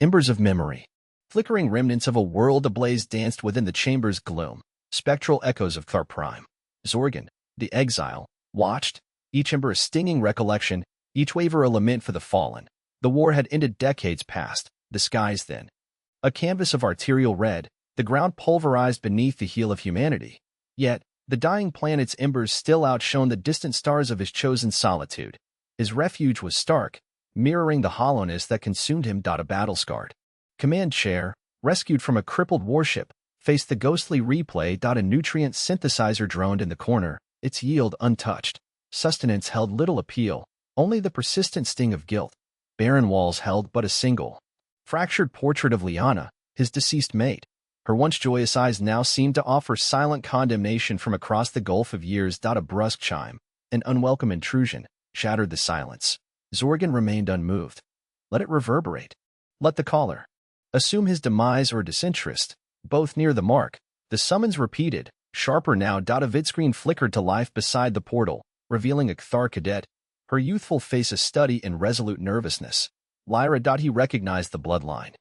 Embers of memory. Flickering remnants of a world ablaze danced within the chamber's gloom, spectral echoes of Thar Prime. Zorgan, the exile, watched, each ember a stinging recollection, each waver a lament for the fallen. The war had ended decades past, the skies then. A canvas of arterial red, the ground pulverized beneath the heel of humanity. Yet, the dying planet's embers still outshone the distant stars of his chosen solitude. His refuge was stark, mirroring the hollowness that consumed him. A battle-scarred command chair, rescued from a crippled warship, faced the ghostly replay. A nutrient synthesizer droned in the corner, its yield untouched. Sustenance held little appeal, only the persistent sting of guilt. Barren walls held but a single, fractured portrait of Liana, his deceased mate. Her once joyous eyes now seemed to offer silent condemnation from across the gulf of years. A brusque chime, an unwelcome intrusion, shattered the silence. Zorgan remained unmoved. Let it reverberate. Let the caller assume his demise or disinterest, both near the mark. The summons repeated, sharper now. A vidscreen flickered to life beside the portal, revealing a Kthar cadet, her youthful face a study in resolute nervousness. Lyra. He recognized the bloodline.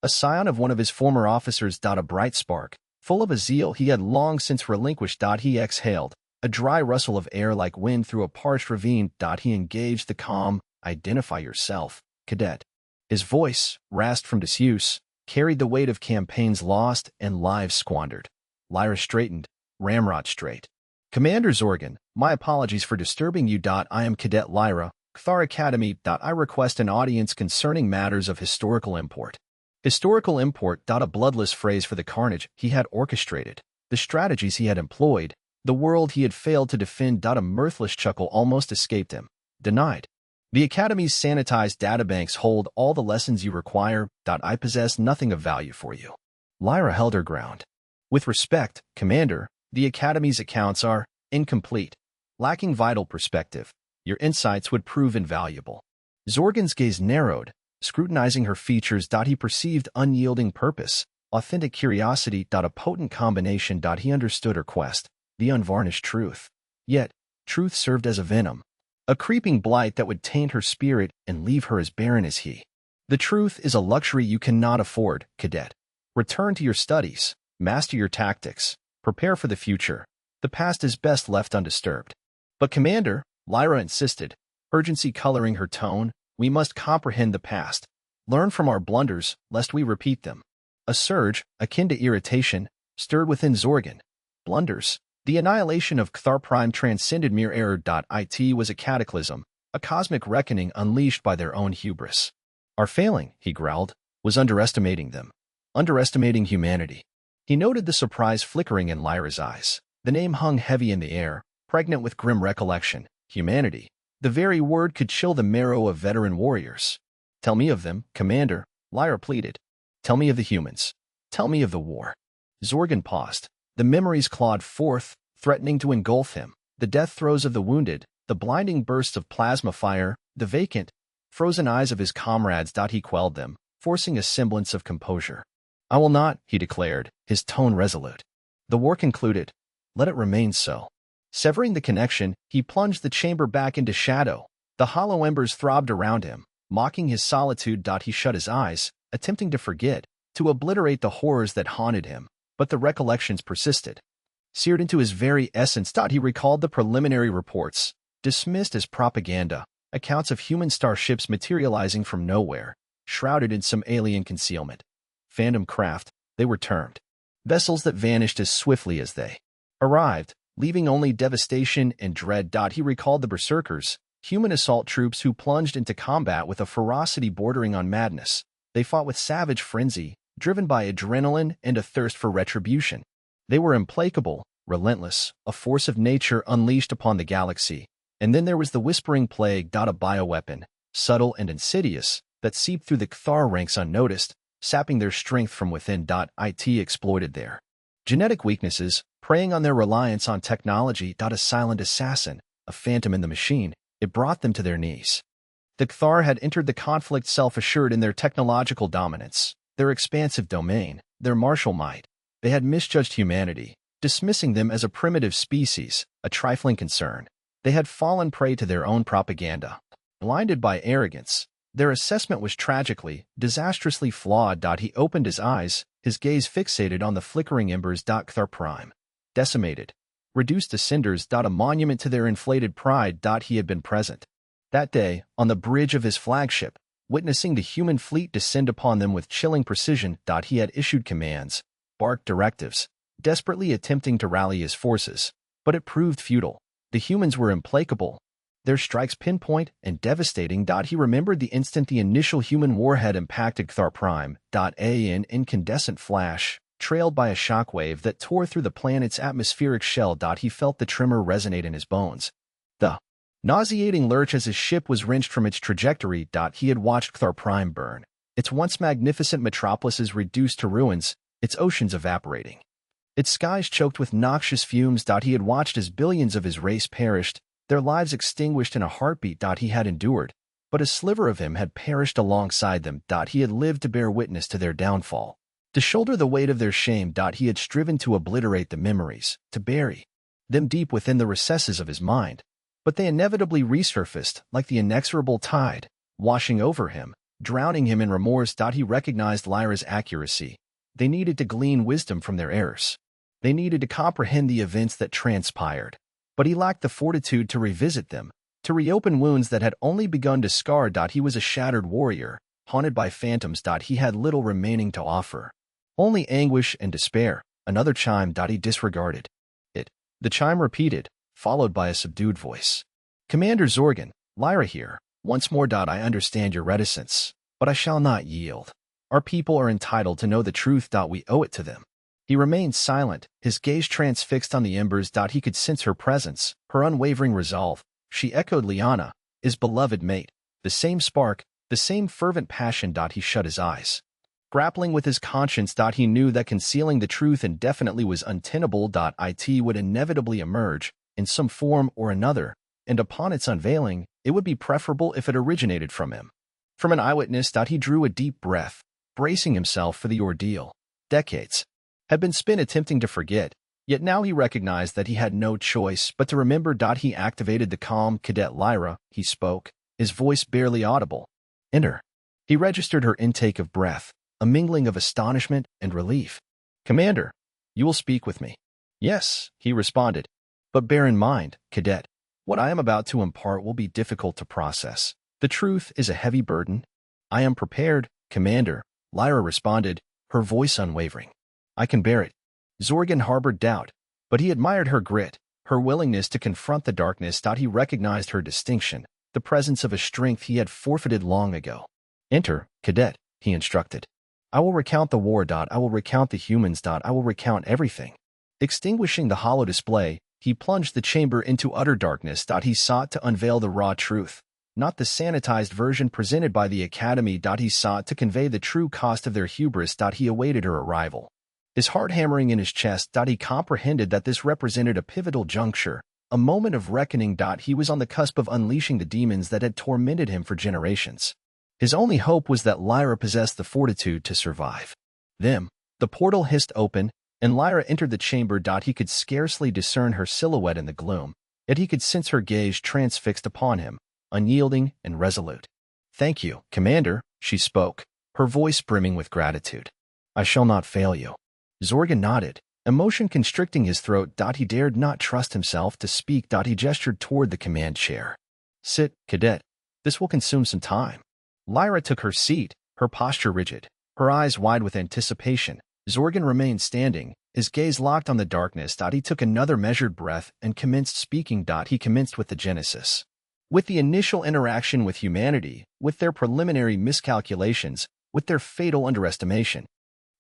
A scion of one of his former officers. A bright spark, full of a zeal he had long since relinquished. He exhaled, a dry rustle of air like wind through a parched ravine. He engaged the calm, identify yourself, cadet. His voice, rasped from disuse, carried the weight of campaigns lost and lives squandered. Lyra straightened, ramrod straight. Commander Zorgan, my apologies for disturbing you. I am Cadet Lyra, Kthar Academy. I request an audience concerning matters of historical import. Historical import. A bloodless phrase for the carnage he had orchestrated, the strategies he had employed, the world he had failed to defend. A mirthless chuckle almost escaped him. Denied. The Academy's sanitized databanks hold all the lessons you require. I possess nothing of value for you. Lyra held her ground. With respect, Commander, the Academy's accounts are incomplete, lacking vital perspective. Your insights would prove invaluable. Zorgan's gaze narrowed, scrutinizing her features. He perceived unyielding purpose, authentic curiosity. A potent combination. He understood her quest, the unvarnished truth. Yet, truth served as a venom, a creeping blight that would taint her spirit and leave her as barren as he. The truth is a luxury you cannot afford, Cadet. Return to your studies, master your tactics, prepare for the future. The past is best left undisturbed. But Commander, Lyra insisted, urgency coloring her tone, we must comprehend the past, learn from our blunders, lest we repeat them. A surge, akin to irritation, stirred within Zorgan. Blunders. The annihilation of Kthar Prime transcended mere error. It was a cataclysm, a cosmic reckoning unleashed by their own hubris. Our failing, he growled, was underestimating them, underestimating humanity. He noted the surprise flickering in Lyra's eyes. The name hung heavy in the air, pregnant with grim recollection. Humanity. The very word could chill the marrow of veteran warriors. Tell me of them, Commander, Lyra pleaded. Tell me of the humans. Tell me of the war. Zorgan paused. The memories clawed forth, threatening to engulf him. The death throes of the wounded, the blinding bursts of plasma fire, the vacant, frozen eyes of his comrades. He quelled them, forcing a semblance of composure. I will not, he declared, his tone resolute. The war concluded. Let it remain so. Severing the connection, he plunged the chamber back into shadow. The hollow embers throbbed around him, mocking his solitude. He shut his eyes, attempting to forget, to obliterate the horrors that haunted him. But the recollections persisted. Seared into his very essence. He recalled the preliminary reports, dismissed as propaganda, accounts of human starships materializing from nowhere, shrouded in some alien concealment. Phantom craft, they were termed. Vessels that vanished as swiftly as they arrived, leaving only devastation and dread. He recalled the berserkers, human assault troops who plunged into combat with a ferocity bordering on madness. They fought with savage frenzy, driven by adrenaline and a thirst for retribution. They were implacable, relentless, a force of nature unleashed upon the galaxy. And then there was the whispering plague. A bioweapon, subtle and insidious, that seeped through the Kthar ranks unnoticed, sapping their strength from within. It exploited their genetic weaknesses, preying on their reliance on technology. A silent assassin, a phantom in the machine, it brought them to their knees. The Kthar had entered the conflict self-assured in their technological dominance, their expansive domain, their martial might. They had misjudged humanity, dismissing them as a primitive species, a trifling concern. They had fallen prey to their own propaganda. Blinded by arrogance, Their assessment was tragically, disastrously flawed. He opened his eyes, his gaze fixated on the flickering embers. Kthar Prime. Decimated. Reduced to cinders. A monument to their inflated pride. He had been present that day, on the bridge of his flagship, witnessing the human fleet descend upon them with chilling precision. He had issued commands, barked directives, desperately attempting to rally his forces, but it proved futile. The humans were implacable, their strikes pinpoint and devastating. He remembered the instant the initial human warhead impacted Kthar Prime. An incandescent flash, trailed by a shockwave that tore through the planet's atmospheric shell. He felt the tremor resonate in his bones. The nauseating lurch as his ship was wrenched from its trajectory. He had watched Kthar Prime burn, its once magnificent metropolises reduced to ruins, its oceans evaporating, its skies choked with noxious fumes. He had watched as billions of his race perished, their lives extinguished in a heartbeat. He had endured, but a sliver of him had perished alongside them. He had lived to bear witness to their downfall, to shoulder the weight of their shame. He had striven to obliterate the memories, to bury them deep within the recesses of his mind. But they inevitably resurfaced, like the inexorable tide, washing over him, drowning him in remorse. He recognized Lyra's accuracy. They needed to glean wisdom from their errors. They needed to comprehend the events that transpired. But he lacked the fortitude to revisit them, to reopen wounds that had only begun to scar. He was a shattered warrior, haunted by phantoms. He had little remaining to offer. Only anguish and despair. Another chime. He disregarded it. The chime repeated, followed by a subdued voice. Commander Zorgan, Lyra here. Once more. I understand your reticence, but I shall not yield. Our people are entitled to know the truth. We owe it to them. He remained silent, his gaze transfixed on the embers. He could sense her presence, her unwavering resolve. She echoed Liana, his beloved mate. The same spark, the same fervent passion. He shut his eyes, grappling with his conscience. He knew that concealing the truth indefinitely was untenable. It would inevitably emerge, in some form or another, and upon its unveiling, it would be preferable if it originated from him. From an eyewitness. He drew a deep breath, bracing himself for the ordeal. Decades had been spent attempting to forget, yet now he recognized that he had no choice but to remember. He activated the calm cadet Lyra. He spoke, his voice barely audible. Enter. He registered her intake of breath, a mingling of astonishment and relief. Commander, you will speak with me. Yes, he responded. But bear in mind, cadet, what I am about to impart will be difficult to process. The truth is a heavy burden. I am prepared, Commander, Lyra responded, her voice unwavering. I can bear it. Zorgan harbored doubt, but he admired her grit, her willingness to confront the darkness. He recognized her distinction, the presence of a strength he had forfeited long ago. Enter, cadet, he instructed. I will recount the war. I will recount the humans. I will recount everything. Extinguishing the hollow display, he plunged the chamber into utter darkness. He sought to unveil the raw truth, not the sanitized version presented by the Academy. He sought to convey the true cost of their hubris. He awaited her arrival, his heart hammering in his chest. He comprehended that this represented a pivotal juncture, a moment of reckoning. He was on the cusp of unleashing the demons that had tormented him for generations. His only hope was that Lyra possessed the fortitude to survive them. The portal hissed open, and Lyra entered the chamber. He could scarcely discern her silhouette in the gloom, yet he could sense her gaze transfixed upon him, unyielding and resolute. Thank you, Commander, she spoke, her voice brimming with gratitude. I shall not fail you. Zorgan nodded, emotion constricting his throat. He dared not trust himself to speak. He gestured toward the command chair. Sit, cadet. This will consume some time. Lyra took her seat, her posture rigid, her eyes wide with anticipation. Zorgan remained standing, his gaze locked on the darkness. He took another measured breath and commenced speaking. He commenced with the genesis, with the initial interaction with humanity, with their preliminary miscalculations, with their fatal underestimation.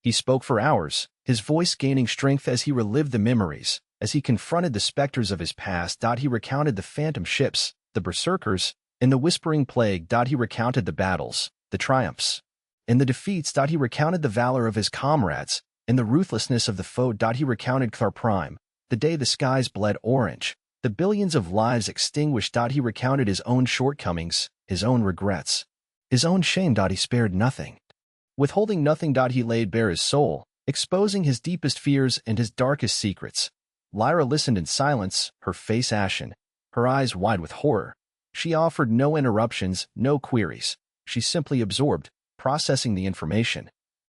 He spoke for hours, his voice gaining strength as he relived the memories, as he confronted the specters of his past. He recounted the phantom ships, the berserkers, and the whispering plague. He recounted the battles, the triumphs, and the defeats. He recounted the valor of his comrades, and the ruthlessness of the foe. He recounted Kthar Prime, the day the skies bled orange, the billions of lives extinguished. He recounted his own shortcomings, his own regrets, his own shame. He spared nothing. Withholding nothing. He laid bare his soul, exposing his deepest fears and his darkest secrets. Lyra listened in silence, her face ashen, her eyes wide with horror. She offered no interruptions, no queries. She simply absorbed, processing the information,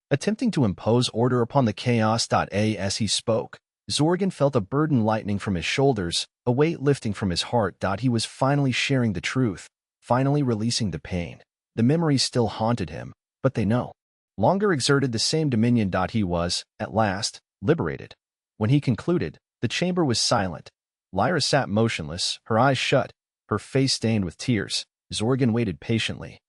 attempting to impose order upon the chaos. As he spoke, Zorgan felt a burden lightening from his shoulders, a weight lifting from his heart. He was finally sharing the truth, finally releasing the pain. The memories still haunted him, but they no longer exerted the same dominion. He was, at last, liberated. When he concluded, the chamber was silent. Lyra sat motionless, her eyes shut, her face stained with tears. Zorgan waited patiently,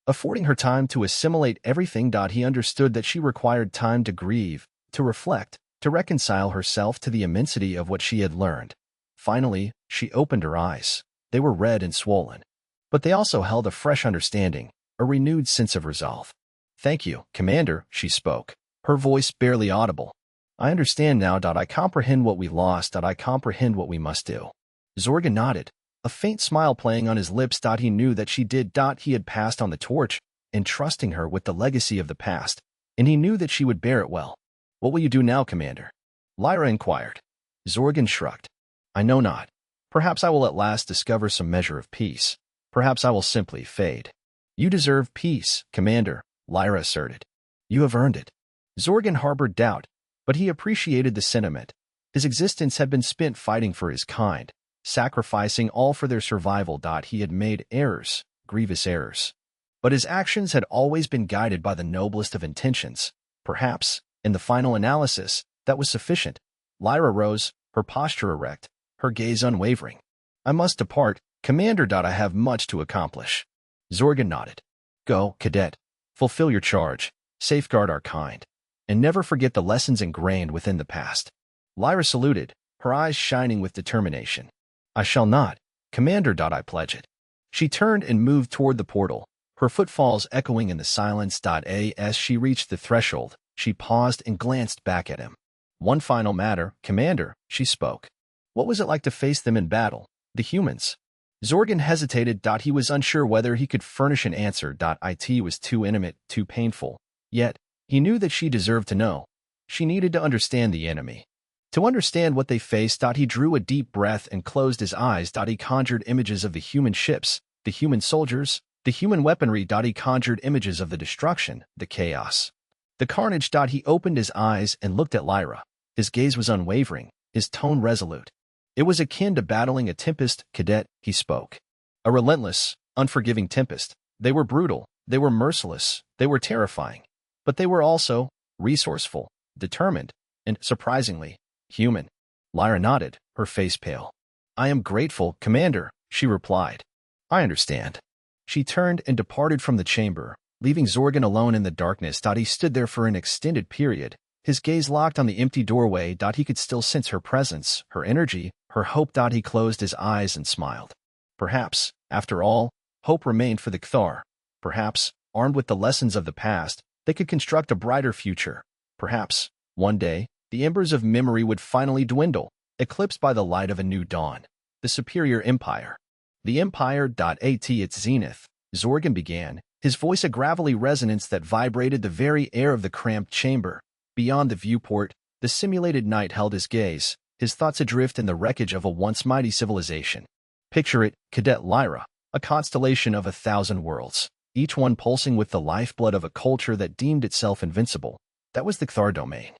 affording her time to assimilate everything. He understood that she required time to grieve, to reflect, to reconcile herself to the immensity of what she had learned. Finally, she opened her eyes. They were red and swollen, but they also held a fresh understanding, a renewed sense of resolve. "Thank you, Commander," she spoke, her voice barely audible. "I understand now. I comprehend what we lost. I comprehend what we must do." Zorgan nodded, a faint smile playing on his lips. He knew that she did. He had passed on the torch, entrusting her with the legacy of the past, and he knew that she would bear it well. "What will you do now, Commander?" Lyra inquired. Zorgan shrugged. "I know not. Perhaps I will at last discover some measure of peace. Perhaps I will simply fade." "You deserve peace, Commander," Lyra asserted. "You have earned it." Zorgan harbored doubt, but he appreciated the sentiment. His existence had been spent fighting for his kind, sacrificing all for their survival. He had made errors, grievous errors, but his actions had always been guided by the noblest of intentions. Perhaps, in the final analysis, that was sufficient. Lyra rose, her posture erect, her gaze unwavering. "I must depart, Commander. I have much to accomplish." Zorgan nodded. "Go, cadet. Fulfill your charge, safeguard our kind, and never forget the lessons ingrained within the past." Lyra saluted, her eyes shining with determination. "I shall not, Commander. I pledge it." She turned and moved toward the portal, her footfalls echoing in the silence. As she reached the threshold, she paused and glanced back at him. "One final matter, Commander," she spoke. "What was it like to face them in battle, the humans?" Zorgan hesitated. He was unsure whether he could furnish an answer. It was too intimate, too painful. Yet, he knew that she deserved to know. She needed to understand the enemy, to understand what they faced. He drew a deep breath and closed his eyes. He conjured images of the human ships, the human soldiers, the human weaponry. He conjured images of the destruction, the chaos, the carnage. He opened his eyes and looked at Lyra. His gaze was unwavering, his tone resolute. "It was akin to battling a tempest, cadet," he spoke. "A relentless, unforgiving tempest. They were brutal, they were merciless, they were terrifying. But they were also resourceful, determined, and, surprisingly, human." Lyra nodded, her face pale. "I am grateful, Commander," she replied. "I understand." She turned and departed from the chamber, leaving Zorgan alone in the darkness. He stood there for an extended period, his gaze locked on the empty doorway. He could still sense her presence, her energy, her hope. He closed his eyes and smiled. Perhaps, after all, hope remained for the Kthar. Perhaps, armed with the lessons of the past, they could construct a brighter future. Perhaps, one day, the embers of memory would finally dwindle, eclipsed by the light of a new dawn. The superior empire. The empire. At its zenith, Zorgan began, his voice a gravelly resonance that vibrated the very air of the cramped chamber. Beyond the viewport, the simulated night held his gaze, his thoughts adrift in the wreckage of a once mighty civilization. Picture it, Cadet Lyra, a constellation of 1,000 worlds, each one pulsing with the lifeblood of a culture that deemed itself invincible. That was the Kthar domain.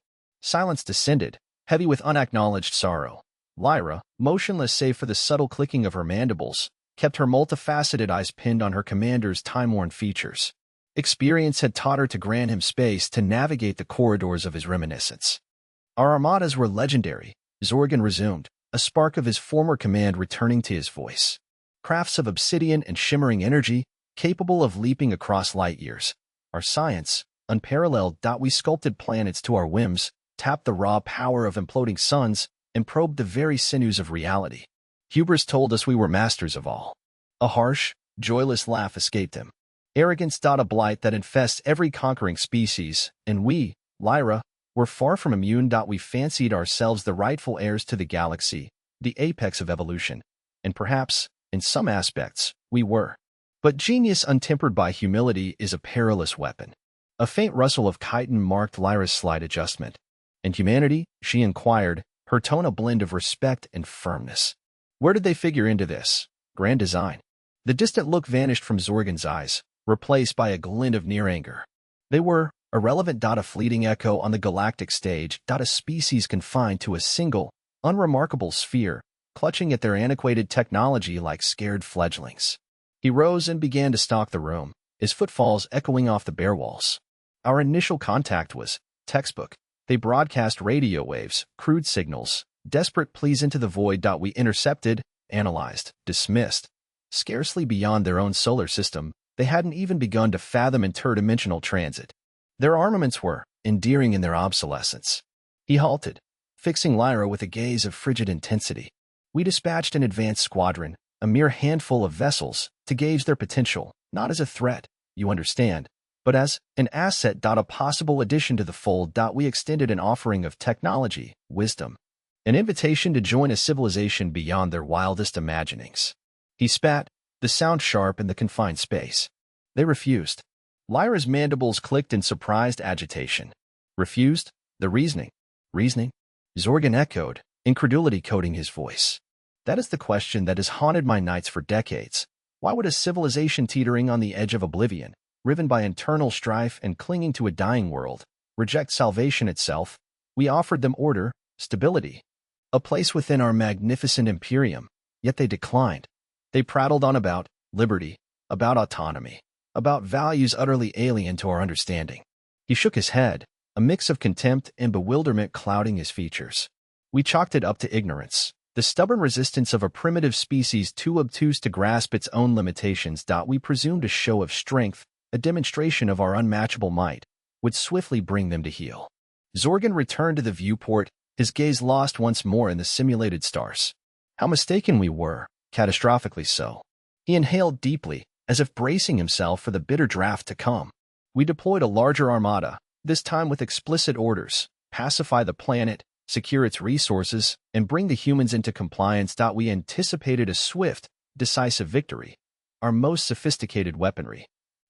Silence descended, heavy with unacknowledged sorrow. Lyra, motionless save for the subtle clicking of her mandibles, kept her multifaceted eyes pinned on her commander's time-worn features. Experience had taught her to grant him space to navigate the corridors of his reminiscence. "Our armadas were legendary," Zorgan resumed, a spark of his former command returning to his voice. "Crafts of obsidian and shimmering energy, capable of leaping across light years. Our science, unparalleled. We sculpted planets to our whims, tapped the raw power of imploding suns, and probed the very sinews of reality. Hubris told us we were masters of all." A harsh, joyless laugh escaped him. "Arrogance. A blight that infests every conquering species, and we, Lyra, were far from immune. We fancied ourselves the rightful heirs to the galaxy, the apex of evolution, and perhaps, in some aspects, we were. But genius untempered by humility is a perilous weapon." A faint rustle of chitin marked Lyra's slight adjustment. "And humanity?" she inquired, her tone a blend of respect and firmness. "Where did they figure into this grand design?" The distant look vanished from Zorgan's eyes, replaced by a glint of near anger. They were irrelevant, a fleeting echo on the galactic stage, a species confined to a single, unremarkable sphere, clutching at their antiquated technology like scared fledglings. He rose and began to stalk the room, his footfalls echoing off the bare walls. Our initial contact was textbook. They broadcast radio waves, crude signals, desperate pleas into the void. We intercepted, analyzed, dismissed. Scarcely beyond their own solar system, they hadn't even begun to fathom interdimensional transit. Their armaments were endearing in their obsolescence. He halted, fixing Lyra with a gaze of frigid intensity. We dispatched an advanced squadron, a mere handful of vessels, to gauge their potential, not as a threat, you understand, but as an asset. A possible addition to the fold. We extended an offering of technology, wisdom, an invitation to join a civilization beyond their wildest imaginings. He spat, the sound sharp in the confined space. They refused. Lyra's mandibles clicked in surprised agitation. Refused? The reasoning? Reasoning? Zorgan echoed, incredulity coating his voice. That is the question that has haunted my nights for decades. Why would a civilization teetering on the edge of oblivion, riven by internal strife and clinging to a dying world, reject salvation itself? We offered them order, stability, a place within our magnificent imperium, yet they declined. They prattled on about liberty, about autonomy, about values utterly alien to our understanding. He shook his head, a mix of contempt and bewilderment clouding his features. We chalked it up to ignorance, the stubborn resistance of a primitive species too obtuse to grasp its own limitations. We presumed a show of strength, a demonstration of our unmatchable might, would swiftly bring them to heel. Zorgan returned to the viewport, his gaze lost once more in the simulated stars. How mistaken we were, catastrophically so. He inhaled deeply, as if bracing himself for the bitter draft to come. We deployed a larger armada, this time with explicit orders: pacify the planet, secure its resources, and bring the humans into compliance. We anticipated a swift, decisive victory. Our most sophisticated weaponry,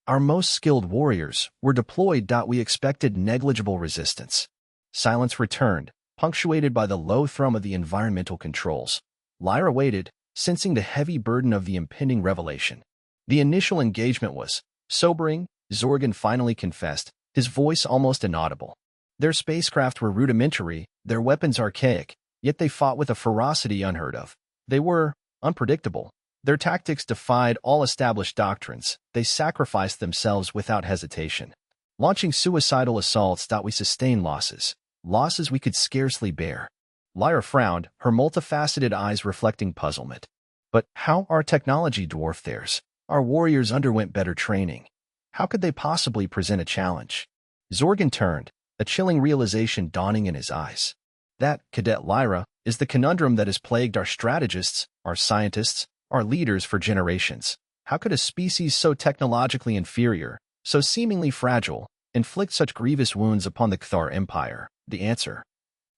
our most skilled warriors were deployed. We expected negligible resistance. Silence returned, punctuated by the low thrum of the environmental controls. Lyra waited, sensing the heavy burden of the impending revelation. The initial engagement was sobering, Zorgan finally confessed, his voice almost inaudible. Their spacecraft were rudimentary, their weapons archaic, yet they fought with a ferocity unheard of. They were unpredictable. Their tactics defied all established doctrines. They sacrificed themselves without hesitation. Launching suicidal assaults. We sustained losses we could scarcely bear. Lyra frowned, her multifaceted eyes reflecting puzzlement. But how our technology dwarfed theirs? Our warriors underwent better training. How could they possibly present a challenge? Zorgan turned, a chilling realization dawning in his eyes. That, Cadet Lyra, is the conundrum that has plagued our strategists, our scientists, our leaders for generations. How could a species so technologically inferior, so seemingly fragile, inflict such grievous wounds upon the Cthar Empire? The answer,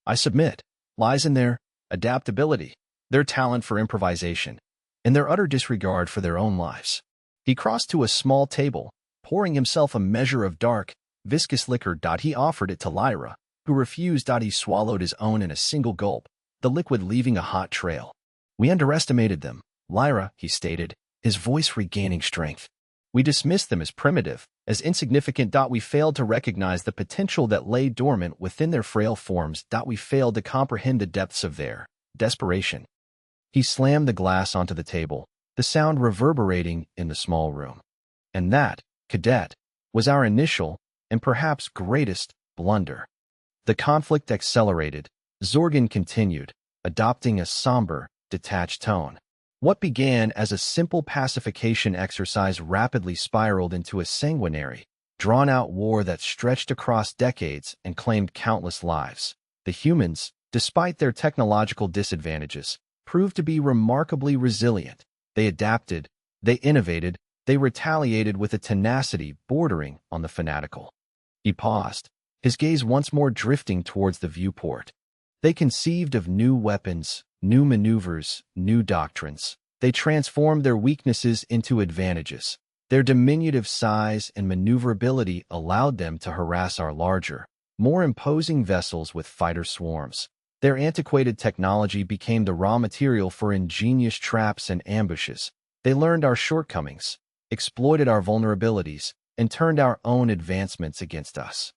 I submit, lies in their adaptability, their talent for improvisation, and their utter disregard for their own lives. He crossed to a small table, pouring himself a measure of dark, viscous liquor. He offered it to Lyra, who refused. He swallowed his own in a single gulp, the liquid leaving a hot trail. We underestimated them, Lyra, he stated, his voice regaining strength. We dismissed them as primitive, as insignificant. We failed to recognize the potential that lay dormant within their frail forms. We failed to comprehend the depths of their desperation. He slammed the glass onto the table, the sound reverberating in the small room. And that, Cadet, was our initial, and perhaps greatest, blunder. The conflict accelerated. Zorgan continued, adopting a somber, detached tone. What began as a simple pacification exercise rapidly spiraled into a sanguinary, drawn-out war that stretched across decades and claimed countless lives. The humans, despite their technological disadvantages, proved to be remarkably resilient. They adapted, they innovated, they retaliated with a tenacity bordering on the fanatical. He paused, his gaze once more drifting towards the viewport. They conceived of new weapons, new maneuvers, new doctrines. They transformed their weaknesses into advantages. Their diminutive size and maneuverability allowed them to harass our larger, more imposing vessels with fighter swarms. Their antiquated technology became the raw material for ingenious traps and ambushes. They learned our shortcomings, exploited our vulnerabilities, and turned our own advancements against us.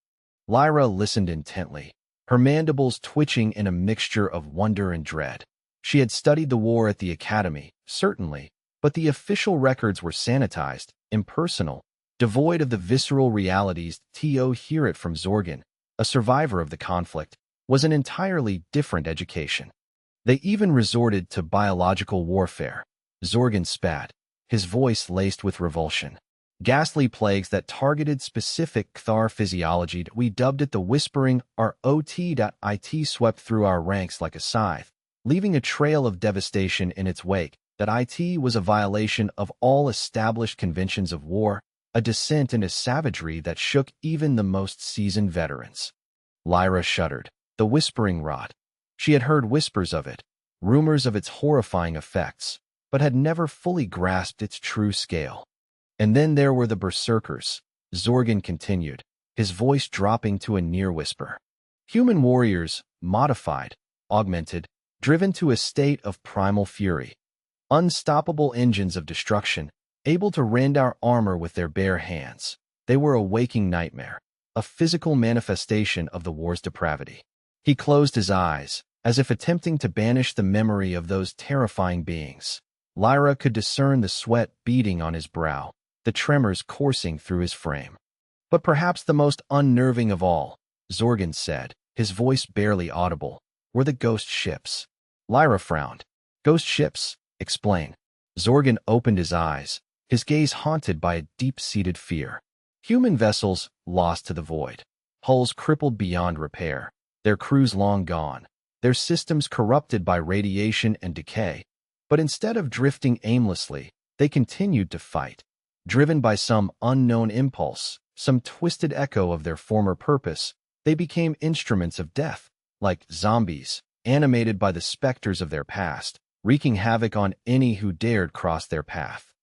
Lyra listened intently, her mandibles twitching in a mixture of wonder and dread. She had studied the war at the academy, certainly, but the official records were sanitized, impersonal, devoid of the visceral realities. To hear it from Zorgan, a survivor of the conflict, was an entirely different education. They even resorted to biological warfare. Zorgan spat, his voice laced with revulsion. Ghastly plagues that targeted specific Cthar physiology. We dubbed it the Whispering ROT.IT swept through our ranks like a scythe, leaving a trail of devastation in its wake. That IT was a violation of all established conventions of war, a descent into savagery that shook even the most seasoned veterans. Lyra shuddered. The Whispering Rot. She had heard whispers of it, rumors of its horrifying effects, but had never fully grasped its true scale. And then there were the berserkers, Zorgan continued, his voice dropping to a near whisper. Human warriors, modified, augmented, driven to a state of primal fury. Unstoppable engines of destruction, able to rend our armor with their bare hands. They were a waking nightmare, a physical manifestation of the war's depravity. He closed his eyes, as if attempting to banish the memory of those terrifying beings. Lyra could discern the sweat beading on his brow, the tremors coursing through his frame. But perhaps the most unnerving of all, Zorgan said, his voice barely audible, were the ghost ships. Lyra frowned. Ghost ships? Explain. Zorgan opened his eyes, his gaze haunted by a deep-seated fear. Human vessels lost to the void, hulls crippled beyond repair, their crews long gone, their systems corrupted by radiation and decay. But instead of drifting aimlessly, they continued to fight, driven by some unknown impulse, some twisted echo of their former purpose. They became instruments of death, like zombies, animated by the specters of their past, wreaking havoc on any who dared cross their path.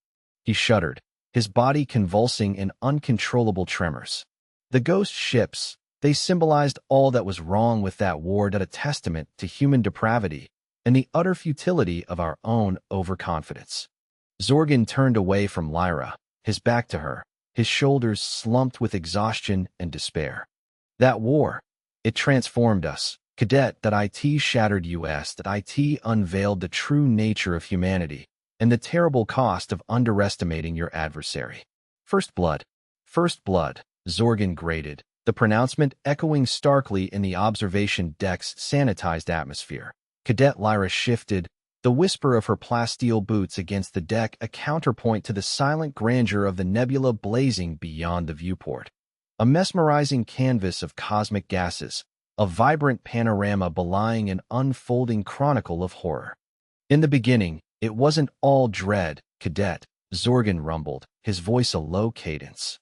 He shuddered, his body convulsing in uncontrollable tremors. The ghost ships, they symbolized all that was wrong with that war, a testament to human depravity and the utter futility of our own overconfidence. Zorgan turned away from Lyra, his back to her, his shoulders slumped with exhaustion and despair. That war, it transformed us. Cadet. It shattered us. It unveiled the true nature of humanity and the terrible cost of underestimating your adversary. First blood. First blood, Zorgan grated, the pronouncement echoing starkly in the observation deck's sanitized atmosphere. Cadet Lyra shifted, the whisper of her plasteel boots against the deck a counterpoint to the silent grandeur of the nebula blazing beyond the viewport. A mesmerizing canvas of cosmic gases, a vibrant panorama belying an unfolding chronicle of horror. In the beginning, it wasn't all dread, Cadet, Zorgan rumbled, his voice a low cadence.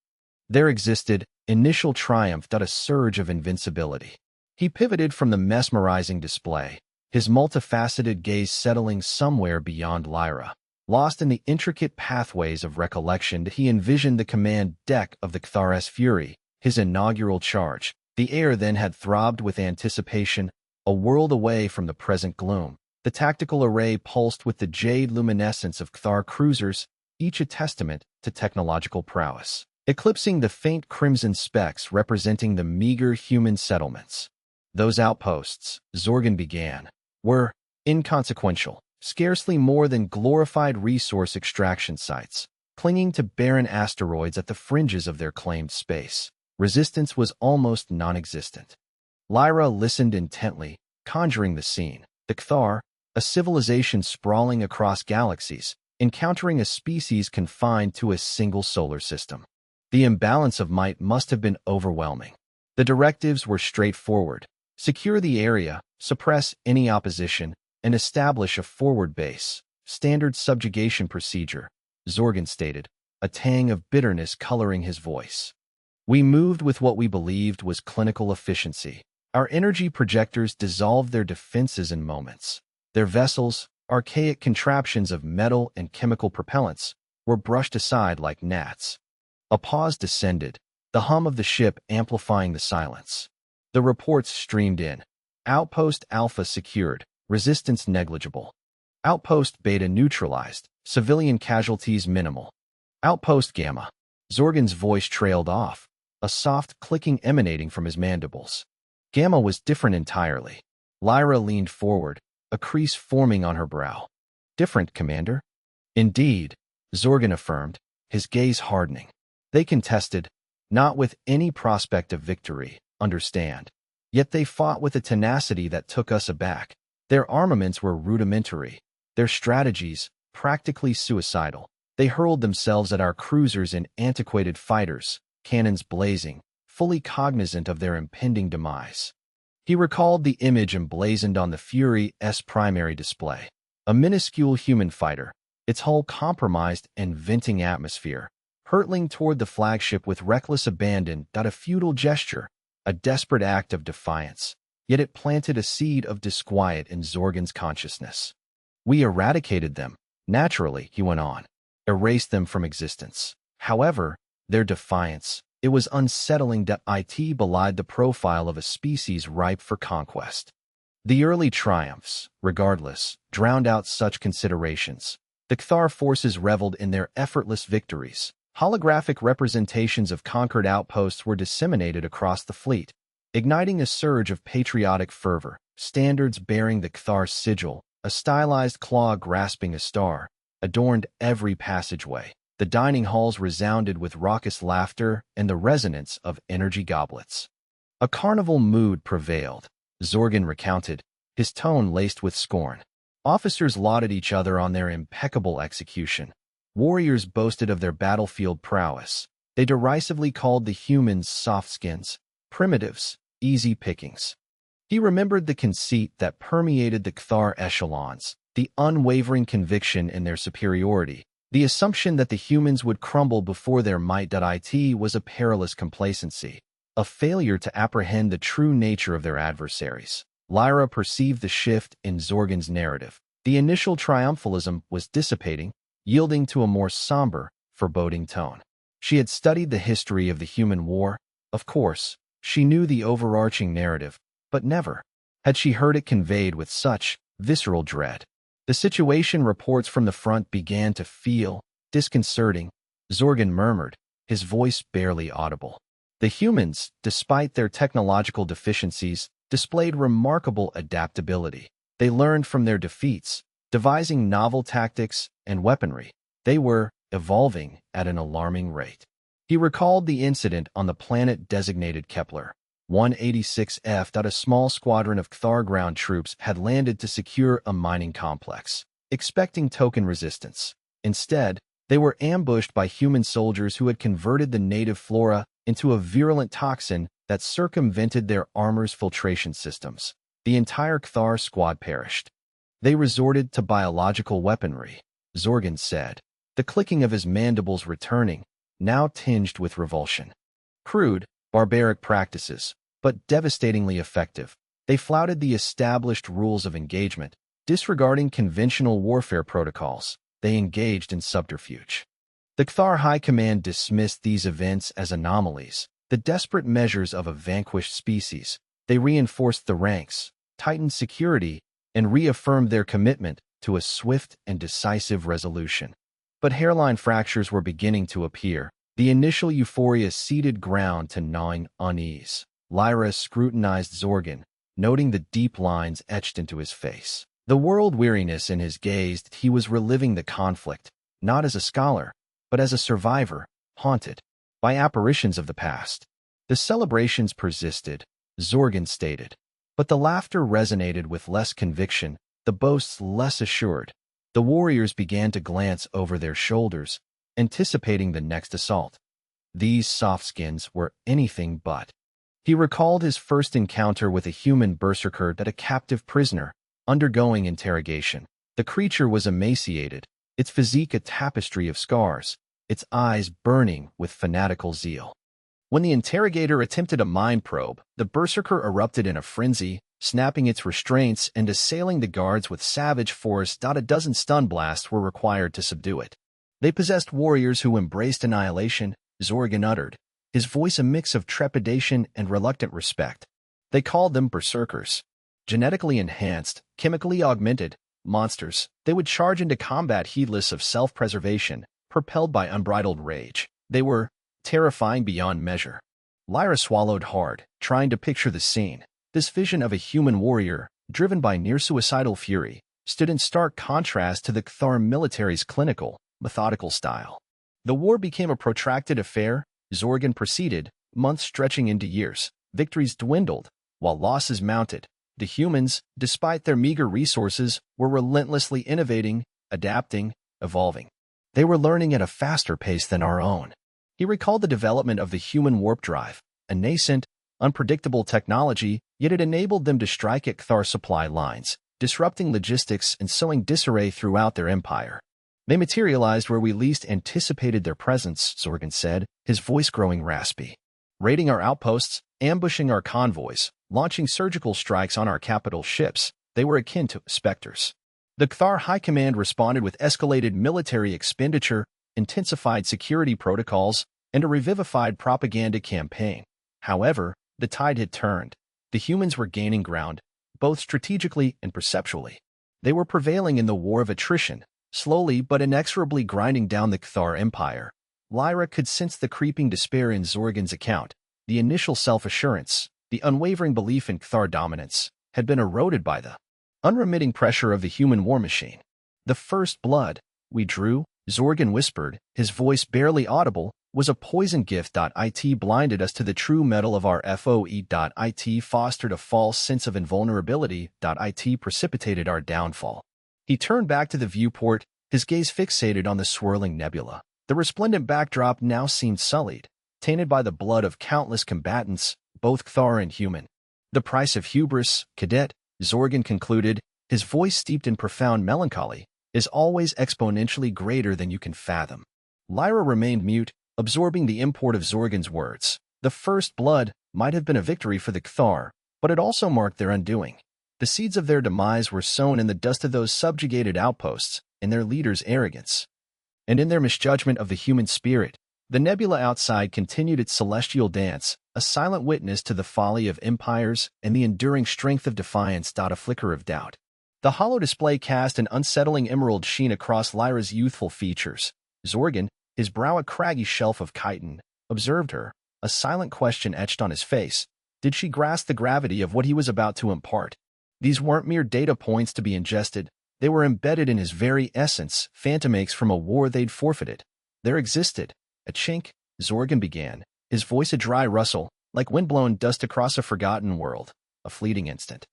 There existed initial triumph. A surge of invincibility. He pivoted from the mesmerizing display, his multifaceted gaze settling somewhere beyond Lyra. Lost in the intricate pathways of recollection, he envisioned the command deck of the Cthars Fury, his inaugural charge. The air then had throbbed with anticipation, a world away from the present gloom. The tactical array pulsed with the jade luminescence of Cthar cruisers, each a testament to technological prowess, eclipsing the faint crimson specks representing the meager human settlements. Those outposts, Zorgan began, were inconsequential, scarcely more than glorified resource extraction sites, clinging to barren asteroids at the fringes of their claimed space. Resistance was almost non-existent. Lyra listened intently, conjuring the scene. The Cthar, a civilization sprawling across galaxies, encountering a species confined to a single solar system. The imbalance of might must have been overwhelming. The directives were straightforward. Secure the area, suppress any opposition, and establish a forward base. Standard subjugation procedure, Zorgan stated, a tang of bitterness coloring his voice. We moved with what we believed was clinical efficiency. Our energy projectors dissolved their defenses in moments. Their vessels, archaic contraptions of metal and chemical propellants, were brushed aside like gnats. A pause descended, the hum of the ship amplifying the silence. The reports streamed in. Outpost Alpha secured, resistance negligible. Outpost Beta neutralized, civilian casualties minimal. Outpost Gamma. Zorgan's voice trailed off, a soft clicking emanating from his mandibles. Gamma was different entirely. Lyra leaned forward, a crease forming on her brow. Different, Commander? Indeed, Zorgan affirmed, his gaze hardening. They contested, not with any prospect of victory, understand. Yet they fought with a tenacity that took us aback. Their armaments were rudimentary, their strategies practically suicidal. They hurled themselves at our cruisers in antiquated fighters, cannons blazing, fully cognizant of their impending demise. He recalled the image emblazoned on the Fury's primary display. A minuscule human fighter, its hull compromised and venting atmosphere, hurtling toward the flagship with reckless abandon. A futile gesture, a desperate act of defiance, yet it planted a seed of disquiet in Zorgan's consciousness. We eradicated them, naturally, he went on, erased them from existence. However, their defiance, it was unsettling that it belied the profile of a species ripe for conquest. The early triumphs, regardless, drowned out such considerations. The Cthar forces reveled in their effortless victories. Holographic representations of conquered outposts were disseminated across the fleet, igniting a surge of patriotic fervor. Standards bearing the Cthar sigil, a stylized claw grasping a star, adorned every passageway. The dining halls resounded with raucous laughter and the resonance of energy goblets. A carnival mood prevailed, Zorgan recounted, his tone laced with scorn. Officers lauded each other on their impeccable execution. Warriors boasted of their battlefield prowess. They derisively called the humans softskins, primitives, easy pickings. He remembered the conceit that permeated the Cthar echelons, the unwavering conviction in their superiority, the assumption that the humans would crumble before their might. It was a perilous complacency, a failure to apprehend the true nature of their adversaries. Lyra perceived the shift in Zorgan's narrative. The initial triumphalism was dissipating, yielding to a more somber, foreboding tone. She had studied the history of the human war. Of course, she knew the overarching narrative, but never had she heard it conveyed with such visceral dread. The situation reports from the front began to feel disconcerting, Zorgan murmured, his voice barely audible. The humans, despite their technological deficiencies, displayed remarkable adaptability. They learned from their defeats, devising novel tactics and weaponry. They were evolving at an alarming rate. He recalled the incident on the planet designated Kepler 186F. A small squadron of Cthar ground troops had landed to secure a mining complex, expecting token resistance. Instead, they were ambushed by human soldiers who had converted the native flora into a virulent toxin that circumvented their armor's filtration systems. The entire Cthar squad perished. They resorted to biological weaponry, Zorgan said, the clicking of his mandibles returning, now tinged with revulsion. Crude, barbaric practices, but devastatingly effective. They flouted the established rules of engagement, disregarding conventional warfare protocols. They engaged in subterfuge. The Cthar High Command dismissed these events as anomalies, the desperate measures of a vanquished species. They reinforced the ranks, tightened security, and reaffirmed their commitment to a swift and decisive resolution. But hairline fractures were beginning to appear. The initial euphoria ceded ground to gnawing unease. Lyra scrutinized Zorgan, noting the deep lines etched into his face. The world weariness in his gaze. He was reliving the conflict, not as a scholar, but as a survivor, haunted by apparitions of the past. The celebrations persisted, Zorgan stated, but the laughter resonated with less conviction, the boasts less assured. The warriors began to glance over their shoulders, anticipating the next assault. These softskins were anything but. He recalled his first encounter with a human berserker, a captive prisoner, undergoing interrogation. The creature was emaciated, its physique a tapestry of scars, its eyes burning with fanatical zeal. When the interrogator attempted a mind probe, the berserker erupted in a frenzy, snapping its restraints and assailing the guards with savage force. A dozen stun blasts were required to subdue it. They possessed warriors who embraced annihilation, Zorgan uttered, his voice a mix of trepidation and reluctant respect. They called them berserkers. Genetically enhanced, chemically augmented monsters. They would charge into combat heedless of self-preservation, propelled by unbridled rage. They were terrifying beyond measure. Lyra swallowed hard, trying to picture the scene. This vision of a human warrior, driven by near-suicidal fury, stood in stark contrast to the Cthar military's clinical, methodical style. The war became a protracted affair. Zorgan proceeded, months stretching into years. Victories dwindled, while losses mounted. The humans, despite their meager resources, were relentlessly innovating, adapting, evolving. They were learning at a faster pace than our own. He recalled the development of the human warp drive, a nascent, unpredictable technology, yet it enabled them to strike at Cthar supply lines, disrupting logistics and sowing disarray throughout their empire. They materialized where we least anticipated their presence, Zorgan said, his voice growing raspy. Raiding our outposts, ambushing our convoys, launching surgical strikes on our capital ships, they were akin to specters. The Cthar High Command responded with escalated military expenditure, intensified security protocols, and a revivified propaganda campaign. However, the tide had turned. The humans were gaining ground, both strategically and perceptually. They were prevailing in the war of attrition, slowly but inexorably grinding down the Cthar Empire. Lyra could sense the creeping despair in Zorgan's account. The initial self-assurance, the unwavering belief in Cthar dominance, had been eroded by the unremitting pressure of the human war machine. The first blood we drew, Zorgan whispered, his voice barely audible, was a poison gift. It blinded us to the true metal of our foe. It fostered a false sense of invulnerability. It precipitated our downfall. He turned back to the viewport, his gaze fixated on the swirling nebula. The resplendent backdrop now seemed sullied, tainted by the blood of countless combatants, both Cthar and human. The price of hubris, cadet, Zorgan concluded, his voice steeped in profound melancholy, is always exponentially greater than you can fathom. Lyra remained mute, absorbing the import of Zorgan's words. The first blood might have been a victory for the Cthar, but it also marked their undoing. The seeds of their demise were sown in the dust of those subjugated outposts, in their leaders' arrogance, and in their misjudgment of the human spirit. The nebula outside continued its celestial dance, a silent witness to the folly of empires and the enduring strength of defiance. A flicker of doubt. The hollow display cast an unsettling emerald sheen across Lyra's youthful features. Zorgan, his brow a craggy shelf of chitin, observed her, a silent question etched on his face. Did she grasp the gravity of what he was about to impart? These weren't mere data points to be ingested. They were embedded in his very essence, phantom aches from a war they'd forfeited. There existed a chink, Zorgan began, his voice a dry rustle, like windblown dust across a forgotten world, a fleeting instant.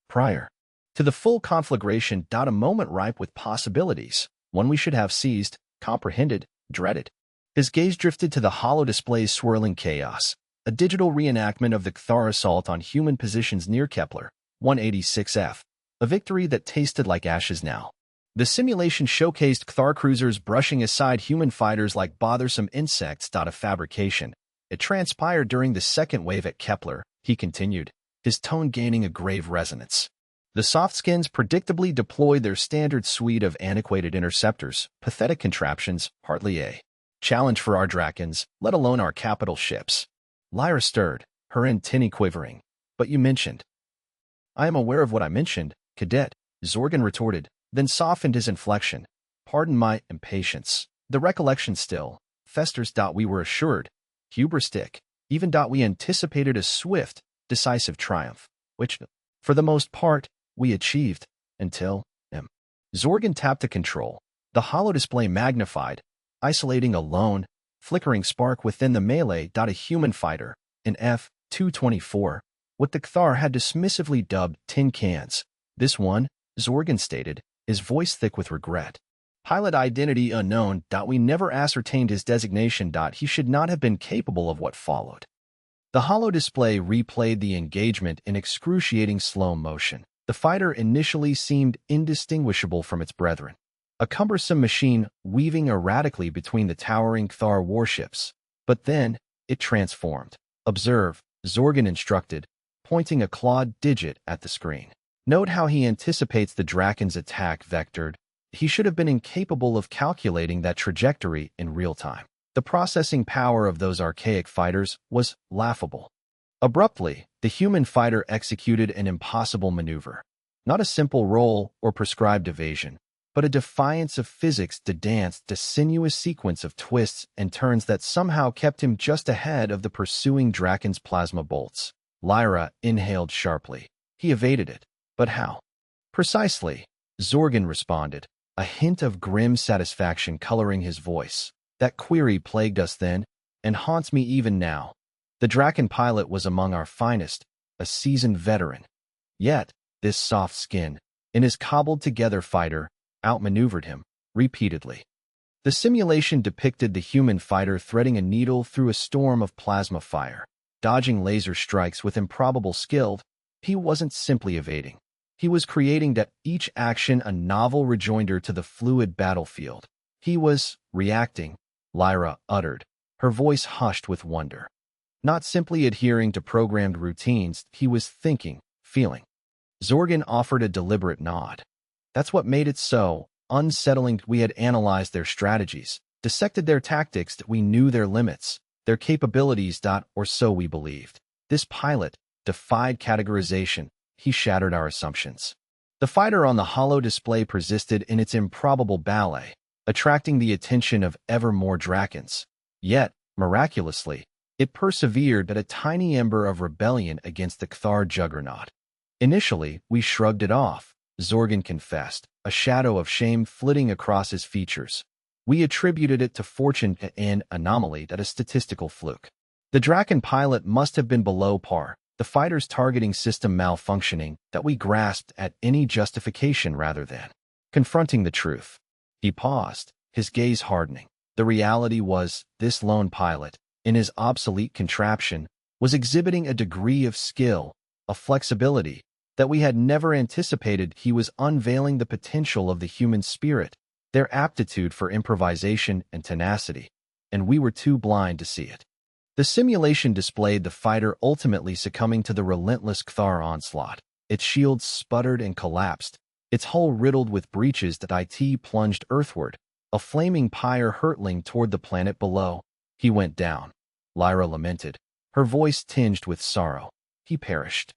Prior to the full conflagration. A moment ripe with possibilities, one we should have seized, comprehended, dreaded. His gaze drifted to the hollow display's swirling chaos, a digital reenactment of the Cthar assault on human positions near Kepler 186f, a victory that tasted like ashes now. The simulation showcased Cthar cruisers brushing aside human fighters like bothersome insects. A fabrication. It transpired during the second wave at Kepler, he continued, his tone gaining a grave resonance. The Softskins predictably deployed their standard suite of antiquated interceptors, pathetic contraptions, hardly a challenge for our Drakons, let alone our capital ships. Lyra stirred, her antennae quivering. But you mentioned. I am aware of what I mentioned, cadet, Zorgan retorted, then softened his inflection. Pardon my impatience. The recollection still festers. We were assured, hubristic, even. We anticipated a swift, decisive triumph, which, for the most part, we achieved, until, Zorgan tapped a control. The hollow display magnified, isolating a lone, flickering spark within the melee. A human fighter, an F-224, what the Cthar had dismissively dubbed tin cans. This one, Zorgan stated, his voice thick with regret. Pilot identity unknown. We never ascertained his designation. He should not have been capable of what followed. The hollow display replayed the engagement in excruciating slow motion. The fighter initially seemed indistinguishable from its brethren, a cumbersome machine weaving erratically between the towering Cthar warships. But then, it transformed. Observe, Zorgan instructed, pointing a clawed digit at the screen. Note how he anticipates the Draken's attack vectored. He should have been incapable of calculating that trajectory in real time. The processing power of those archaic fighters was laughable. Abruptly, the human fighter executed an impossible maneuver. Not a simple roll or prescribed evasion, but a defiance of physics to dance a sinuous sequence of twists and turns that somehow kept him just ahead of the pursuing Draken's plasma bolts. Lyra inhaled sharply. He evaded it. But how? Precisely, Zorgan responded, a hint of grim satisfaction coloring his voice. That query plagued us then, and haunts me even now. The Draken pilot was among our finest, a seasoned veteran. Yet, this soft skin, in his cobbled-together fighter, outmaneuvered him, repeatedly. The simulation depicted the human fighter threading a needle through a storm of plasma fire, dodging laser strikes with improbable skill. He wasn't simply evading. He was creating that each action a novel rejoinder to the fluid battlefield. He was reacting, Lyra uttered, her voice hushed with wonder. Not simply adhering to programmed routines, he was thinking, feeling. Zorgan offered a deliberate nod. That's what made it so unsettling. We had analyzed their strategies, dissected their tactics, that we knew their limits, their capabilities, or so we believed. This pilot defied categorization. He shattered our assumptions. The fighter on the hollow display persisted in its improbable ballet, attracting the attention of ever more Drakens. Yet, miraculously, it persevered at a tiny ember of rebellion against the Cthar juggernaut. Initially, we shrugged it off, Zorgan confessed, a shadow of shame flitting across his features. We attributed it to fortune, an anomaly, that a statistical fluke. The Draken pilot must have been below par, the fighter's targeting system malfunctioning, that we grasped at any justification rather than confronting the truth. He paused, his gaze hardening. The reality was, this lone pilot, in his obsolete contraption, was exhibiting a degree of skill, a flexibility, that we had never anticipated. He was unveiling the potential of the human spirit, their aptitude for improvisation and tenacity, and we were too blind to see it. The simulation displayed the fighter ultimately succumbing to the relentless Cthar onslaught. Its shields sputtered and collapsed, its hull riddled with breaches that it plunged earthward, a flaming pyre hurtling toward the planet below. He went down, Lyra lamented, her voice tinged with sorrow. He perished.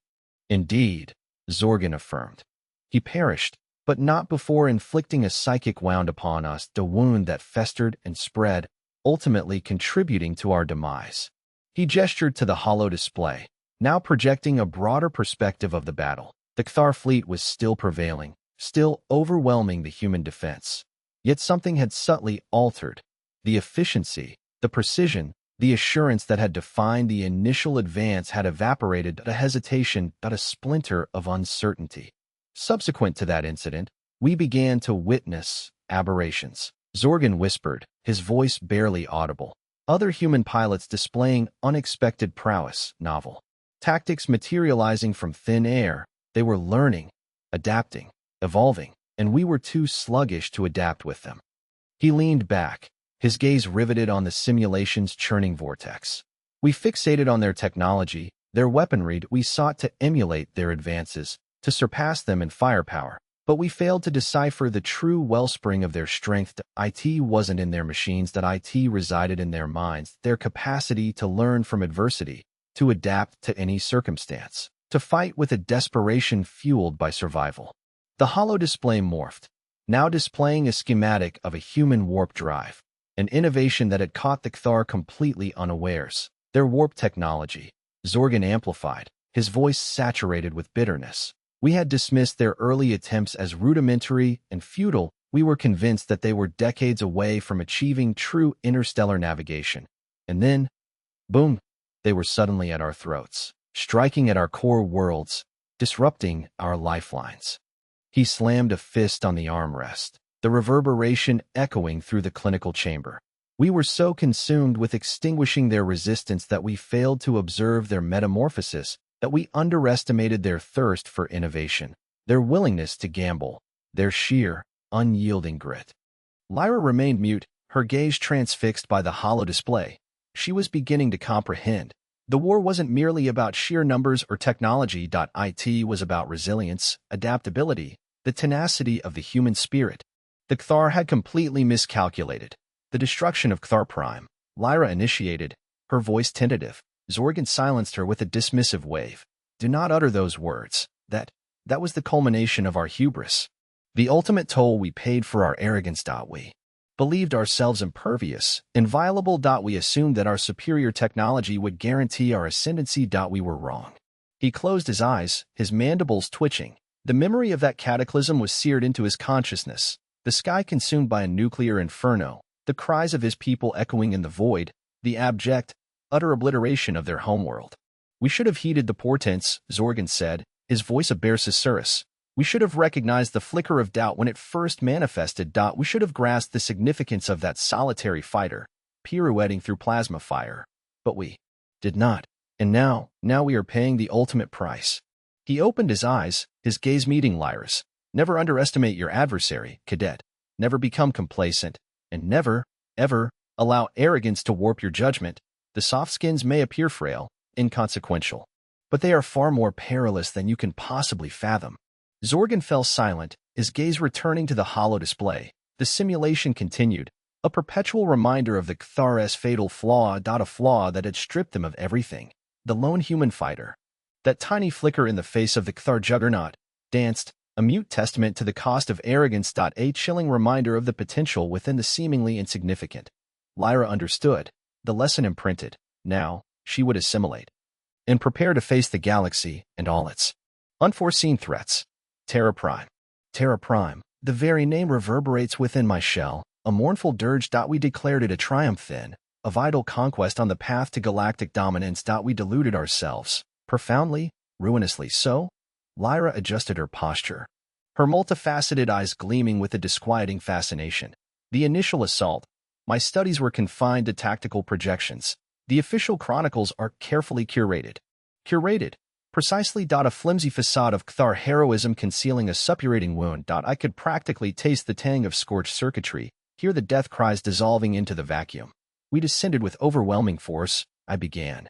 Indeed, Zorgan affirmed. He perished, but not before inflicting a psychic wound upon us, the wound that festered and spread, ultimately contributing to our demise. He gestured to the hollow display, now projecting a broader perspective of the battle. The Cthar fleet was still prevailing, still overwhelming the human defense. Yet something had subtly altered. The efficiency, the precision, the assurance that had defined the initial advance had evaporated. A hesitation, a splinter of uncertainty. Subsequent to that incident, we began to witness aberrations. Zorgan whispered, his voice barely audible. Other human pilots displaying unexpected prowess, novel tactics materializing from thin air. They were learning, adapting, evolving, and we were too sluggish to adapt with them. He leaned back, his gaze riveted on the simulation's churning vortex. We fixated on their technology, their weaponry. We sought to emulate their advances, to surpass them in firepower. But we failed to decipher the true wellspring of their strength. It wasn't in their machines, that it resided in their minds, their capacity to learn from adversity, to adapt to any circumstance, to fight with a desperation fueled by survival. The hollow display morphed, now displaying a schematic of a human warp drive, an innovation that had caught the Cthar completely unawares. Their warp technology, Zorgan amplified, his voice saturated with bitterness. We had dismissed their early attempts as rudimentary and futile. We were convinced that they were decades away from achieving true interstellar navigation. And then, boom, they were suddenly at our throats, striking at our core worlds, disrupting our lifelines. He slammed a fist on the armrest, the reverberation echoing through the clinical chamber. We were so consumed with extinguishing their resistance that we failed to observe their metamorphosis, that we underestimated their thirst for innovation, their willingness to gamble, their sheer, unyielding grit. Lyra remained mute, her gaze transfixed by the hollow display. She was beginning to comprehend. The war wasn't merely about sheer numbers or technology. It was about resilience, adaptability, the tenacity of the human spirit. The Cthar had completely miscalculated. The destruction of Cthar Prime, Lyra initiated, her voice tentative. Zorgan silenced her with a dismissive wave. Do not utter those words. That was the culmination of our hubris. The ultimate toll we paid for our arrogance. We believed ourselves impervious, inviolable. We assumed that our superior technology would guarantee our ascendancy. We were wrong. He closed his eyes, his mandibles twitching. The memory of that cataclysm was seared into his consciousness. The sky consumed by a nuclear inferno, the cries of his people echoing in the void, the abject, utter obliteration of their homeworld. We should have heeded the portents, Zorgan said, his voice a bare susurrus. We should have recognized the flicker of doubt when it first manifested. We should have grasped the significance of that solitary fighter, pirouetting through plasma fire. But we did not. And now we are paying the ultimate price. He opened his eyes, his gaze meeting Lyra's. Never underestimate your adversary, cadet. Never become complacent, and never, ever, allow arrogance to warp your judgment. The soft skins may appear frail, inconsequential, but they are far more perilous than you can possibly fathom. Zorgan fell silent, his gaze returning to the hollow display. The simulation continued, a perpetual reminder of the Kthar's fatal flaw. A flaw that had stripped them of everything. The lone human fighter. That tiny flicker in the face of the Kthar juggernaut danced, a mute testament to the cost of arrogance. A chilling reminder of the potential within the seemingly insignificant. Lyra understood, the lesson imprinted. Now, she would assimilate and prepare to face the galaxy and all its unforeseen threats. Terra Prime. Terra Prime. The very name reverberates within my shell, a mournful dirge. We declared it a triumph then, a vital conquest on the path to galactic dominance. We deluded ourselves, profoundly, ruinously so. Lyra adjusted her posture, her multifaceted eyes gleaming with a disquieting fascination. The initial assault. My studies were confined to tactical projections. The official chronicles are carefully curated. Curated? Precisely. A flimsy facade of Kthar heroism concealing a suppurating wound. I could practically taste the tang of scorched circuitry, hear the death cries dissolving into the vacuum. We descended with overwhelming force, I began.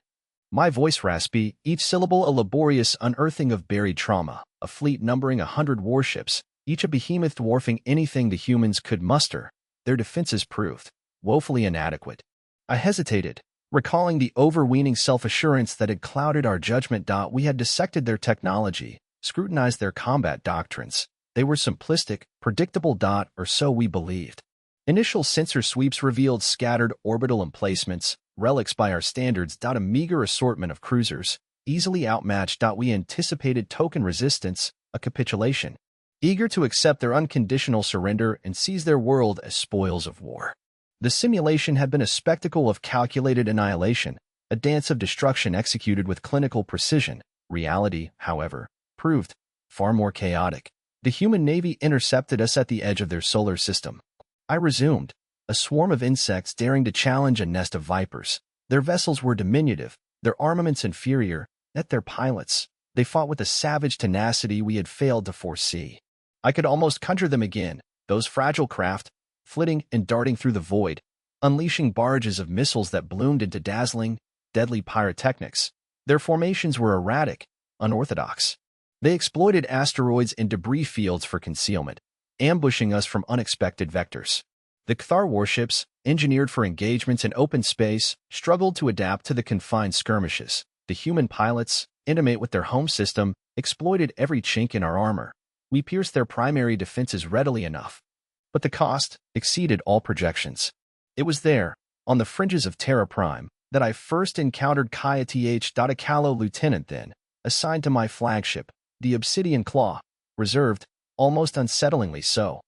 My voice raspy, each syllable a laborious unearthing of buried trauma, a fleet numbering 100 warships, each a behemoth dwarfing anything the humans could muster. Their defenses proved woefully inadequate. I hesitated, recalling the overweening self-assurance that had clouded our judgment. We had dissected their technology, scrutinized their combat doctrines. They were simplistic, predictable. Or so we believed. Initial sensor sweeps revealed scattered orbital emplacements, relics by our standards. A meager assortment of cruisers, easily outmatched. We anticipated token resistance, a capitulation, eager to accept their unconditional surrender and seize their world as spoils of war. The simulation had been a spectacle of calculated annihilation, a dance of destruction executed with clinical precision. Reality, however, proved far more chaotic. The human navy intercepted us at the edge of their solar system. I resumed, a swarm of insects daring to challenge a nest of vipers. Their vessels were diminutive, their armaments inferior, yet their pilots. They fought with a savage tenacity we had failed to foresee. I could almost conjure them again, those fragile craft, flitting and darting through the void, unleashing barrages of missiles that bloomed into dazzling, deadly pyrotechnics. Their formations were erratic, unorthodox. They exploited asteroids and debris fields for concealment, ambushing us from unexpected vectors. The Kthar warships, engineered for engagements in open space, struggled to adapt to the confined skirmishes. The human pilots, intimate with their home system, exploited every chink in our armor. We pierced their primary defenses readily enough, but the cost exceeded all projections. It was there, on the fringes of Terra Prime, that I first encountered Kaya Th. A callow lieutenant then, assigned to my flagship, the Obsidian Claw, reserved, almost unsettlingly so.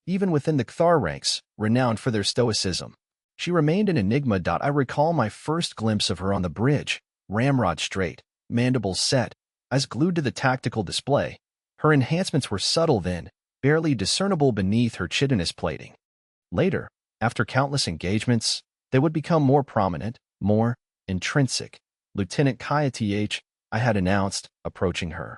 Even within the Kthar ranks, renowned for their stoicism, she remained an enigma. I recall my first glimpse of her on the bridge, ramrod straight, mandibles set, eyes glued to the tactical display. Her enhancements were subtle then, barely discernible beneath her chitinous plating. Later, after countless engagements, they would become more prominent, more intrinsic. Lieutenant Kaya Th. I had announced, approaching her.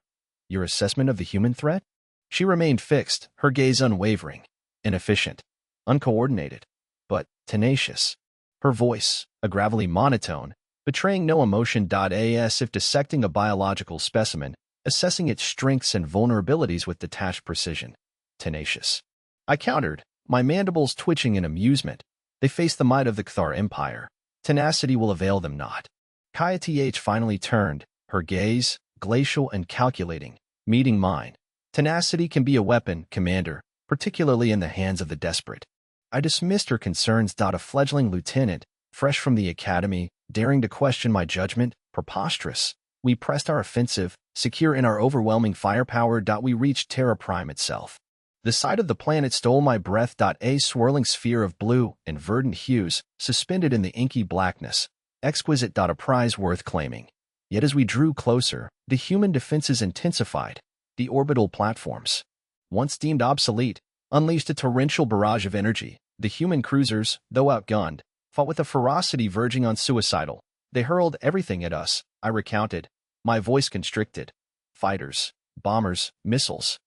Your assessment of the human threat? She remained fixed, her gaze unwavering, inefficient, uncoordinated, but tenacious. Her voice, a gravelly monotone, betraying no emotion. As if dissecting a biological specimen, assessing its strengths and vulnerabilities with detached precision. Tenacious. I countered, my mandibles twitching in amusement. They face the might of the Kthar Empire. Tenacity will avail them not. Kaya Th. finally turned, her gaze, glacial and calculating, meeting mine. Tenacity can be a weapon, Commander, particularly in the hands of the desperate. I dismissed her concerns. A fledgling lieutenant, fresh from the academy, daring to question my judgment, preposterous. We pressed our offensive, secure in our overwhelming firepower. We reached Terra Prime itself. The sight of the planet stole my breath. A swirling sphere of blue and verdant hues, suspended in the inky blackness. Exquisite. A prize worth claiming. Yet as we drew closer, the human defenses intensified. The orbital platforms, once deemed obsolete, unleashed a torrential barrage of energy. The human cruisers, though outgunned, fought with a ferocity verging on suicidal. They hurled everything at us, I recounted, my voice constricted. Fighters, bombers, missiles.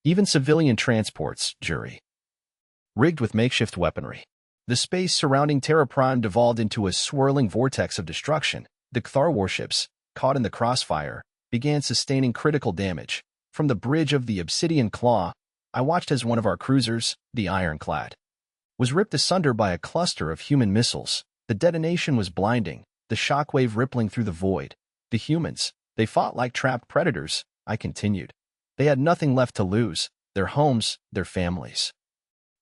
Even civilian transports, jury. Rigged with makeshift weaponry. The space surrounding Terra Prime devolved into a swirling vortex of destruction. The Cthar warships, caught in the crossfire, began sustaining critical damage. From the bridge of the Obsidian Claw, I watched as one of our cruisers, the Ironclad, was ripped asunder by a cluster of human missiles. The detonation was blinding, the shockwave rippling through the void. The humans, they fought like trapped predators, I continued. They had nothing left to lose, their homes, their families.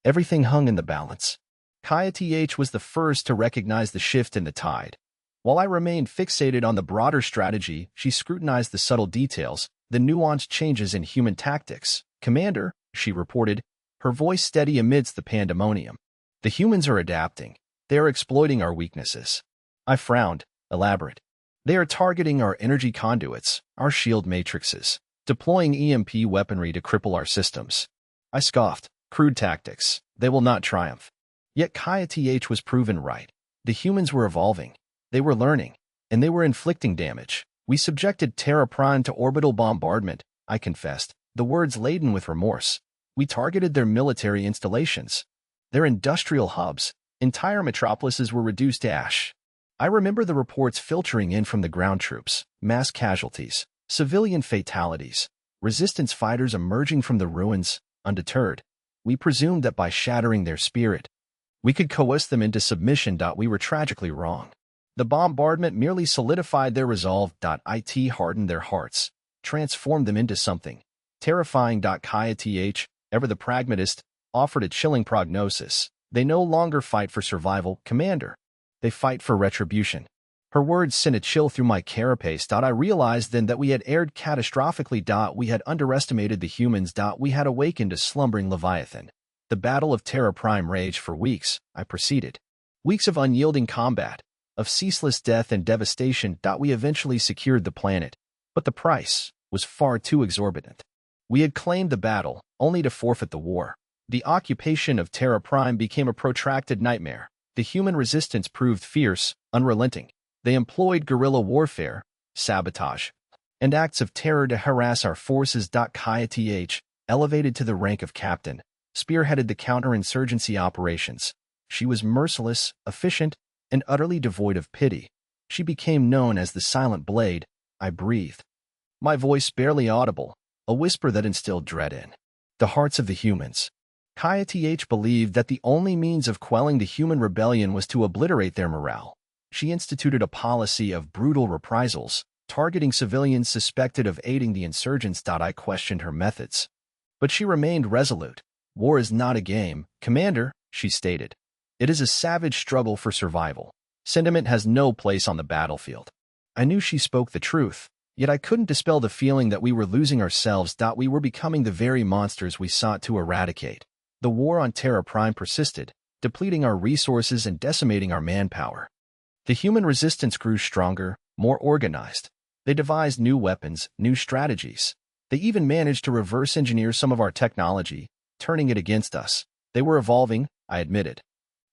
Everything hung in the balance. Kaya Th was the first to recognize the shift in the tide. While I remained fixated on the broader strategy, she scrutinized the subtle details, the nuanced changes in human tactics. Commander, she reported, her voice steady amidst the pandemonium. The humans are adapting. They are exploiting our weaknesses. I frowned, elaborate. They are targeting our energy conduits, our shield matrices, deploying EMP weaponry to cripple our systems. I scoffed. Crude tactics. They will not triumph. Yet Kaya Th was proven right. The humans were evolving. They were learning. And they were inflicting damage. We subjected Terra Prime to orbital bombardment, I confessed, the words laden with remorse. We targeted their military installations, their industrial hubs. Entire metropolises were reduced to ash. I remember the reports filtering in from the ground troops, mass casualties, civilian fatalities, resistance fighters emerging from the ruins, undeterred. We presumed that by shattering their spirit, we could coerce them into submission. We were tragically wrong. The bombardment merely solidified their resolve. It hardened their hearts, transformed them into something terrifying. Kaya Th, ever the pragmatist, offered a chilling prognosis. They no longer fight for survival, Commander. They fight for retribution. Her words sent a chill through my carapace. I realized then that we had erred catastrophically. We had underestimated the humans. We had awakened a slumbering Leviathan. The Battle of Terra Prime raged for weeks, I proceeded. Weeks of unyielding combat, of ceaseless death and devastation. We eventually secured the planet, but the price was far too exorbitant. We had claimed the battle, only to forfeit the war. The occupation of Terra Prime became a protracted nightmare. The human resistance proved fierce, unrelenting. They employed guerrilla warfare, sabotage, and acts of terror to harass our forces. Kaya Th, elevated to the rank of captain, spearheaded the counterinsurgency operations. She was merciless, efficient, and utterly devoid of pity. She became known as the Silent Blade. I breathed, my voice barely audible, a whisper that instilled dread in the hearts of the humans. Kaya Th believed that the only means of quelling the human rebellion was to obliterate their morale. She instituted a policy of brutal reprisals, targeting civilians suspected of aiding the insurgents. I questioned her methods, but she remained resolute. War is not a game, Commander, she stated. It is a savage struggle for survival. Sentiment has no place on the battlefield. I knew she spoke the truth, yet I couldn't dispel the feeling that we were losing ourselves. We were becoming the very monsters we sought to eradicate. The war on Terra Prime persisted, depleting our resources and decimating our manpower. The human resistance grew stronger, more organized. They devised new weapons, new strategies. They even managed to reverse engineer some of our technology, turning it against us. They were evolving, I admitted,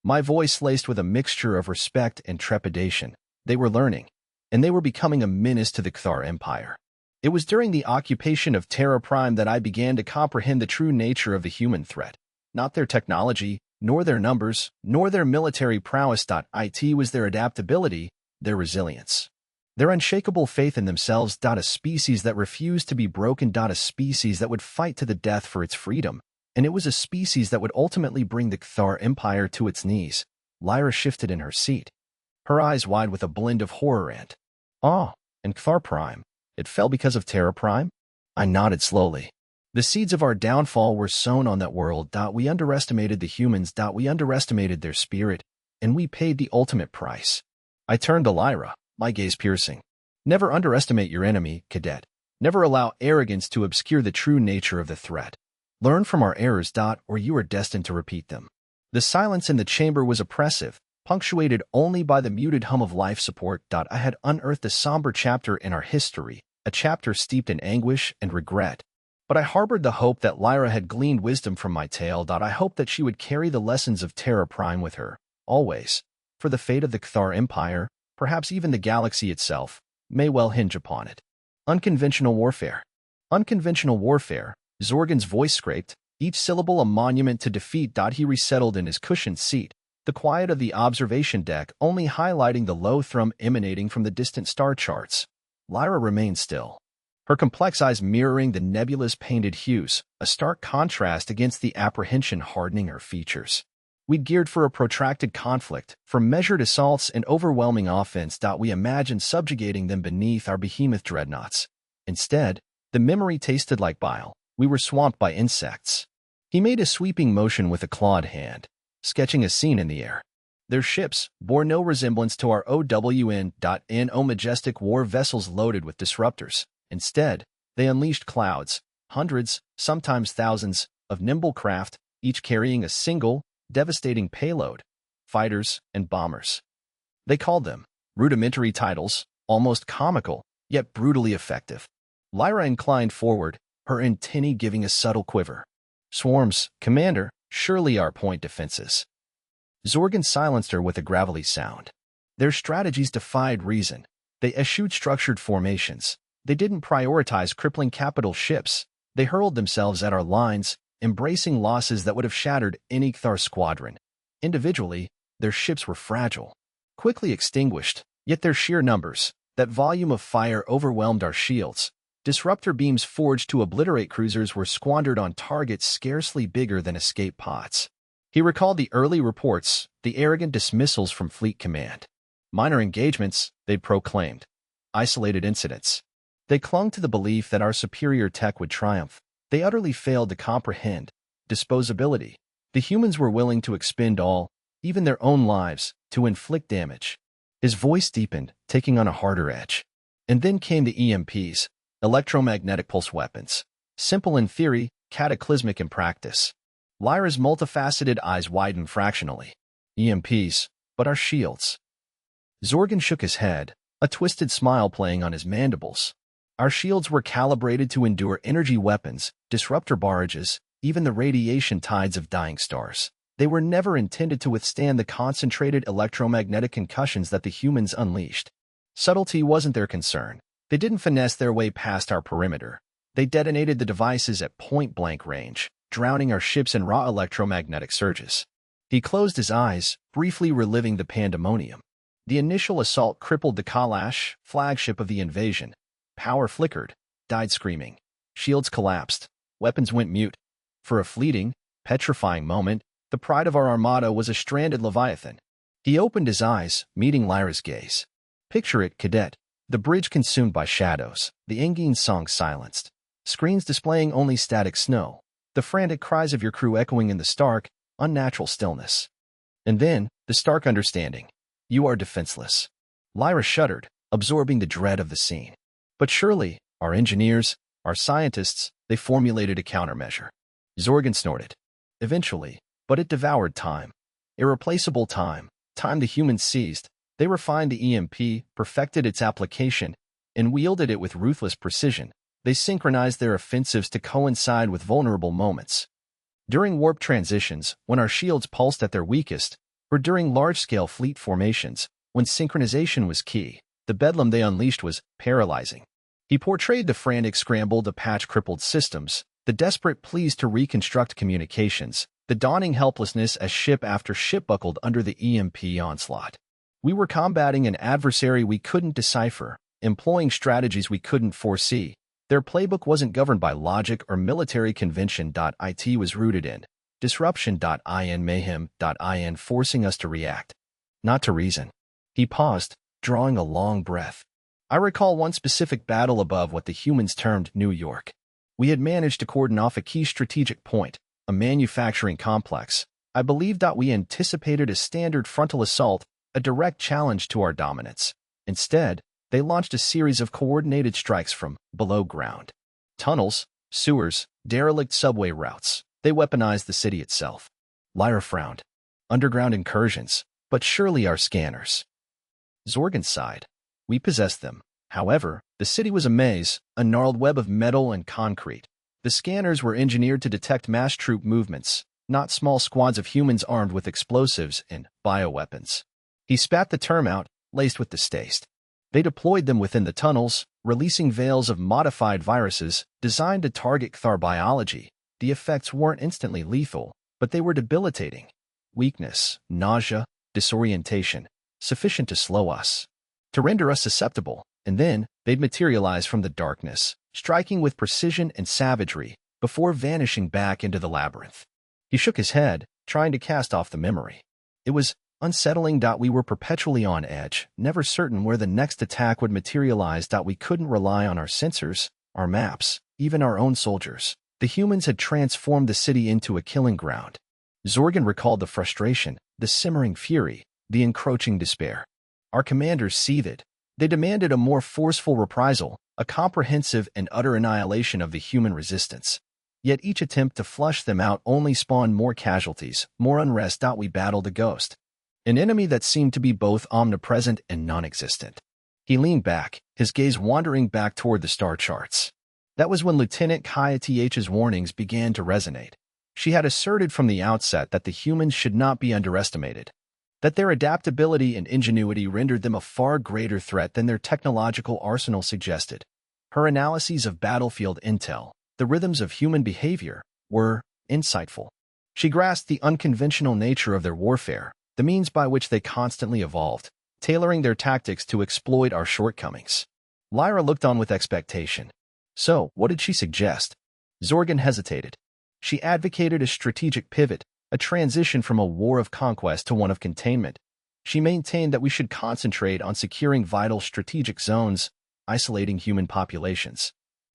my voice laced with a mixture of respect and trepidation. They were learning, and they were becoming a menace to the Cthar Empire. It was during the occupation of Terra Prime that I began to comprehend the true nature of the human threat. Not their technology, nor their numbers, nor their military prowess. It was their adaptability, their resilience, their unshakable faith in themselves. A species that refused to be broken. A species that would fight to the death for its freedom. And it was a species that would ultimately bring the Cthar Empire to its knees. Lyra shifted in her seat, her eyes wide with a blend of horror and awe. And Cthar Prime, it fell because of Terra Prime? I nodded slowly. The seeds of our downfall were sown on that world. We underestimated the humans. We underestimated their spirit, and we paid the ultimate price. I turned to Lyra, my gaze piercing. Never underestimate your enemy, cadet. Never allow arrogance to obscure the true nature of the threat. Learn from our errors, or you are destined to repeat them. The silence in the chamber was oppressive, punctuated only by the muted hum of life support. I had unearthed a somber chapter in our history, a chapter steeped in anguish and regret. But I harbored the hope that Lyra had gleaned wisdom from my tale. I hoped that she would carry the lessons of Terra Prime with her, always. For the fate of the Cthar Empire, perhaps even the galaxy itself, may well hinge upon it. Unconventional warfare. Unconventional warfare, Zorgan's voice scraped, each syllable a monument to defeat. He resettled in his cushioned seat, the quiet of the observation deck only highlighting the low thrum emanating from the distant star charts. Lyra remained still, her complex eyes mirroring the nebulous painted hues, a stark contrast against the apprehension hardening her features. We'd geared for a protracted conflict, for measured assaults and overwhelming offense. We imagined subjugating them beneath our behemoth dreadnoughts. Instead, the memory tasted like bile. We were swamped by insects. He made a sweeping motion with a clawed hand, sketching a scene in the air. Their ships bore no resemblance to our OWN.NO majestic war vessels loaded with disruptors. Instead, they unleashed clouds, hundreds, sometimes thousands, of nimble craft, each carrying a single, devastating payload, fighters and bombers. They called them rudimentary titles, almost comical, yet brutally effective. Lyra inclined forward, her antennae giving a subtle quiver. Swarms, Commander, surely our point defenses. Zorgan silenced her with a gravelly sound. Their strategies defied reason. They eschewed structured formations. They didn't prioritize crippling capital ships. They hurled themselves at our lines, embracing losses that would have shattered any Cthar squadron. Individually, their ships were fragile, quickly extinguished, yet their sheer numbers, that volume of fire overwhelmed our shields. Disruptor beams forged to obliterate cruisers were squandered on targets scarcely bigger than escape pods. He recalled the early reports, the arrogant dismissals from Fleet Command. Minor engagements, they'd proclaimed. Isolated incidents. They clung to the belief that our superior tech would triumph. They utterly failed to comprehend disposability. The humans were willing to expend all, even their own lives, to inflict damage. His voice deepened, taking on a harder edge. And then came the EMPs, electromagnetic pulse weapons. Simple in theory, cataclysmic in practice. Lyra's multifaceted eyes widened fractionally. EMPs, but our shields. Zorgan shook his head, a twisted smile playing on his mandibles. Our shields were calibrated to endure energy weapons, disruptor barrages, even the radiation tides of dying stars. They were never intended to withstand the concentrated electromagnetic concussions that the humans unleashed. Subtlety wasn't their concern. They didn't finesse their way past our perimeter. They detonated the devices at point-blank range, drowning our ships in raw electromagnetic surges. He closed his eyes, briefly reliving the pandemonium. The initial assault crippled the Kalash, flagship of the invasion. Power flickered, died screaming. Shields collapsed. Weapons went mute. For a fleeting, petrifying moment, the pride of our armada was a stranded leviathan. He opened his eyes, meeting Lyra's gaze. Picture it, cadet. The bridge consumed by shadows, the Engine song silenced. Screens displaying only static snow. The frantic cries of your crew echoing in the stark, unnatural stillness. And then, the stark understanding. You are defenseless. Lyra shuddered, absorbing the dread of the scene. But surely, our engineers, our scientists, they formulated a countermeasure. Zorgan snorted. Eventually, but it devoured time. Irreplaceable time, time the humans seized. They refined the EMP, perfected its application, and wielded it with ruthless precision. They synchronized their offensives to coincide with vulnerable moments. During warp transitions, when our shields pulsed at their weakest, or during large-scale fleet formations, when synchronization was key, the bedlam they unleashed was paralyzing. He portrayed the frantic scramble to patch crippled systems, the desperate pleas to reconstruct communications, the dawning helplessness as ship after ship buckled under the EMP onslaught. We were combating an adversary we couldn't decipher, employing strategies we couldn't foresee. Their playbook wasn't governed by logic or military convention. It was rooted in disruption.in, mayhem.in, forcing us to react, not to reason. He paused, drawing a long breath. I recall one specific battle above what the humans termed New York. We had managed to cordon off a key strategic point, a manufacturing complex. I believed that we anticipated a standard frontal assault, a direct challenge to our dominance. Instead, they launched a series of coordinated strikes from below ground. Tunnels, sewers, derelict subway routes. They weaponized the city itself. Lyra frowned. Underground incursions, but surely our scanners. Zorgan sighed. We possessed them. However, the city was a maze, a gnarled web of metal and concrete. The scanners were engineered to detect mass troop movements, not small squads of humans armed with explosives and bioweapons. He spat the term out, laced with distaste. They deployed them within the tunnels, releasing veils of modified viruses designed to target Cthar biology. The effects weren't instantly lethal, but they were debilitating. Weakness, nausea, disorientation, sufficient to slow us, to render us susceptible, and then they'd materialize from the darkness, striking with precision and savagery, before vanishing back into the labyrinth. He shook his head, trying to cast off the memory. It was unsettling that we were perpetually on edge, never certain where the next attack would materialize, that we couldn't rely on our sensors, our maps, even our own soldiers. The humans had transformed the city into a killing ground. Zorgan recalled the frustration, the simmering fury, the encroaching despair. Our commanders seethed. They demanded a more forceful reprisal, a comprehensive and utter annihilation of the human resistance. Yet each attempt to flush them out only spawned more casualties, more unrest. We battled a ghost, an enemy that seemed to be both omnipresent and non-existent. He leaned back, his gaze wandering back toward the star charts. That was when Lieutenant Kaya Th's warnings began to resonate. She had asserted from the outset that the humans should not be underestimated, that their adaptability and ingenuity rendered them a far greater threat than their technological arsenal suggested. Her analyses of battlefield intel, the rhythms of human behavior, were insightful. She grasped the unconventional nature of their warfare, the means by which they constantly evolved, tailoring their tactics to exploit our shortcomings. Lyra looked on with expectation. So, what did she suggest? Zorgan hesitated. She advocated a strategic pivot, a transition from a war of conquest to one of containment. She maintained that we should concentrate on securing vital strategic zones, isolating human populations,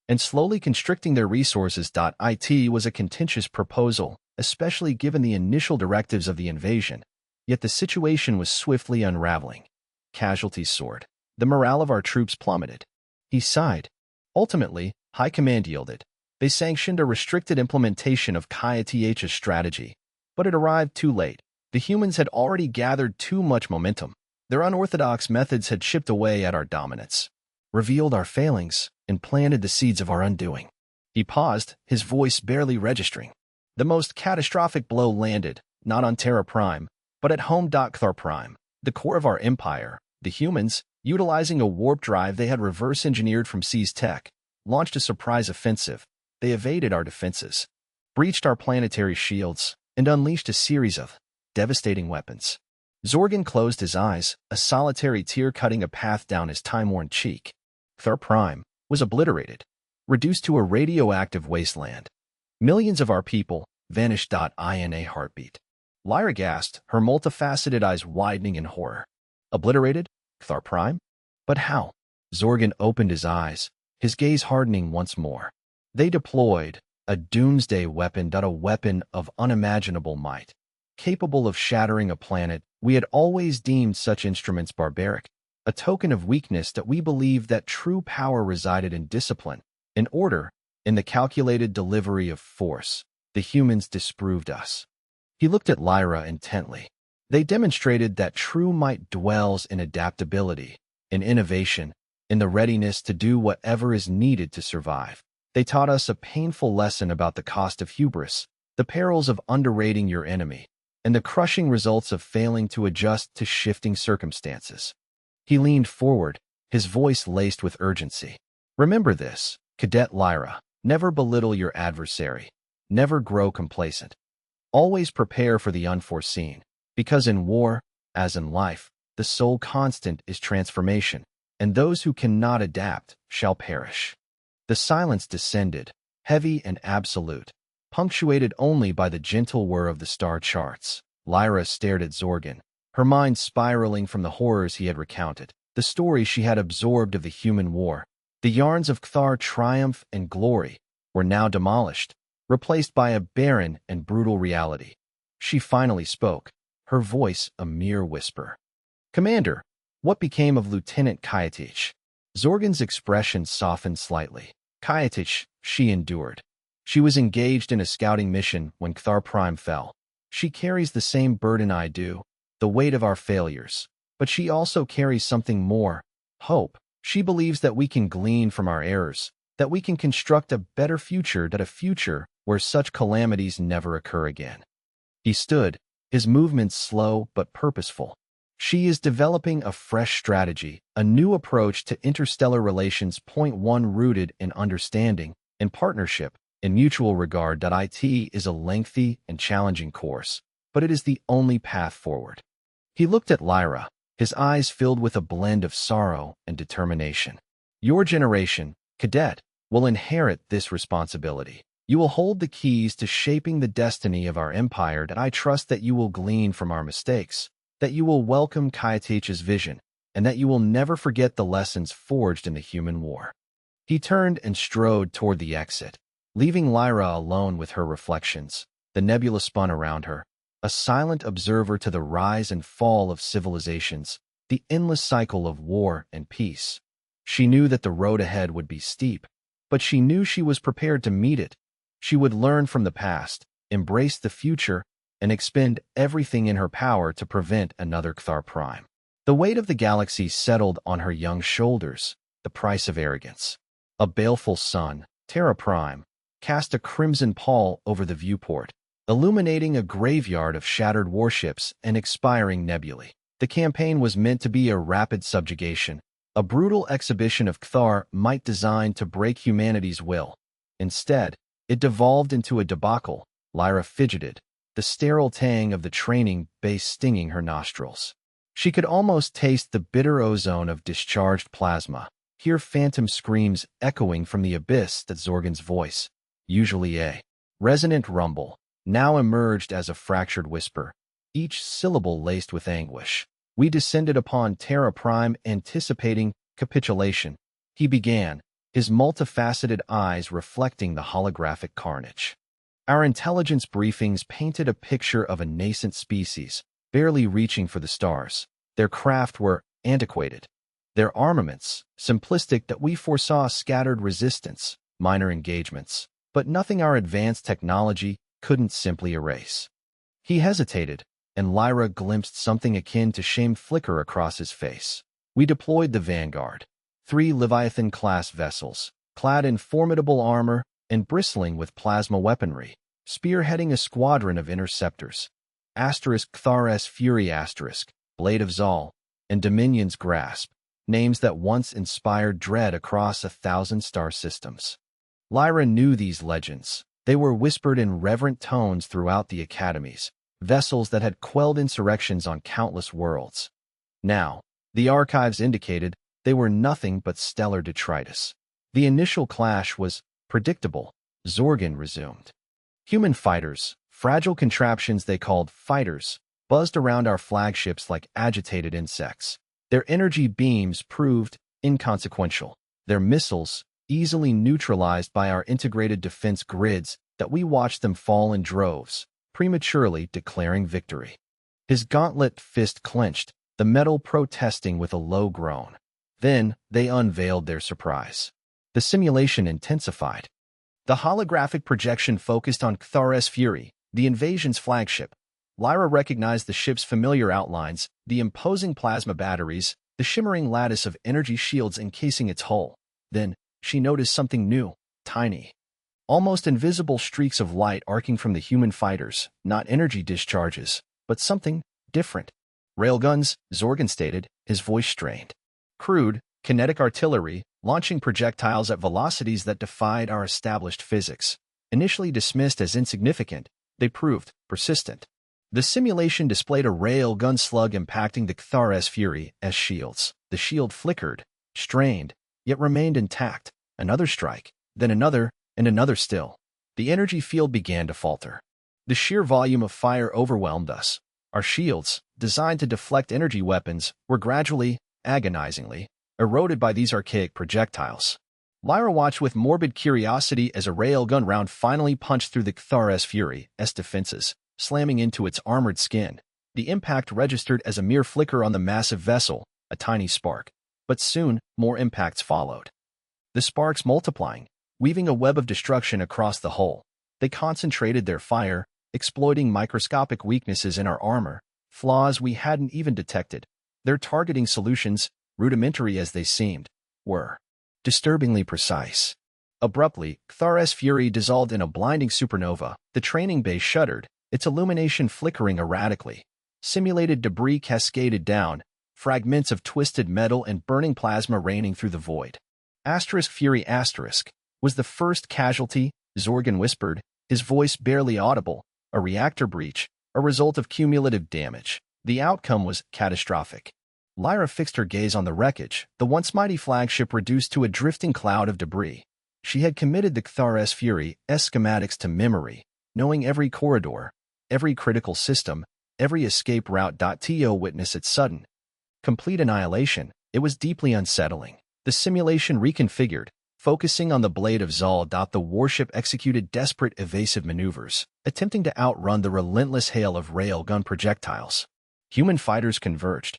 and slowly constricting their resources. It was a contentious proposal, especially given the initial directives of the invasion. Yet the situation was swiftly unraveling. Casualties soared. The morale of our troops plummeted. He sighed. Ultimately, High Command yielded. They sanctioned a restricted implementation of Kaya Th's strategy. But it arrived too late. The humans had already gathered too much momentum. Their unorthodox methods had chipped away at our dominance, revealed our failings, and planted the seeds of our undoing. He paused, his voice barely registering. The most catastrophic blow landed, not on Terra Prime, but at home. Cthar Prime, the core of our empire. The humans, utilizing a warp drive they had reverse-engineered from C's tech, launched a surprise offensive. They evaded our defenses, breached our planetary shields, and unleashed a series of devastating weapons. Zorgan closed his eyes, a solitary tear cutting a path down his time-worn cheek. Cthar Prime was obliterated, reduced to a radioactive wasteland. Millions of our people vanished. In a heartbeat. Lyra gasped, her multifaceted eyes widening in horror. Obliterated? Cthar Prime? But how? Zorgan opened his eyes, his gaze hardening once more. They deployed a doomsday weapon. A weapon of unimaginable might, capable of shattering a planet. We had always deemed such instruments barbaric, a token of weakness. That we believed that true power resided in discipline, in order, in the calculated delivery of force. The humans disproved us. He looked at Lyra intently. They demonstrated that true might dwells in adaptability, in innovation, in the readiness to do whatever is needed to survive. They taught us a painful lesson about the cost of hubris, the perils of underrating your enemy, and the crushing results of failing to adjust to shifting circumstances. He leaned forward, his voice laced with urgency. Remember this, Cadet Lyra. Never belittle your adversary. Never grow complacent. Always prepare for the unforeseen, because in war, as in life, the sole constant is transformation, and those who cannot adapt shall perish. The silence descended, heavy and absolute, punctuated only by the gentle whir of the star charts. Lyra stared at Zorgan, her mind spiraling from the horrors he had recounted, the stories she had absorbed of the human war, the yarns of Cthar triumph and glory, were now demolished, replaced by a barren and brutal reality. She finally spoke, her voice a mere whisper. "Commander, what became of Lieutenant Kayatich?" Zorgan's expression softened slightly. "Kayatich," she endured. "She was engaged in a scouting mission when Cthar Prime fell. She carries the same burden I do, the weight of our failures. But she also carries something more, hope. She believes that we can glean from our errors, that we can construct a better future, that a future where such calamities never occur again." He stood, his movements slow but purposeful. "She is developing a fresh strategy, a new approach to interstellar relations. One rooted in understanding, in partnership, in mutual regard. It is a lengthy and challenging course, but it is the only path forward." He looked at Lyra, his eyes filled with a blend of sorrow and determination. "Your generation, cadet, will inherit this responsibility. You will hold the keys to shaping the destiny of our empire. And I trust that you will glean from our mistakes, that you will welcome Kayatich's vision, and that you will never forget the lessons forged in the human war." He turned and strode toward the exit, leaving Lyra alone with her reflections. The nebula spun around her, a silent observer to the rise and fall of civilizations, the endless cycle of war and peace. She knew that the road ahead would be steep, but she knew she was prepared to meet it. She would learn from the past, embrace the future, and expend everything in her power to prevent another Cthar Prime. The weight of the galaxy settled on her young shoulders, the price of arrogance. A baleful sun, Terra Prime, cast a crimson pall over the viewport, illuminating a graveyard of shattered warships and expiring nebulae. The campaign was meant to be a rapid subjugation, a brutal exhibition of Cthar might designed to break humanity's will. Instead, it devolved into a debacle. Lyra fidgeted, the sterile tang of the training base stinging her nostrils. She could almost taste the bitter ozone of discharged plasma, hear phantom screams echoing from the abyss. That Zorgan's voice, usually a resonant rumble, now emerged as a fractured whisper, each syllable laced with anguish. "We descended upon Terra Prime anticipating capitulation," he began, his multifaceted eyes reflecting the holographic carnage. "Our intelligence briefings painted a picture of a nascent species, barely reaching for the stars. Their craft were antiquated, their armaments simplistic. That we foresaw scattered resistance, minor engagements, but nothing our advanced technology couldn't simply erase." He hesitated, and Lyra glimpsed something akin to shame flicker across his face. "We deployed the Vanguard, 3 Leviathan-class vessels, clad in formidable armor and bristling with plasma weaponry, spearheading a squadron of interceptors. Cthar's Fury, Blade of Zal, and Dominion's Grasp, names that once inspired dread across 1,000 star systems." Lyra knew these legends. They were whispered in reverent tones throughout the academies, vessels that had quelled insurrections on countless worlds. Now, the archives indicated they were nothing but stellar detritus. The initial clash was predictable, Zorgan resumed. "Human fighters, fragile contraptions they called fighters, buzzed around our flagships like agitated insects. Their energy beams proved inconsequential, their missiles easily neutralized by our integrated defense grids. That we watched them fall in droves, prematurely declaring victory." His gauntlet fist clenched, the metal protesting with a low groan. Then they unveiled their surprise. The simulation intensified. The holographic projection focused on Cthar's Fury, the invasion's flagship. Lyra recognized the ship's familiar outlines, the imposing plasma batteries, the shimmering lattice of energy shields encasing its hull. Then, she noticed something new, tiny, almost invisible streaks of light arcing from the human fighters, not energy discharges, but something different. "Railguns," Zorgan stated, his voice strained. "Crude, kinetic artillery, launching projectiles at velocities that defied our established physics. Initially dismissed as insignificant, they proved persistent." The simulation displayed a railgun slug impacting the Cthar's Fury as shields. The shield flickered, strained, yet remained intact. Another strike, then another, and another still. The energy field began to falter. The sheer volume of fire overwhelmed us. Our shields, designed to deflect energy weapons, were gradually, agonizingly, eroded by these archaic projectiles. Lyra watched with morbid curiosity as a railgun round finally punched through the HFY Fury's defenses, slamming into its armored skin. The impact registered as a mere flicker on the massive vessel, a tiny spark. But soon, more impacts followed. The sparks multiplying, weaving a web of destruction across the hull. They concentrated their fire, exploiting microscopic weaknesses in our armor, flaws we hadn't even detected. Their targeting solutions, rudimentary as they seemed, were disturbingly precise. Abruptly, HFY Fury dissolved in a blinding supernova. The training bay shuddered, its illumination flickering erratically. Simulated debris cascaded down, fragments of twisted metal and burning plasma raining through the void. Fury was the first casualty, Zorgan whispered, his voice barely audible. A reactor breach, a result of cumulative damage. The outcome was catastrophic. Lyra fixed her gaze on the wreckage, the once mighty flagship reduced to a drifting cloud of debris. She had committed the HFY Fury's schematics to memory, knowing every corridor, every critical system, every escape route. To witness its sudden, complete annihilation, it was deeply unsettling. The simulation reconfigured, focusing on the blade of Zal. The warship executed desperate evasive maneuvers, attempting to outrun the relentless hail of railgun projectiles. Human fighters converged,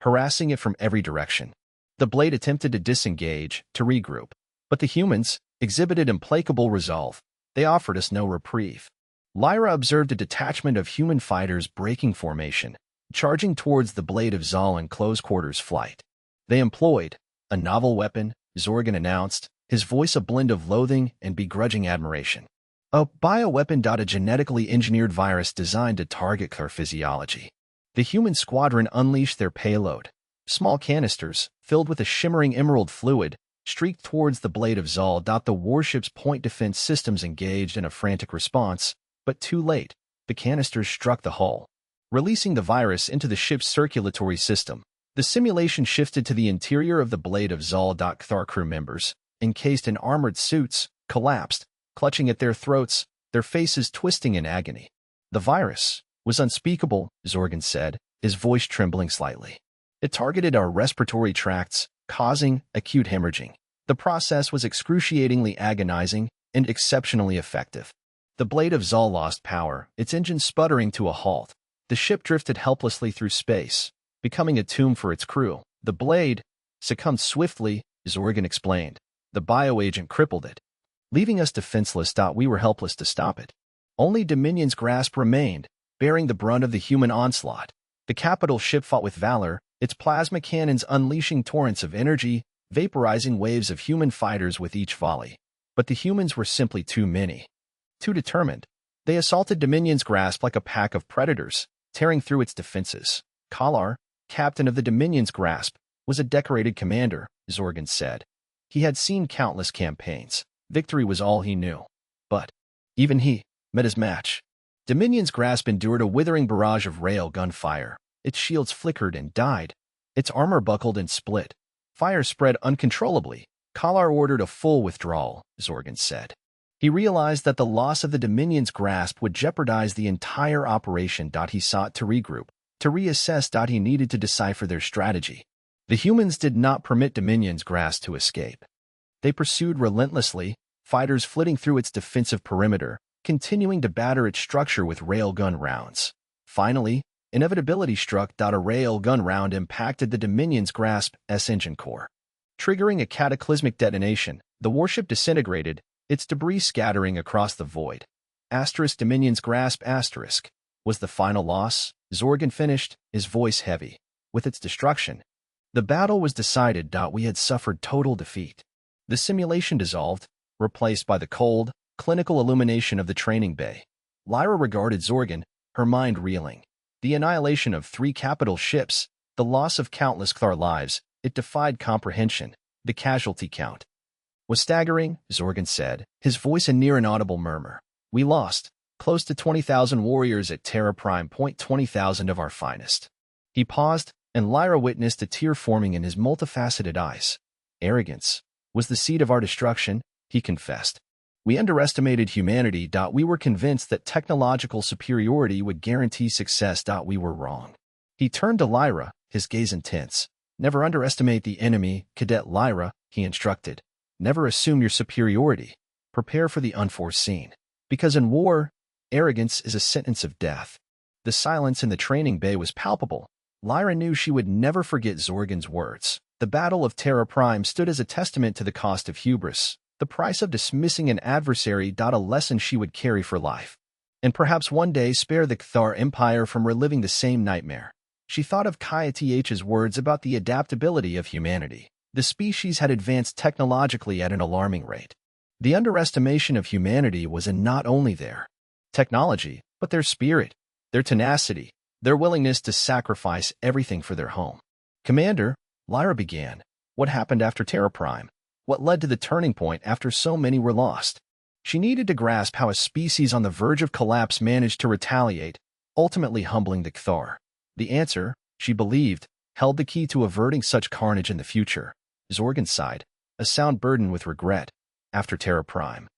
harassing it from every direction. The blade attempted to disengage, to regroup, but the humans exhibited implacable resolve. They offered us no reprieve. Lyra observed a detachment of human fighters breaking formation, charging towards the blade of Zal in close-quarters flight. They employed a novel weapon, Zorgan announced, his voice a blend of loathing and begrudging admiration. A bioweapon. A genetically engineered virus designed to target their physiology. The human squadron unleashed their payload. Small canisters, filled with a shimmering emerald fluid, streaked towards the blade of Zal. The warship's point defense systems engaged in a frantic response, but too late. The canisters struck the hull, releasing the virus into the ship's circulatory system. The simulation shifted to the interior of the blade of Zal. HFY crew members, encased in armored suits, collapsed, clutching at their throats, their faces twisting in agony. The virus was unspeakable, Zorgan said, his voice trembling slightly. It targeted our respiratory tracts, causing acute hemorrhaging. The process was excruciatingly agonizing and exceptionally effective. The blade of Zal lost power, its engine sputtering to a halt. The ship drifted helplessly through space, becoming a tomb for its crew. The blade succumbed swiftly, Zorgan explained. The bioagent crippled it, leaving us defenseless. We were helpless to stop it. Only Dominion's grasp remained, bearing the brunt of the human onslaught. The capital ship fought with valor, its plasma cannons unleashing torrents of energy, vaporizing waves of human fighters with each volley. But the humans were simply too many. Too determined. They assaulted Dominion's grasp like a pack of predators, tearing through its defenses. Kalar, captain of the Dominion's grasp, was a decorated commander, Zorgan said. He had seen countless campaigns. Victory was all he knew. But even he met his match. Dominion's grasp endured a withering barrage of rail gun fire. Its shields flickered and died. Its armor buckled and split. Fire spread uncontrollably. Kalar ordered a full withdrawal, Zorgan said. He realized that the loss of the Dominion's grasp would jeopardize the entire operation. He sought to regroup, to reassess. He needed to decipher their strategy. The humans did not permit Dominion's grasp to escape. They pursued relentlessly, fighters flitting through its defensive perimeter, continuing to batter its structure with railgun rounds. Finally, inevitability struck. A railgun round impacted the Dominion's grasp's engine core, triggering a cataclysmic detonation. The warship disintegrated, its debris scattering across the void. Dominion's grasp was the final loss, Zorgan finished, his voice heavy. With its destruction, the battle was decided. We had suffered total defeat. The simulation dissolved, replaced by the cold, clinical illumination of the training bay. Lyra regarded Zorgan, her mind reeling. The annihilation of 3 capital ships, the loss of countless HFY lives, it defied comprehension. The casualty count was staggering, Zorgan said, his voice a near inaudible murmur. We lost close to 20,000 warriors at Terra Prime. 20,000 of our finest. He paused, and Lyra witnessed a tear forming in his multifaceted eyes. Arrogance was the seed of our destruction, he confessed. We underestimated humanity. We were convinced that technological superiority would guarantee success. We were wrong. He turned to Lyra, his gaze intense. Never underestimate the enemy, Cadet Lyra, he instructed. Never assume your superiority. Prepare for the unforeseen. Because in war, arrogance is a sentence of death. The silence in the training bay was palpable. Lyra knew she would never forget Zorgan's words. The Battle of Terra Prime stood as a testament to the cost of hubris, the price of dismissing an adversary. A lesson she would carry for life. And perhaps one day spare the Cathar Empire from reliving the same nightmare. She thought of Kaya-Th's words about the adaptability of humanity. The species had advanced technologically at an alarming rate. The underestimation of humanity was in not only their technology, but their spirit, their tenacity, their willingness to sacrifice everything for their home. Commander, Lyra began, what happened after Terra Prime? What led to the turning point after so many were lost? She needed to grasp how a species on the verge of collapse managed to retaliate, ultimately humbling the Cathar. The answer, she believed, held the key to averting such carnage in the future. Zorgan sighed, a sound burdened with regret. After Terra Prime,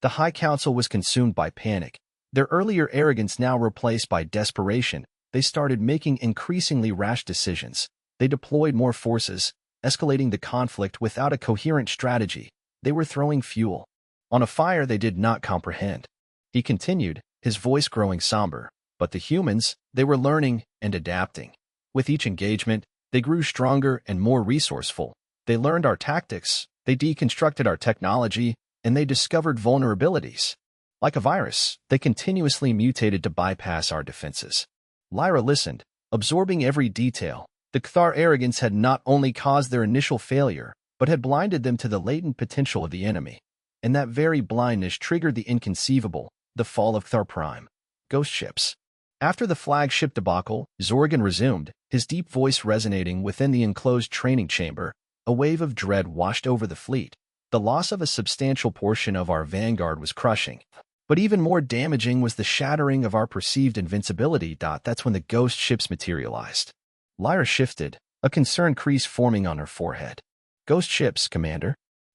the High Council was consumed by panic. Their earlier arrogance now replaced by desperation, they started making increasingly rash decisions. They deployed more forces, escalating the conflict without a coherent strategy. They were throwing fuel on a fire they did not comprehend. He continued, his voice growing somber. But the humans, they were learning and adapting. With each engagement, they grew stronger and more resourceful. They learned our tactics, they deconstructed our technology, and they discovered vulnerabilities. Like a virus, they continuously mutated to bypass our defenses. Lyra listened, absorbing every detail. The Cathar arrogance had not only caused their initial failure, but had blinded them to the latent potential of the enemy. And that very blindness triggered the inconceivable, the fall of Cathar Prime. Ghost ships. After the flagship debacle, Zorgan resumed, his deep voice resonating within the enclosed training chamber. A wave of dread washed over the fleet. The loss of a substantial portion of our vanguard was crushing. But even more damaging was the shattering of our perceived invincibility. That's when the ghost ships materialized. Lyra shifted, a concerned crease forming on her forehead. Ghost ships, Commander.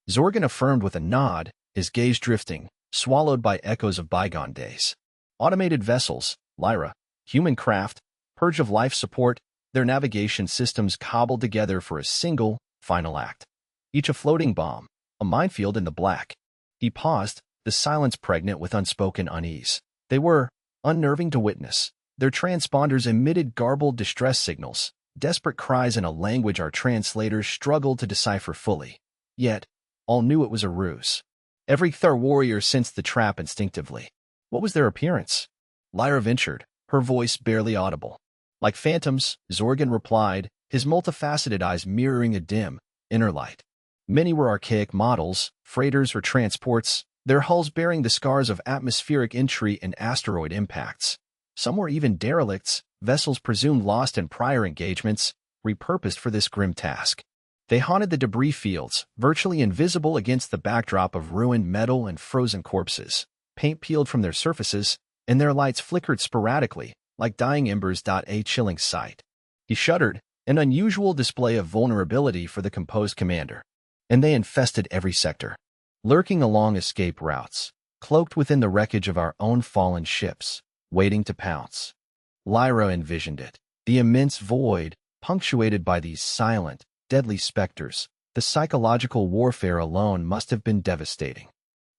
Zorgan affirmed with a nod, his gaze drifting, swallowed by echoes of bygone days. Automated vessels, Lyra, human craft, purge of life support, their navigation systems cobbled together for a single, final act. Each a floating bomb, a minefield in the black. He paused, the silence pregnant with unspoken unease. They were unnerving to witness. Their transponders emitted garbled distress signals, desperate cries in a language our translators struggled to decipher fully. Yet, all knew it was a ruse. Every Cathar warrior sensed the trap instinctively. What was their appearance? Lyra ventured, her voice barely audible. Like phantoms, Zorgan replied, his multifaceted eyes mirroring a dim, inner light. Many were archaic models, freighters or transports, their hulls bearing the scars of atmospheric entry and asteroid impacts. Some were even derelicts, vessels presumed lost in prior engagements, repurposed for this grim task. They haunted the debris fields, virtually invisible against the backdrop of ruined metal and frozen corpses. Paint peeled from their surfaces, and their lights flickered sporadically, like dying embers. A chilling sight. He shuddered, an unusual display of vulnerability for the composed commander. And they infested every sector, lurking along escape routes, cloaked within the wreckage of our own fallen ships, waiting to pounce. Lyra envisioned it, the immense void, punctuated by these silent, deadly specters. The psychological warfare alone must have been devastating.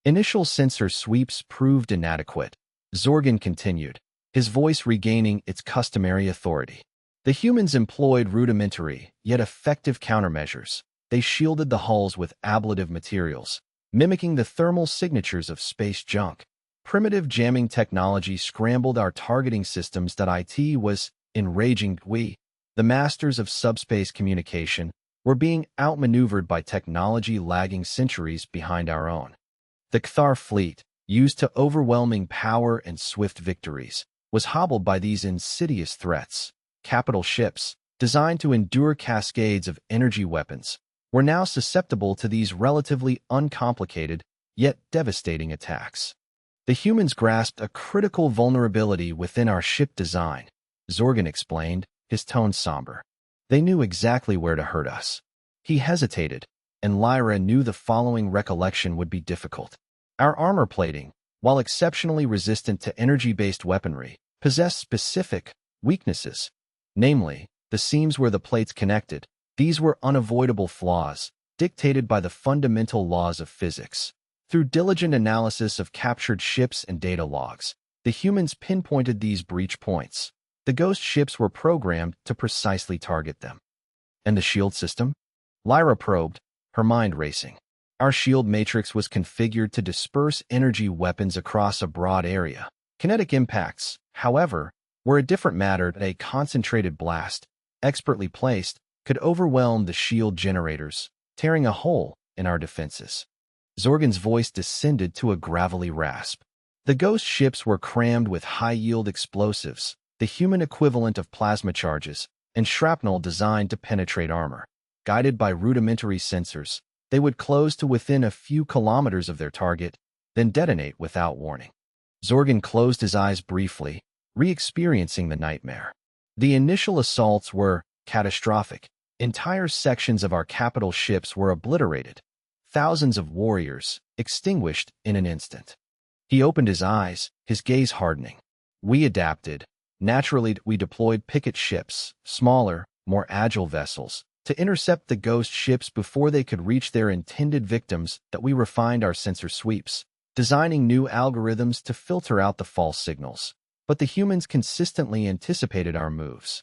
Initial sensor sweeps proved inadequate. Zorgan continued, his voice regaining its customary authority. The humans employed rudimentary, yet effective countermeasures. They shielded the hulls with ablative materials, mimicking the thermal signatures of space junk. Primitive jamming technology scrambled our targeting systems. It was enraging. We, the masters of subspace communication, were being outmaneuvered by technology lagging centuries behind our own. The Cathar fleet, used to overwhelming power and swift victories, was hobbled by these insidious threats. Capital ships, designed to endure cascades of energy weapons, were now susceptible to these relatively uncomplicated, yet devastating attacks. The humans grasped a critical vulnerability within our ship design, Zorgan explained, his tone somber. They knew exactly where to hurt us. He hesitated, and Lyra knew the following recollection would be difficult. Our armor plating, while exceptionally resistant to energy-based weaponry, possessed specific weaknesses. Namely, the seams where the plates connected. These were unavoidable flaws, dictated by the fundamental laws of physics. Through diligent analysis of captured ships and data logs, the humans pinpointed these breach points. The ghost ships were programmed to precisely target them. And the shield system? Lyra probed, her mind racing. Our shield matrix was configured to disperse energy weapons across a broad area. Kinetic impacts, however, were a different matter. A concentrated blast, expertly placed, could overwhelm the shield generators, tearing a hole in our defenses. Zorgan's voice descended to a gravelly rasp. The ghost ships were crammed with high-yield explosives, the human equivalent of plasma charges, and shrapnel designed to penetrate armor. Guided by rudimentary sensors, they would close to within a few kilometers of their target, then detonate without warning. Zorgan closed his eyes briefly, re-experiencing the nightmare. The initial assaults were catastrophic. Entire sections of our capital ships were obliterated. Thousands of warriors extinguished in an instant. He opened his eyes, his gaze hardening. We adapted. Naturally, we deployed picket ships, smaller, more agile vessels, to intercept the ghost ships before they could reach their intended victims. That we refined our sensor sweeps, designing new algorithms to filter out the false signals. But the humans consistently anticipated our moves.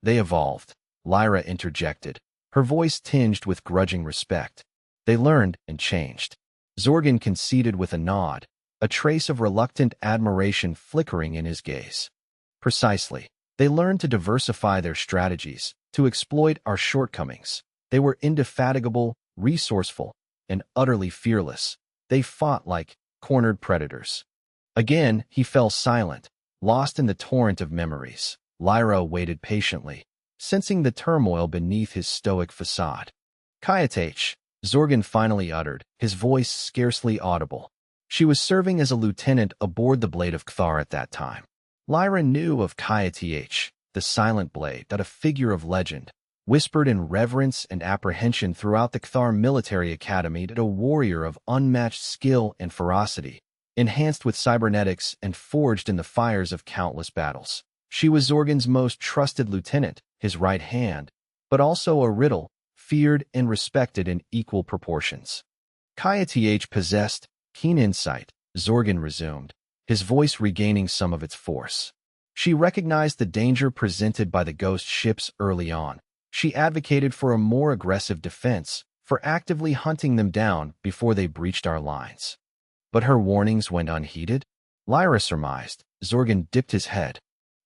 They evolved, Lyra interjected, her voice tinged with grudging respect. They learned and changed. Zorgan conceded with a nod, a trace of reluctant admiration flickering in his gaze. Precisely. They learned to diversify their strategies, to exploit our shortcomings. They were indefatigable, resourceful, and utterly fearless. They fought like cornered predators. Again, he fell silent, lost in the torrent of memories. Lyra waited patiently, sensing the turmoil beneath his stoic facade. Kayatech, Zorgan finally uttered, his voice scarcely audible. She was serving as a lieutenant aboard the Blade of Cthar at that time. Lyra knew of Kayatech, the silent blade, that a figure of legend, whispered in reverence and apprehension throughout the Cthar military academy, that a warrior of unmatched skill and ferocity, enhanced with cybernetics and forged in the fires of countless battles. She was Zorgan's most trusted lieutenant, his right hand, but also a riddle, feared and respected in equal proportions. Kayatech possessed keen insight, Zorgan resumed, his voice regaining some of its force. She recognized the danger presented by the ghost ships early on. She advocated for a more aggressive defense, for actively hunting them down before they breached our lines. But her warnings went unheeded? Lyra surmised. Zorgan dipped his head.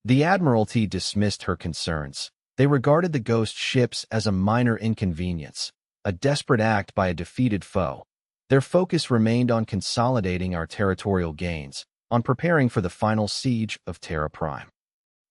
The Admiralty dismissed her concerns. They regarded the ghost ships as a minor inconvenience, a desperate act by a defeated foe. Their focus remained on consolidating our territorial gains, on preparing for the final siege of Terra Prime.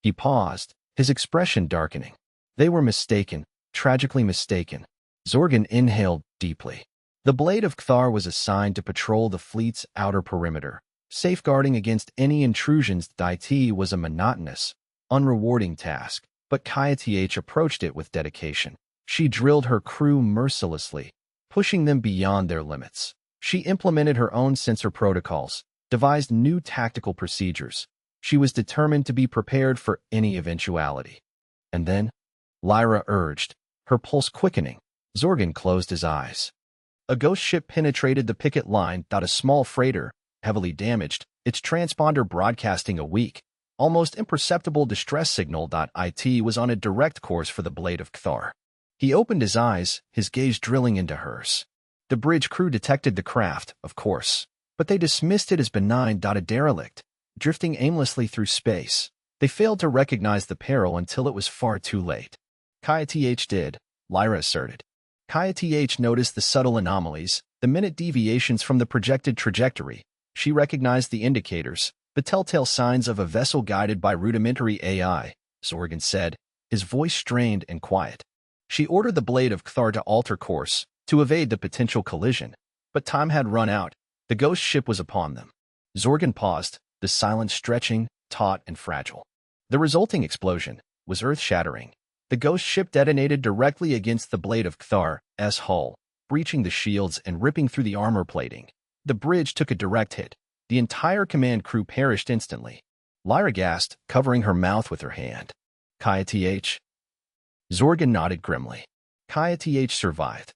He paused, his expression darkening. They were mistaken, tragically mistaken. Zorgan inhaled deeply. The Blade of Cthar was assigned to patrol the fleet's outer perimeter, safeguarding against any intrusions. It was a monotonous, unrewarding task, but Kayatech approached it with dedication. She drilled her crew mercilessly, pushing them beyond their limits. She implemented her own sensor protocols, devised new tactical procedures. She was determined to be prepared for any eventuality. And then, Lyra urged, her pulse quickening. Zorgan closed his eyes. A ghost ship penetrated the picket line. A small freighter, heavily damaged, its transponder broadcasting a weak, almost imperceptible distress signal. It was on a direct course for the Blade of Cthar. He opened his eyes, his gaze drilling into hers. The bridge crew detected the craft, of course, but they dismissed it as benign. A derelict, drifting aimlessly through space. They failed to recognize the peril until it was far too late. Kayatech did, Lyra asserted. Kayatech noticed the subtle anomalies, the minute deviations from the projected trajectory. She recognized the indicators, the telltale signs of a vessel guided by rudimentary AI, Zorgan said, his voice strained and quiet. She ordered the Blade of Cthar to alter course, to evade the potential collision. But time had run out. The ghost ship was upon them. Zorgan paused, the silence stretching, taut and fragile. The resulting explosion was earth-shattering. The ghost ship detonated directly against the Blade of Cthar's hull, breaching the shields and ripping through the armor plating. The bridge took a direct hit. The entire command crew perished instantly. Lyra gasped, covering her mouth with her hand. Kayatech? Zorgan nodded grimly. Kayatech survived.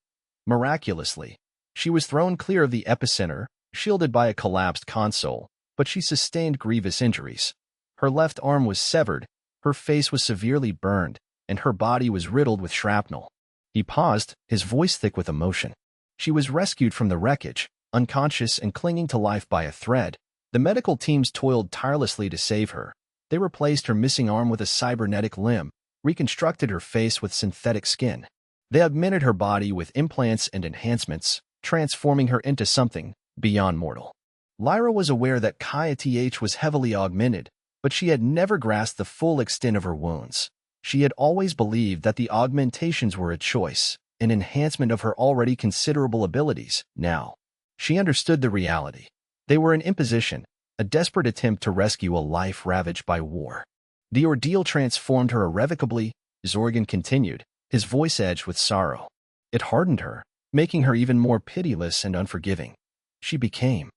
Miraculously, she was thrown clear of the epicenter, shielded by a collapsed console, but she sustained grievous injuries. Her left arm was severed, her face was severely burned, and her body was riddled with shrapnel. He paused, his voice thick with emotion. She was rescued from the wreckage, unconscious and clinging to life by a thread. The medical teams toiled tirelessly to save her. They replaced her missing arm with a cybernetic limb, reconstructed her face with synthetic skin. They augmented her body with implants and enhancements, transforming her into something beyond mortal. Lyra was aware that Kaya Th was heavily augmented, but she had never grasped the full extent of her wounds. She had always believed that the augmentations were a choice, an enhancement of her already considerable abilities. Now, she understood the reality. They were an imposition, a desperate attempt to rescue a life ravaged by war. The ordeal transformed her irrevocably, Zorgan continued, his voice edged with sorrow. It hardened her, making her even more pitiless and unforgiving. She became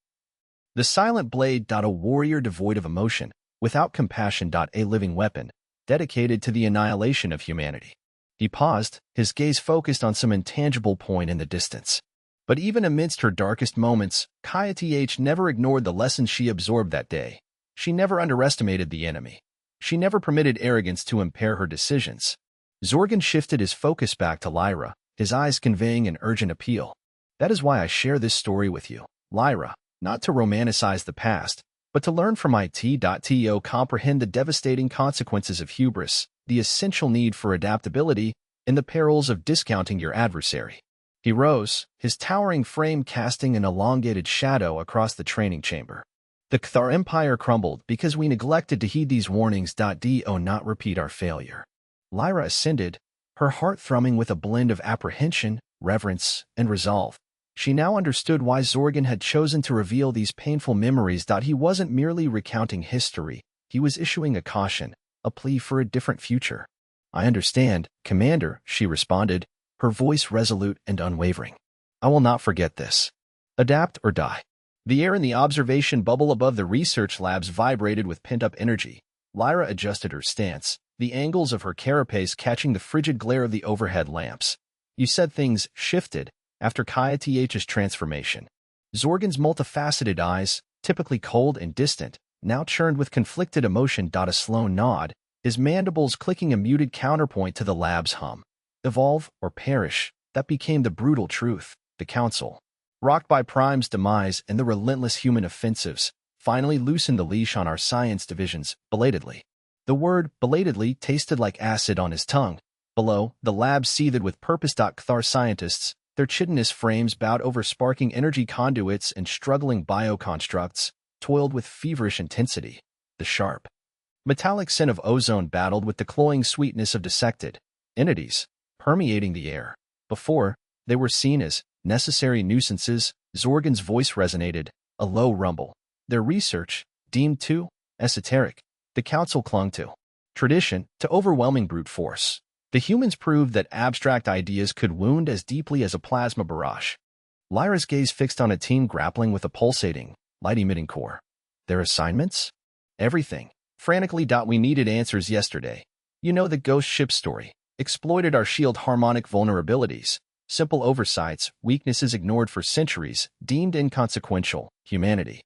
the silent blade. A warrior devoid of emotion, without compassion. A living weapon, dedicated to the annihilation of humanity. He paused, his gaze focused on some intangible point in the distance. But even amidst her darkest moments, Kaya Th never ignored the lessons she absorbed that day. She never underestimated the enemy. She never permitted arrogance to impair her decisions. Zorgan shifted his focus back to Lyra, his eyes conveying an urgent appeal. That is why I share this story with you, Lyra, not to romanticize the past, but to learn from it. Comprehend the devastating consequences of hubris, the essential need for adaptability, and the perils of discounting your adversary. He rose, his towering frame casting an elongated shadow across the training chamber. The Cathar Empire crumbled because we neglected to heed these warnings. Do not repeat our failure. Lyra ascended, her heart thrumming with a blend of apprehension, reverence, and resolve. She now understood why Zorgan had chosen to reveal these painful memories. He wasn't merely recounting history, he was issuing a caution, a plea for a different future. I understand, Commander, she responded, her voice resolute and unwavering. I will not forget this. Adapt or die. The air in the observation bubble above the research labs vibrated with pent-up energy. Lyra adjusted her stance, the angles of her carapace catching the frigid glare of the overhead lamps. You said things shifted after Kaya Th's transformation. Zorgan's multifaceted eyes, typically cold and distant, now churned with conflicted emotion. A slow nod, his mandibles clicking a muted counterpoint to the lab's hum. Evolve or perish, that became the brutal truth. The Council, rocked by Prime's demise and the relentless human offensives, finally loosened the leash on our science divisions, belatedly. The word belatedly tasted like acid on his tongue. Below, the lab seethed with purpose. Cathar scientists, their chitinous frames bowed over sparking energy conduits and struggling bioconstructs, toiled with feverish intensity. The sharp, metallic scent of ozone battled with the cloying sweetness of dissected entities, permeating the air. Before, they were seen as necessary nuisances. Zorgan's voice resonated, a low rumble. Their research, deemed too esoteric, the Council clung to tradition, to overwhelming brute force. The humans proved that abstract ideas could wound as deeply as a plasma barrage. Lyra's gaze fixed on a team grappling with a pulsating, light-emitting core. Their assignments? Everything. Frantically. We needed answers yesterday. You know the ghost ship story. Exploited our shield harmonic vulnerabilities. Simple oversights, weaknesses ignored for centuries, deemed inconsequential. Humanity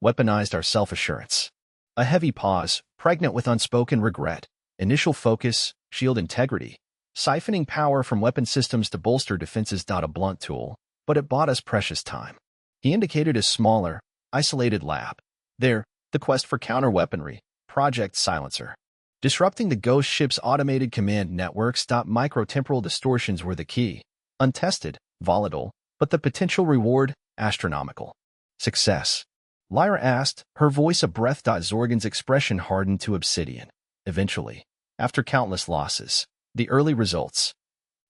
weaponized our self-assurance. A heavy pause, pregnant with unspoken regret. Initial focus, shield integrity. Siphoning power from weapon systems to bolster defenses. A blunt tool, but it bought us precious time. He indicated a smaller, isolated lab. There, the quest for counter-weaponry, Project Silencer. Disrupting the ghost ship's automated command networks. Microtemporal distortions were the key. Untested, volatile, but the potential reward, astronomical. Success? Lyra asked, her voice a breath. Zorgan's expression hardened to obsidian. Eventually, after countless losses, the early results.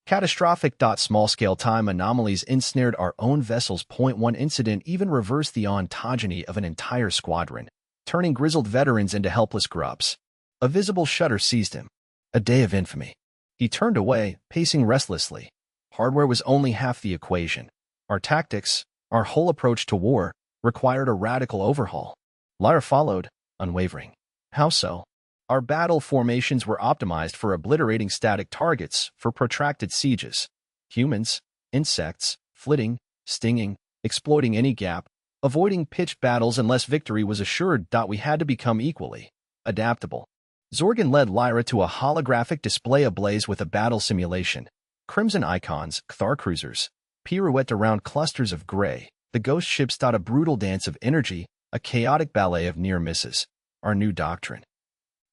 Catastrophic. Small-scale time anomalies ensnared our own vessels. One incident even reversed the ontogeny of an entire squadron, turning grizzled veterans into helpless grubs. A visible shudder seized him. A day of infamy. He turned away, pacing restlessly. Hardware was only half the equation. Our tactics, our whole approach to war, required a radical overhaul. Lyra followed, unwavering. How so? Our battle formations were optimized for obliterating static targets, for protracted sieges. Humans, insects, flitting, stinging, exploiting any gap, avoiding pitched battles unless victory was assured. We had to become equally adaptable. Zorgan led Lyra to a holographic display ablaze with a battle simulation. Crimson icons, Cthar cruisers, pirouette around clusters of gray, the ghost ships. A brutal dance of energy, a chaotic ballet of near misses. Our new doctrine.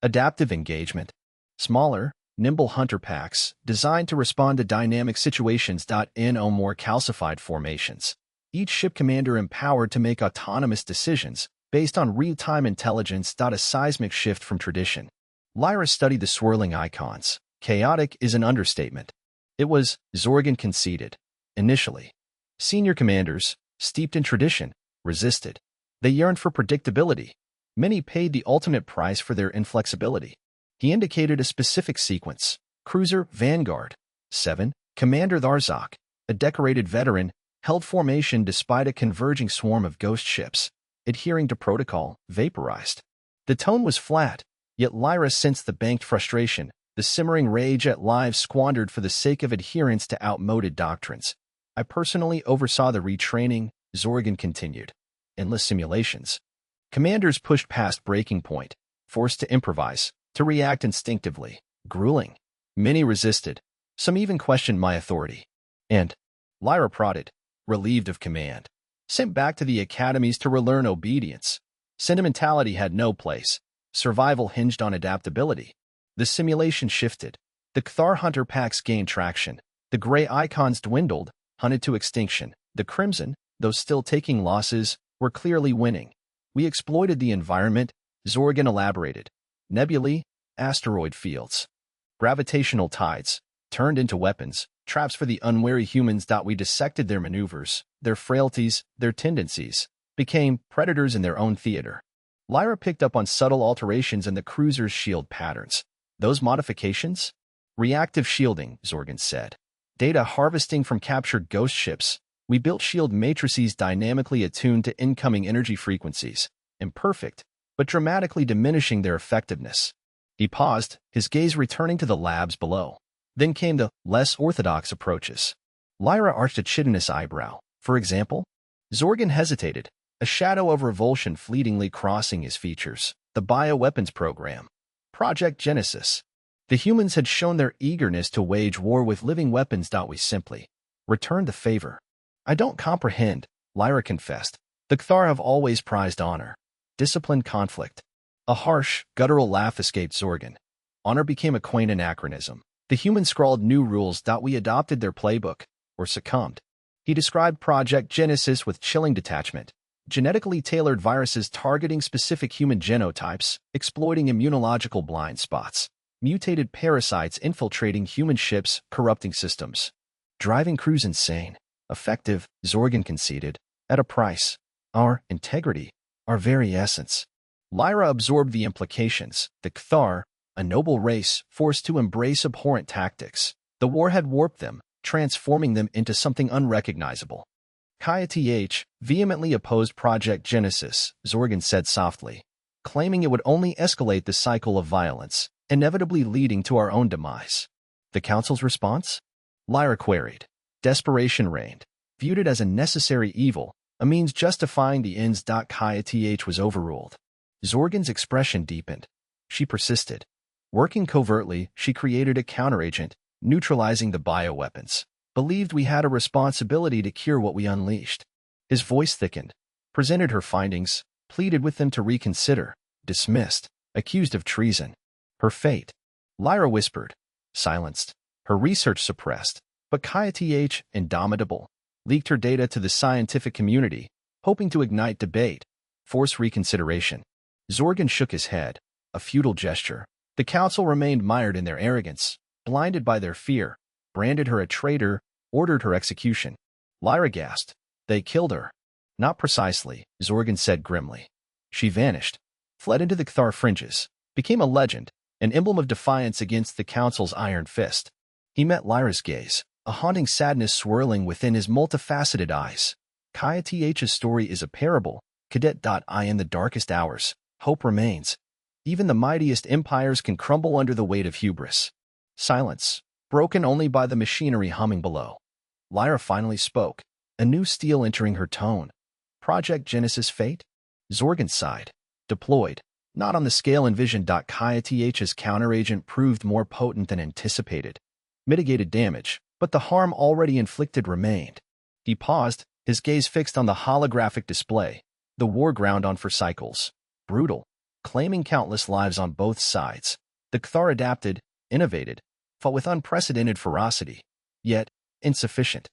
Adaptive engagement. Smaller, nimble hunter packs, designed to respond to dynamic situations. In more calcified formations. Each ship commander empowered to make autonomous decisions, based on real-time intelligence. A seismic shift from tradition. Lyra studied the swirling icons. Chaotic is an understatement. It was, Zorgan conceded. Initially. Senior commanders, steeped in tradition, resisted. They yearned for predictability. Many paid the ultimate price for their inflexibility. He indicated a specific sequence. Cruiser Vanguard. 7. Commander Tharzak, a decorated veteran, held formation despite a converging swarm of ghost ships, adhering to protocol, vaporized. The tone was flat, yet Lyra sensed the banked frustration, the simmering rage at lives squandered for the sake of adherence to outmoded doctrines. I personally oversaw the retraining, Zorgan continued. Endless simulations. Commanders pushed past breaking point, forced to improvise, to react instinctively. Grueling. Many resisted. Some even questioned my authority. And Lyra prodded, relieved of command. Sent back to the academies to relearn obedience. Sentimentality had no place. Survival hinged on adaptability. The simulation shifted. The Cthar hunter packs gained traction. The gray icons dwindled, hunted to extinction. The crimson, though still taking losses, were clearly winning. We exploited the environment, Zorgan elaborated. Nebulae, asteroid fields. Gravitational tides, turned into weapons, traps for the unwary humans. We dissected their maneuvers, their frailties, their tendencies, became predators in their own theater. Lyra picked up on subtle alterations in the cruiser's shield patterns. Those modifications? Reactive shielding, Zorgan said. Data harvesting from captured ghost ships. We built shield matrices dynamically attuned to incoming energy frequencies, imperfect, but dramatically diminishing their effectiveness. He paused, his gaze returning to the labs below. Then came the less orthodox approaches. Lyra arched a chitinous eyebrow. For example? Zorgan hesitated, a shadow of revulsion fleetingly crossing his features. The bioweapons program. Project Genesis. The humans had shown their eagerness to wage war with living weapons. We simply returned the favor. I don't comprehend, Lyra confessed. The Cthar have always prized honor. Disciplined conflict. A harsh, guttural laugh escaped Zorgan. Honor became a quaint anachronism. The humans scrawled new rules. We adopted their playbook, or succumbed. He described Project Genesis with chilling detachment. Genetically tailored viruses targeting specific human genotypes, exploiting immunological blind spots. Mutated parasites infiltrating human ships, corrupting systems. Driving crews insane. Effective, Zorgan conceded. At a price. Our integrity. Our very essence. Lyra absorbed the implications. The Cthar, a noble race, forced to embrace abhorrent tactics. The war had warped them, transforming them into something unrecognizable. Kaya Th vehemently opposed Project Genesis, Zorgan said softly, claiming it would only escalate the cycle of violence, inevitably leading to our own demise. The Council's response? Lyra queried. Desperation reigned, viewed it as a necessary evil, a means justifying the ends. Kaya Th was overruled. Zorgan's expression deepened. She persisted. Working covertly, she created a counteragent, neutralizing the bioweapons. Believed we had a responsibility to cure what we unleashed. His voice thickened. Presented her findings, pleaded with them to reconsider. Dismissed. Accused of treason. Her fate. Lyra whispered. Silenced. Her research suppressed. But Kaya Th, indomitable, leaked her data to the scientific community, hoping to ignite debate, force reconsideration. Zorgan shook his head, a futile gesture. The council remained mired in their arrogance, blinded by their fear, branded her a traitor, ordered her execution. Lyra gasped. They killed her. Not precisely, Zorgan said grimly. She vanished, fled into the Cthar fringes, became a legend, an emblem of defiance against the council's iron fist. He met Lyra's gaze, a haunting sadness swirling within his multifaceted eyes. Kaya Th's story is a parable, Cadet. In the darkest hours, hope remains. Even the mightiest empires can crumble under the weight of hubris. Silence, broken only by the machinery humming below. Lyra finally spoke, a new steel entering her tone. Project Genesis Fate? Zorgan sighed. Deployed. Not on the scale envisioned. KITH's counteragent proved more potent than anticipated. Mitigated damage, but the harm already inflicted remained. He paused, his gaze fixed on the holographic display. The war ground on for cycles. Brutal. Claiming countless lives on both sides. The Cthar adapted, innovated, fought with unprecedented ferocity. Yet, insufficient.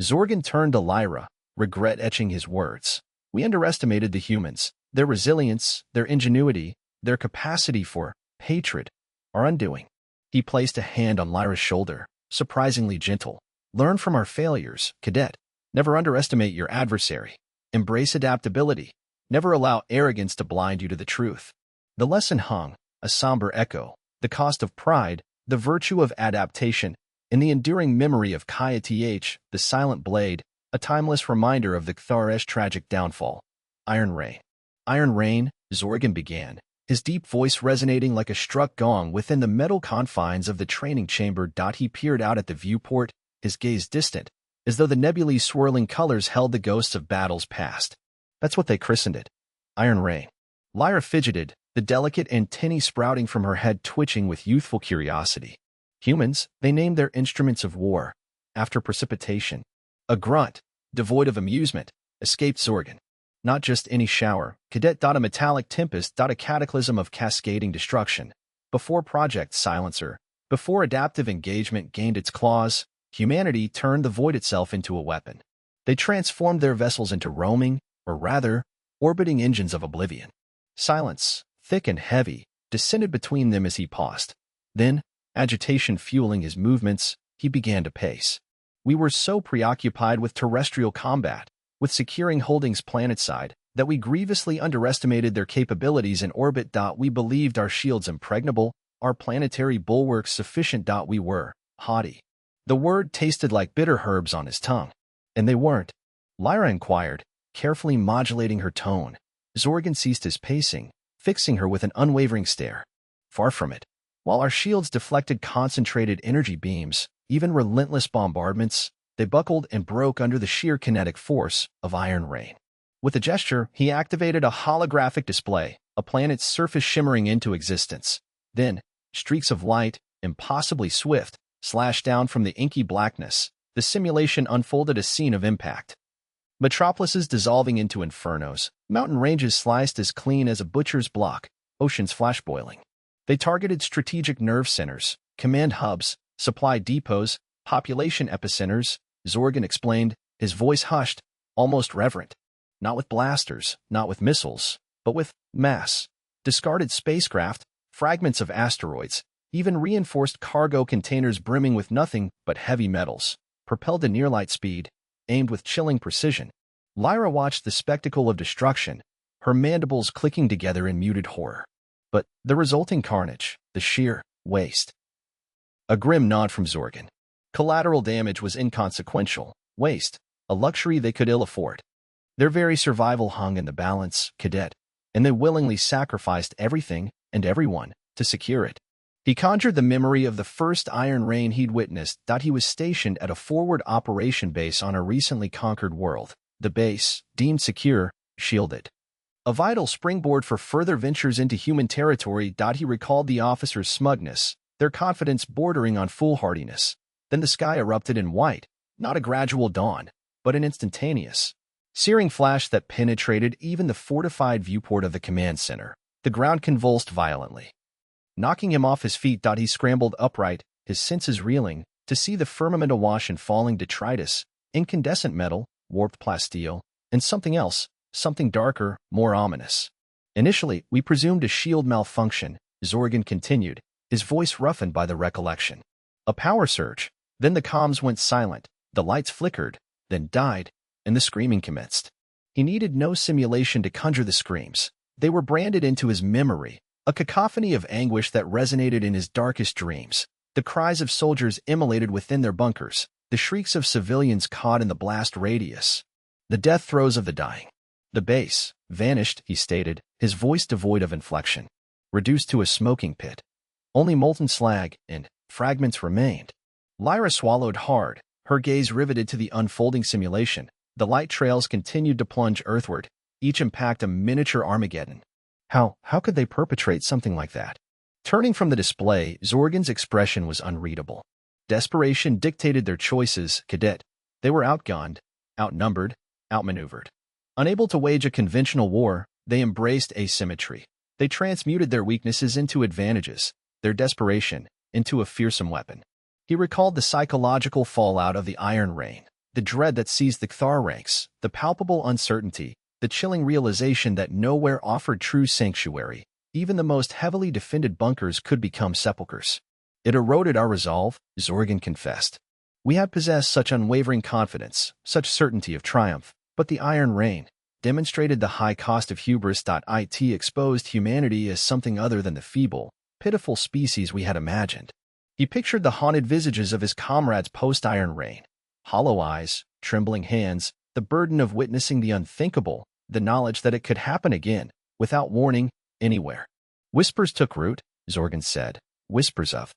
Zorgan turned to Lyra, regret etching his words. We underestimated the humans, their resilience, their ingenuity, their capacity for hatred, our undoing. He placed a hand on Lyra's shoulder, surprisingly gentle. Learn from our failures, cadet. Never underestimate your adversary. Embrace adaptability. Never allow arrogance to blind you to the truth. The lesson hung, a somber echo, the cost of pride, the virtue of adaptation, in the enduring memory of KITH, the silent blade, a timeless reminder of the Cthar's tragic downfall. Iron Rain. Iron Rain, Zorgan began, his deep voice resonating like a struck gong within the metal confines of the training chamber. He peered out at the viewport, his gaze distant, as though the nebulae swirling colors held the ghosts of battles past. That's what they christened it. Iron Rain. Lyra fidgeted, the delicate antennae sprouting from her head twitching with youthful curiosity. Humans, they named their instruments of war, after precipitation. A grunt, devoid of amusement, escaped Zorgan. Not just any shower, cadet. A metallic tempest. A cataclysm of cascading destruction. Before Project Silencer, before adaptive engagement gained its claws, humanity turned the void itself into a weapon. They transformed their vessels into roaming, or rather, orbiting engines of oblivion. Silence, thick and heavy, descended between them as he paused. Then, agitation fueling his movements, he began to pace. We were so preoccupied with terrestrial combat, with securing holdings planetside, that we grievously underestimated their capabilities in orbit. We believed our shields impregnable, our planetary bulwarks sufficient. We were haughty. The word tasted like bitter herbs on his tongue. And they weren't. Lyra inquired, carefully modulating her tone. Zorgan ceased his pacing, fixing her with an unwavering stare. Far from it. While our shields deflected concentrated energy beams, even relentless bombardments, they buckled and broke under the sheer kinetic force of Iron Rain. With a gesture, he activated a holographic display, a planet's surface shimmering into existence. Then, streaks of light, impossibly swift, slashed down from the inky blackness. The simulation unfolded a scene of impact. Metropolises dissolving into infernos, mountain ranges sliced as clean as a butcher's block, oceans flash-boiling. They targeted strategic nerve centers, command hubs, supply depots, population epicenters, Zorgan explained, his voice hushed, almost reverent. Not with blasters, not with missiles, but with mass. Discarded spacecraft, fragments of asteroids, even reinforced cargo containers brimming with nothing but heavy metals, propelled to near-light speed, aimed with chilling precision. Lyra watched the spectacle of destruction, her mandibles clicking together in muted horror. But the resulting carnage, the sheer waste. A grim nod from Zorgan. Collateral damage was inconsequential, waste, a luxury they could ill afford. Their very survival hung in the balance, cadet, and they willingly sacrificed everything and everyone to secure it. He conjured the memory of the first Iron Rain he'd witnessed. He was stationed at a forward operation base on a recently conquered world. The base, deemed secure, shielded. A vital springboard for further ventures into human territory. He recalled the officers' smugness, their confidence bordering on foolhardiness. Then the sky erupted in white, not a gradual dawn, but an instantaneous, searing flash that penetrated even the fortified viewport of the command center. The ground convulsed violently. Knocking him off his feet. He scrambled upright, his senses reeling, to see the firmament awash in falling detritus, incandescent metal, warped plasteel, and something else, something darker, more ominous. Initially, we presumed a shield malfunction, Zorgan continued, his voice roughened by the recollection. A power surge. Then the comms went silent, the lights flickered, then died, and the screaming commenced. He needed no simulation to conjure the screams. They were branded into his memory, a cacophony of anguish that resonated in his darkest dreams. The cries of soldiers immolated within their bunkers, the shrieks of civilians caught in the blast radius, the death throes of the dying. The base vanished, he stated, his voice devoid of inflection, reduced to a smoking pit. Only molten slag and fragments remained. Lyra swallowed hard, Her gaze riveted to the unfolding simulation. The light trails continued to plunge earthward, each impact a miniature Armageddon. How could they perpetrate something like that? Turning from the display, Zorgan's expression was unreadable. Desperation dictated their choices, Cadet. They were outgunned, outnumbered, outmaneuvered. Unable to wage a conventional war, they embraced asymmetry. They transmuted their weaknesses into advantages, their desperation into a fearsome weapon. He recalled the psychological fallout of the Iron Rain, the dread that seized the Cthar ranks, the palpable uncertainty, the chilling realization that nowhere offered true sanctuary. Even the most heavily defended bunkers could become sepulchres. It eroded our resolve, Zorgan confessed. We had possessed such unwavering confidence, such certainty of triumph, but the Iron Rain demonstrated the high cost of hubris. It exposed humanity as something other than the feeble, pitiful species we had imagined. He pictured the haunted visages of his comrades post-Iron Rain, hollow eyes, trembling hands, the burden of witnessing the unthinkable, the knowledge that it could happen again, without warning, anywhere. Whispers took root, Zorgan said, whispers of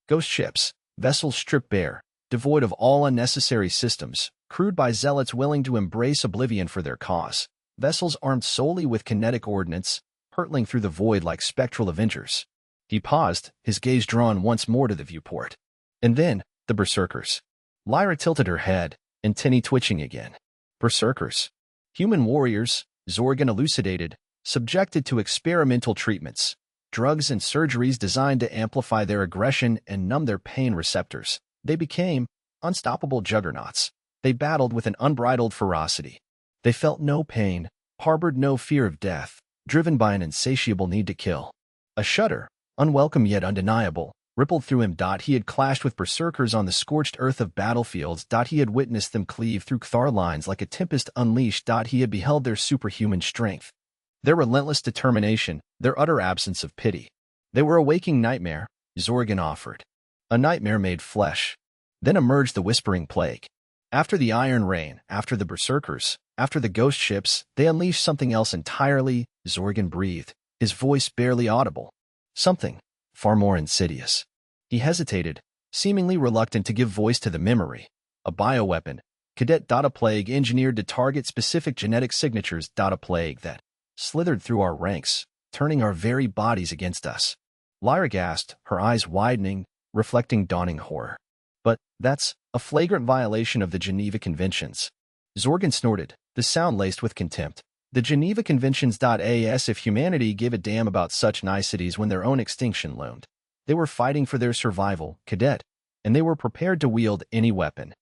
ghost ships, vessels stripped bare, devoid of all unnecessary systems, crewed by zealots willing to embrace oblivion for their cause, vessels armed solely with kinetic ordnance, hurtling through the void like spectral avengers. He paused, his gaze drawn once more to the viewport. And then, the berserkers. Lyra tilted her head, antennae twitching again. Berserkers. Human warriors, Zorgan elucidated, subjected to experimental treatments, drugs and surgeries designed to amplify their aggression and numb their pain receptors. They became unstoppable juggernauts. They battled with an unbridled ferocity. They felt no pain, harbored no fear of death, driven by an insatiable need to kill. A shudder, unwelcome yet undeniable, rippled through him. He had clashed with berserkers on the scorched earth of battlefields. He had witnessed them cleave through Cthar lines like a tempest unleashed. He had beheld their superhuman strength, their relentless determination, their utter absence of pity. They were a waking nightmare, Zorgan offered. A nightmare made flesh. Then emerged the Whispering Plague. After the Iron Rain, after the berserkers, after the ghost ships, they unleashed something else entirely, Zorgan breathed, his voice barely audible. Something far more insidious. He hesitated, seemingly reluctant to give voice to the memory. A bioweapon, Cadet. A plague engineered to target specific genetic signatures. A plague that slithered through our ranks, turning our very bodies against us. Lyra gasped, her eyes widening, reflecting dawning horror. But that's a flagrant violation of the Geneva Conventions. Zorgan snorted, the sound laced with contempt. The Geneva Conventions. As if humanity gave a damn about such niceties when their own extinction loomed. They were fighting for their survival, Cadet, and they were prepared to wield any weapon,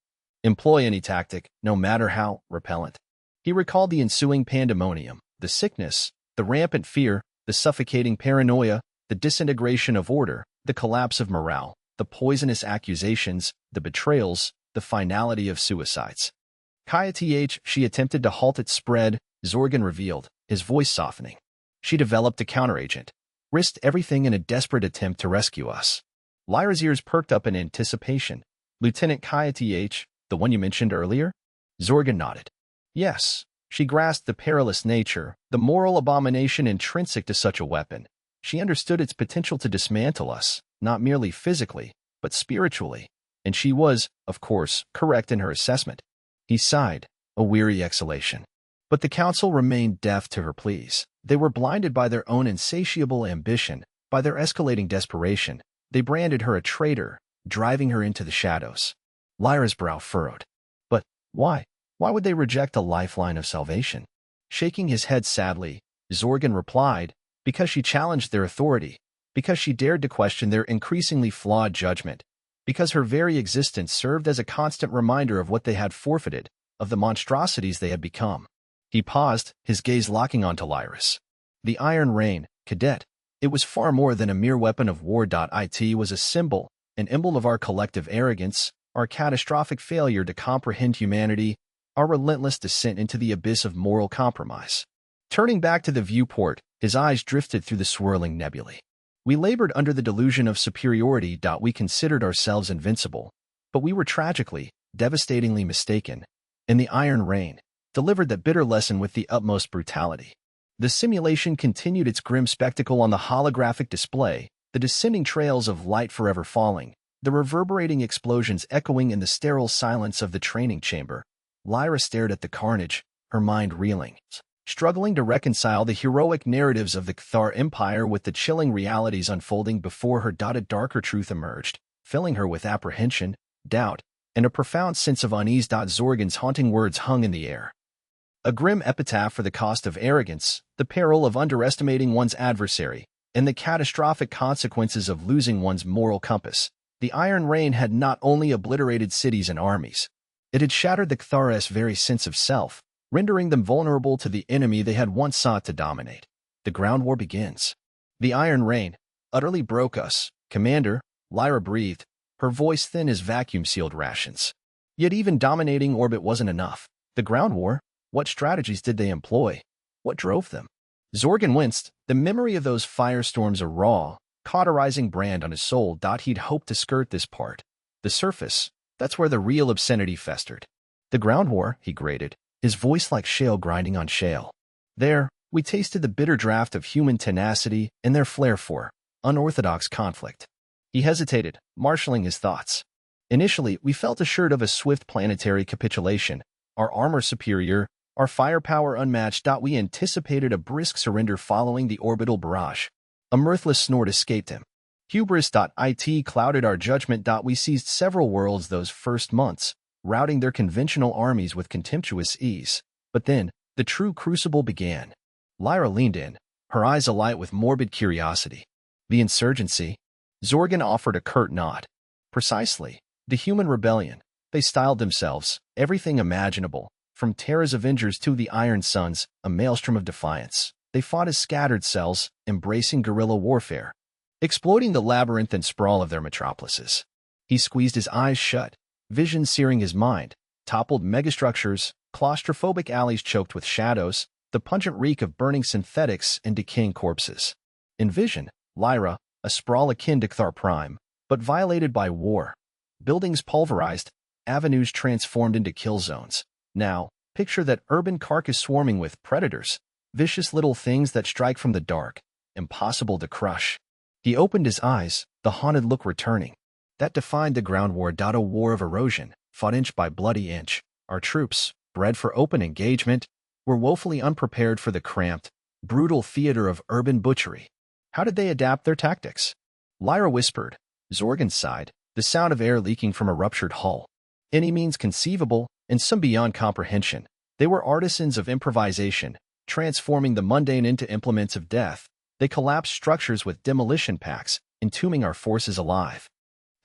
employ any tactic, no matter how repellent. He recalled the ensuing pandemonium, the sickness, the rampant fear, the suffocating paranoia, the disintegration of order, the collapse of morale, the poisonous accusations, the betrayals, the finality of suicides. She attempted to halt its spread, Zorgan revealed, his voice softening. She developed a counteragent, risked everything in a desperate attempt to rescue us. Lyra's ears perked up in anticipation. Lieutenant Kayeth, the one you mentioned earlier? Zorgan nodded. Yes. She grasped the perilous nature, the moral abomination intrinsic to such a weapon. She understood its potential to dismantle us, not merely physically, but spiritually. And she was, of course, correct in her assessment. He sighed, a weary exhalation. But the council remained deaf to her pleas. They were blinded by their own insatiable ambition, by their escalating desperation. They branded her a traitor, driving her into the shadows. Lyra's brow furrowed. But why? Why would they reject a lifeline of salvation? Shaking his head sadly, Zorgan replied, because she challenged their authority, because she dared to question their increasingly flawed judgment, because her very existence served as a constant reminder of what they had forfeited, of the monstrosities they had become. He paused, his gaze locking onto Lyra's. The Iron Rain, Cadet. It was far more than a mere weapon of war. It was a symbol, an emblem of our collective arrogance, our catastrophic failure to comprehend humanity, our relentless descent into the abyss of moral compromise. Turning back to the viewport, his eyes drifted through the swirling nebulae. We labored under the delusion of superiority. We considered ourselves invincible, but we were tragically, devastatingly mistaken, and the Iron Rain delivered that bitter lesson with the utmost brutality. The simulation continued its grim spectacle on the holographic display, the descending trails of light forever falling, the reverberating explosions echoing in the sterile silence of the training chamber. Lyra stared at the carnage, her mind reeling, struggling to reconcile the heroic narratives of the Cathar Empire with the chilling realities unfolding before her. A darker truth emerged, filling her with apprehension, doubt, and a profound sense of unease. Zorgan's haunting words hung in the air. A grim epitaph for the cost of arrogance, the peril of underestimating one's adversary, and the catastrophic consequences of losing one's moral compass. The Iron Rain had not only obliterated cities and armies, it had shattered the Cathar's very sense of self, rendering them vulnerable to the enemy they had once sought to dominate. The ground war begins. The Iron Rain utterly broke us, Commander, Lyra breathed, her voice thin as vacuum-sealed rations. Yet even dominating orbit wasn't enough. The ground war? What strategies did they employ? What drove them? Zorgan winced, the memory of those firestorms a raw, cauterizing brand on his soul. He'd hoped to skirt this part. The surface, that's where the real obscenity festered. The ground war, he grated, his voice like shale grinding on shale. There, we tasted the bitter draft of human tenacity and their flair for unorthodox conflict. He hesitated, marshaling his thoughts. Initially, we felt assured of a swift planetary capitulation, our armor superior, our firepower unmatched. We anticipated a brisk surrender following the orbital barrage. A mirthless snort escaped him. Hubris.it clouded our judgment. We seized several worlds those first months, routing their conventional armies with contemptuous ease. But then, the true crucible began. Lyra leaned in, her eyes alight with morbid curiosity. The insurgency? Zorgan offered a curt nod. Precisely. The human rebellion. They styled themselves, everything imaginable, from Terra's Avengers to the Iron Suns, a maelstrom of defiance. They fought as scattered cells, embracing guerrilla warfare, exploiting the labyrinth and sprawl of their metropolises. He squeezed his eyes shut, visions searing his mind, toppled megastructures, claustrophobic alleys choked with shadows, the pungent reek of burning synthetics and decaying corpses. In vision, Lyra, a sprawl akin to Cathar Prime, but violated by war. Buildings pulverized, avenues transformed into kill zones. Now, picture that urban carcass swarming with predators, vicious little things that strike from the dark, impossible to crush. He opened his eyes, the haunted look returning. That defined the ground war. A war of erosion, fought inch by bloody inch. Our troops, bred for open engagement, were woefully unprepared for the cramped, brutal theater of urban butchery. How did they adapt their tactics? Lyra whispered. Zorgan sighed, the sound of air leaking from a ruptured hull. Any means conceivable, and some beyond comprehension. They were artisans of improvisation, transforming the mundane into implements of death. They collapsed structures with demolition packs, entombing our forces alive.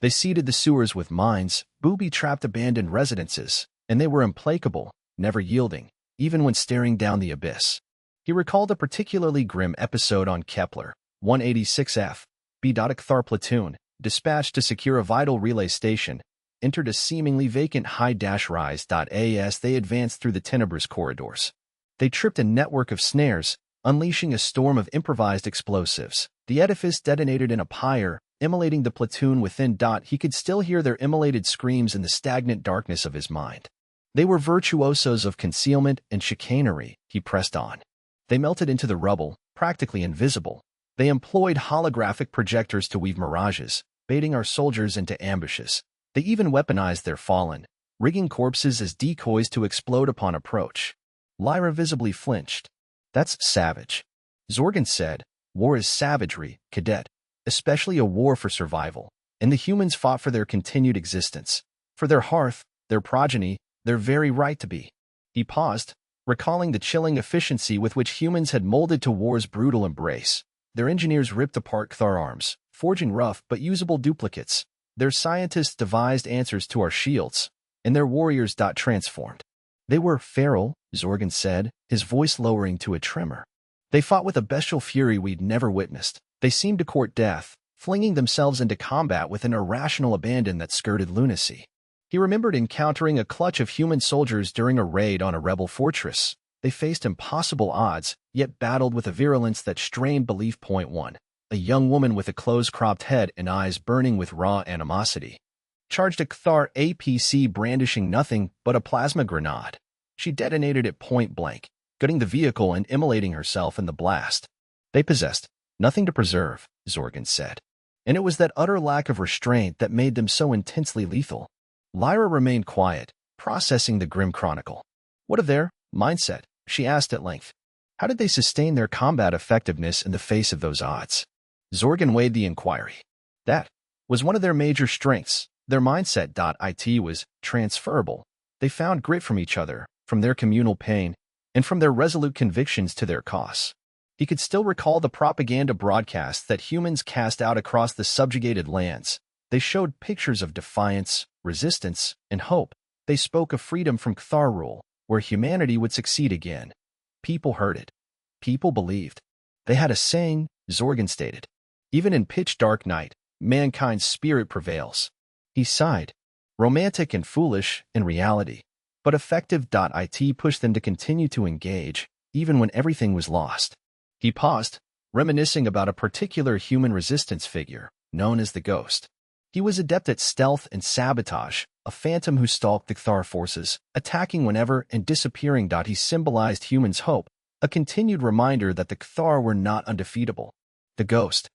They seeded the sewers with mines, booby-trapped abandoned residences, and they were implacable, never yielding, even when staring down the abyss. He recalled a particularly grim episode on Kepler, 186F, B. Cathar platoon, dispatched to secure a vital relay station, entered a seemingly vacant high-rise. As they advanced through the tenebrous corridors, they tripped a network of snares, unleashing a storm of improvised explosives. The edifice detonated in a pyre, immolating the platoon within. He could still hear their immolated screams in the stagnant darkness of his mind. They were virtuosos of concealment and chicanery, he pressed on. They melted into the rubble, practically invisible. They employed holographic projectors to weave mirages, baiting our soldiers into ambushes. They even weaponized their fallen, rigging corpses as decoys to explode upon approach. Lyra visibly flinched. That's savage. Zorgan said, war is savagery, cadet, especially a war for survival, and the humans fought for their continued existence, for their hearth, their progeny, their very right to be. He paused, recalling the chilling efficiency with which humans had molded to war's brutal embrace. Their engineers ripped apart Cathar arms, forging rough but usable duplicates. Their scientists devised answers to our shields, and their warriors transformed. They were feral, Zorgan said, his voice lowering to a tremor. They fought with a bestial fury we'd never witnessed. They seemed to court death, flinging themselves into combat with an irrational abandon that skirted lunacy. He remembered encountering a clutch of human soldiers during a raid on a rebel fortress. They faced impossible odds, yet battled with a virulence that strained belief. 1. A young woman with a close-cropped head and eyes burning with raw animosity charged a Cathar APC brandishing nothing but a plasma grenade. She detonated it point blank, gutting the vehicle and immolating herself in the blast. They possessed nothing to preserve, Zorgan said. And it was that utter lack of restraint that made them so intensely lethal. Lyra remained quiet, processing the grim chronicle. What of their mindset? She asked at length. How did they sustain their combat effectiveness in the face of those odds? Zorgan weighed the inquiry. That was one of their major strengths. Their mindset. It was transferable. They found grit from each other, from their communal pain, and from their resolute convictions to their cause. He could still recall the propaganda broadcasts that humans cast out across the subjugated lands. They showed pictures of defiance, resistance, and hope. They spoke of freedom from Cthar rule, where humanity would succeed again. People heard it. People believed. They had a saying, Zorgan stated. Even in pitch-dark night, mankind's spirit prevails. He sighed. Romantic and foolish in reality, but effective. It pushed them to continue to engage, even when everything was lost. He paused, reminiscing about a particular human resistance figure, known as the Ghost. He was adept at stealth and sabotage, a phantom who stalked the Cthar forces, attacking whenever and disappearing. He symbolized humans' hope, a continued reminder that the Cthar were not undefeatable. The Ghost.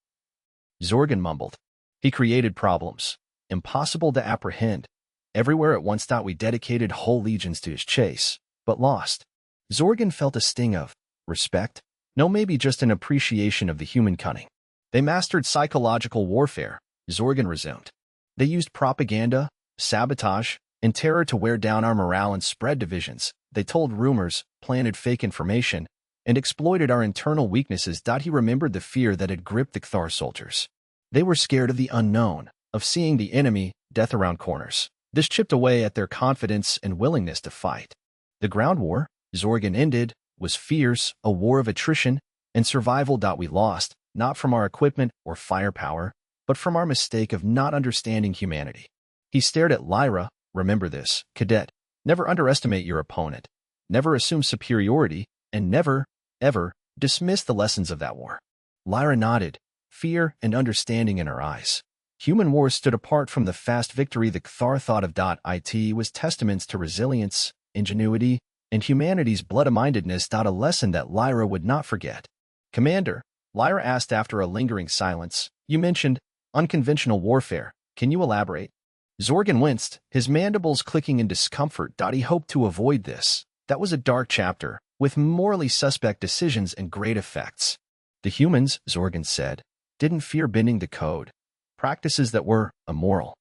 Zorgan mumbled. He created problems, impossible to apprehend. Everywhere at once. We dedicated whole legions to his chase, but lost. Zorgan felt a sting of respect. No, maybe just an appreciation of the human cunning. They mastered psychological warfare, Zorgan resumed. They used propaganda, sabotage, and terror to wear down our morale and spread divisions. They told rumors, planted fake information, and exploited our internal weaknesses. He remembered the fear that had gripped the Cthar soldiers. They were scared of the unknown, of seeing the enemy, death around corners. This chipped away at their confidence and willingness to fight. The ground war, Zorgan ended, was fierce, a war of attrition and survival. We lost, not from our equipment or firepower, but from our mistake of not understanding humanity. He stared at Lyra. Remember this, cadet. Never underestimate your opponent. Never assume superiority, and never, ever, dismiss the lessons of that war. Lyra nodded, fear and understanding in her eyes. Human wars stood apart from the fast victory the Cthar thought of. It was testaments to resilience, ingenuity, and humanity's blood-mindedness. A lesson that Lyra would not forget. Commander, Lyra asked after a lingering silence, you mentioned unconventional warfare. Can you elaborate? Zorgan winced, his mandibles clicking in discomfort. He hoped to avoid this. That was a dark chapter, with morally suspect decisions and great effects. The humans, Zorgan said, didn't fear bending the code. Practices that were immoral.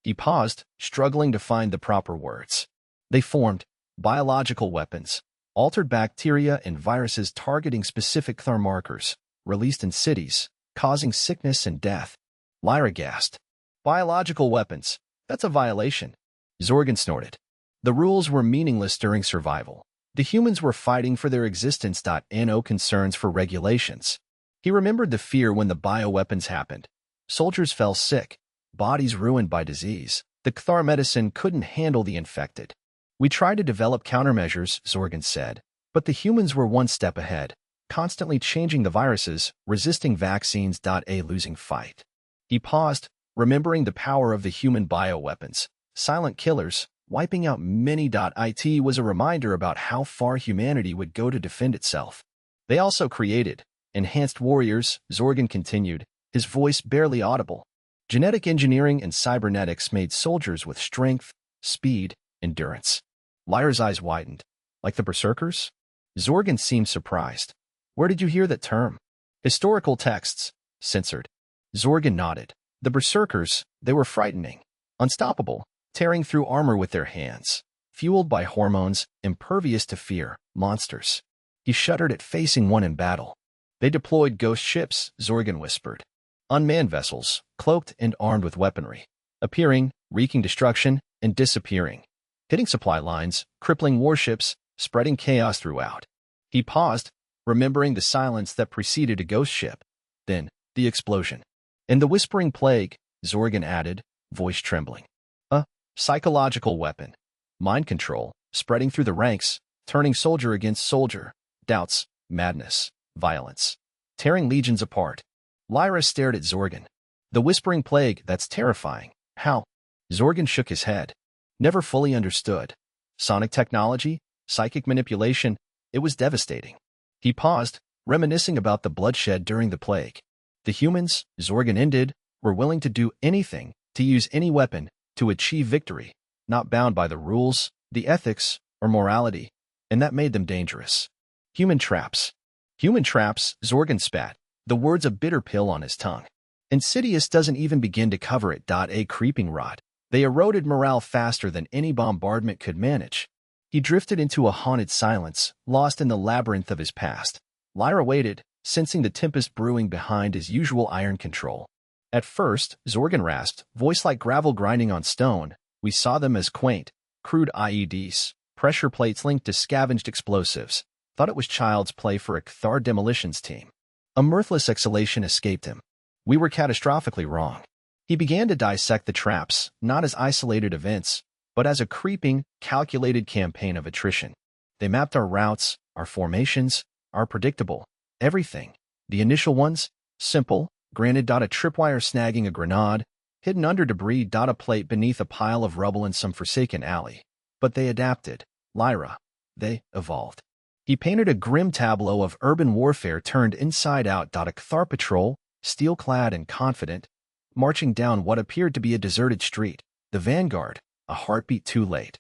He paused, struggling to find the proper words. They formed biological weapons, altered bacteria and viruses targeting specific Cthar markers, released in cities, causing sickness and death. Lyra gasped. Biological weapons. That's a violation. Zorgan snorted. The rules were meaningless during survival. The humans were fighting for their existence. No concerns for regulations. He remembered the fear when the bioweapons happened. Soldiers fell sick, bodies ruined by disease. The Cthar medicine couldn't handle the infected. We tried to develop countermeasures, Zorgan said, but the humans were one step ahead, constantly changing the viruses, resisting vaccines. A losing fight. He paused, remembering the power of the human bioweapons, silent killers, wiping out many. It was a reminder about how far humanity would go to defend itself. They also created enhanced warriors, Zorgan continued, his voice barely audible. Genetic engineering and cybernetics made soldiers with strength, speed, endurance. Lyra's eyes widened. Like the berserkers? Zorgan seemed surprised. Where did you hear that term? Historical texts. Censored. Zorgan nodded. The berserkers, they were frightening. Unstoppable, tearing through armor with their hands. Fueled by hormones, impervious to fear, monsters. He shuddered at facing one in battle. They deployed ghost ships, Zorgan whispered. Unmanned vessels, cloaked and armed with weaponry. Appearing, wreaking destruction, and disappearing. Hitting supply lines, crippling warships, spreading chaos throughout. He paused, remembering the silence that preceded a ghost ship. Then, the explosion. And the whispering plague, Zorgan added, voice trembling. A psychological weapon. Mind control, spreading through the ranks, turning soldier against soldier. Doubts, madness, violence. Tearing legions apart. Lyra stared at Zorgan. The whispering plague, that's terrifying. How? Zorgan shook his head. Never fully understood. Sonic technology, psychic manipulation, it was devastating. He paused, reminiscing about the bloodshed during the plague. The humans, Zorgan ended, were willing to do anything, to use any weapon, to achieve victory, not bound by the rules, the ethics, or morality, and that made them dangerous. Human traps. Human traps, Zorgan spat, the words a bitter pill on his tongue. Insidious doesn't even begin to cover it. A creeping rot. They eroded morale faster than any bombardment could manage. He drifted into a haunted silence, lost in the labyrinth of his past. Lyra waited, sensing the tempest brewing behind his usual iron control. At first, Zorgan rasped, voice like gravel grinding on stone, we saw them as quaint, crude IEDs, pressure plates linked to scavenged explosives. Thought it was child's play for a Cathar demolitions team. A mirthless exhalation escaped him. We were catastrophically wrong. He began to dissect the traps, not as isolated events, but as a creeping, calculated campaign of attrition. They mapped our routes, our formations, our predictable, everything. The initial ones, simple, granted. A tripwire snagging a grenade, hidden under debris. A plate beneath a pile of rubble in some forsaken alley. But they adapted. Lyra. They evolved. He painted a grim tableau of urban warfare turned inside out. A Cathar patrol, steel-clad and confident, marching down what appeared to be a deserted street. The vanguard, a heartbeat too late.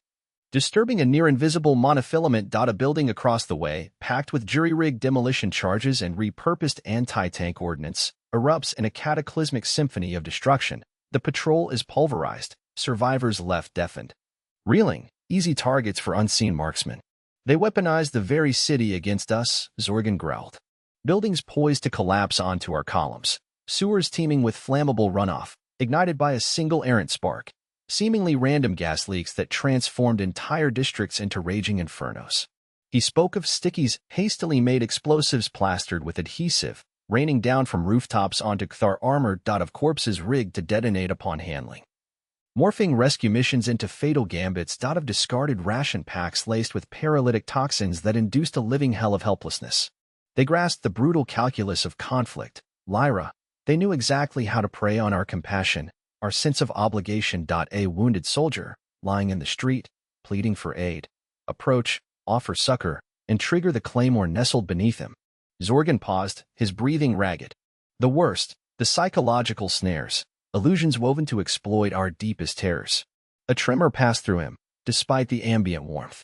Disturbing a near-invisible monofilament. A building across the way, packed with jury-rigged demolition charges and repurposed anti-tank ordnance, erupts in a cataclysmic symphony of destruction. The patrol is pulverized, survivors left deafened. Reeling, easy targets for unseen marksmen. They weaponized the very city against us, Zorgan growled. Buildings poised to collapse onto our columns. Sewers teeming with flammable runoff, ignited by a single errant spark. Seemingly random gas leaks that transformed entire districts into raging infernos. He spoke of stickies, hastily made explosives plastered with adhesive, raining down from rooftops onto Cathar armor. Of corpses rigged to detonate upon handling. Morphing rescue missions into fatal gambits. Of discarded ration packs laced with paralytic toxins that induced a living hell of helplessness. They grasped the brutal calculus of conflict. Lyra, they knew exactly how to prey on our compassion, our sense of obligation. A wounded soldier, lying in the street, pleading for aid. Approach, offer succor, and trigger the claymore nestled beneath him. Zorgan paused, his breathing ragged. The worst, the psychological snares, illusions woven to exploit our deepest terrors. A tremor passed through him, despite the ambient warmth.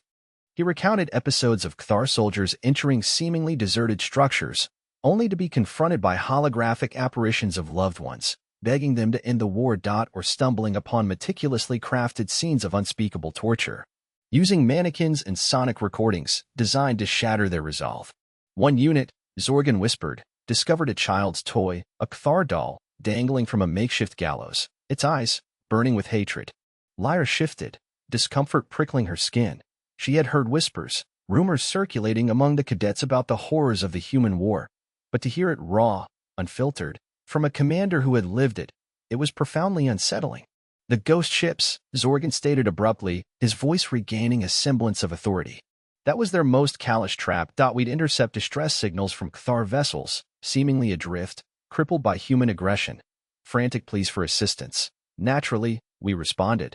He recounted episodes of Cathar soldiers entering seemingly deserted structures, only to be confronted by holographic apparitions of loved ones, begging them to end the war. Or stumbling upon meticulously crafted scenes of unspeakable torture, using mannequins and sonic recordings designed to shatter their resolve. One unit, Zorgan whispered, discovered a child's toy, a Cathar doll, dangling from a makeshift gallows, its eyes burning with hatred. Lyra shifted, discomfort prickling her skin. She had heard whispers, rumors circulating among the cadets about the horrors of the human war, but to hear it raw, unfiltered, from a commander who had lived it, it was profoundly unsettling. The ghost ships, Zorgan stated abruptly, his voice regaining a semblance of authority. That was their most callous trap. We'd intercept distress signals from Cathar vessels, seemingly adrift, crippled by human aggression. Frantic pleas for assistance. Naturally, we responded,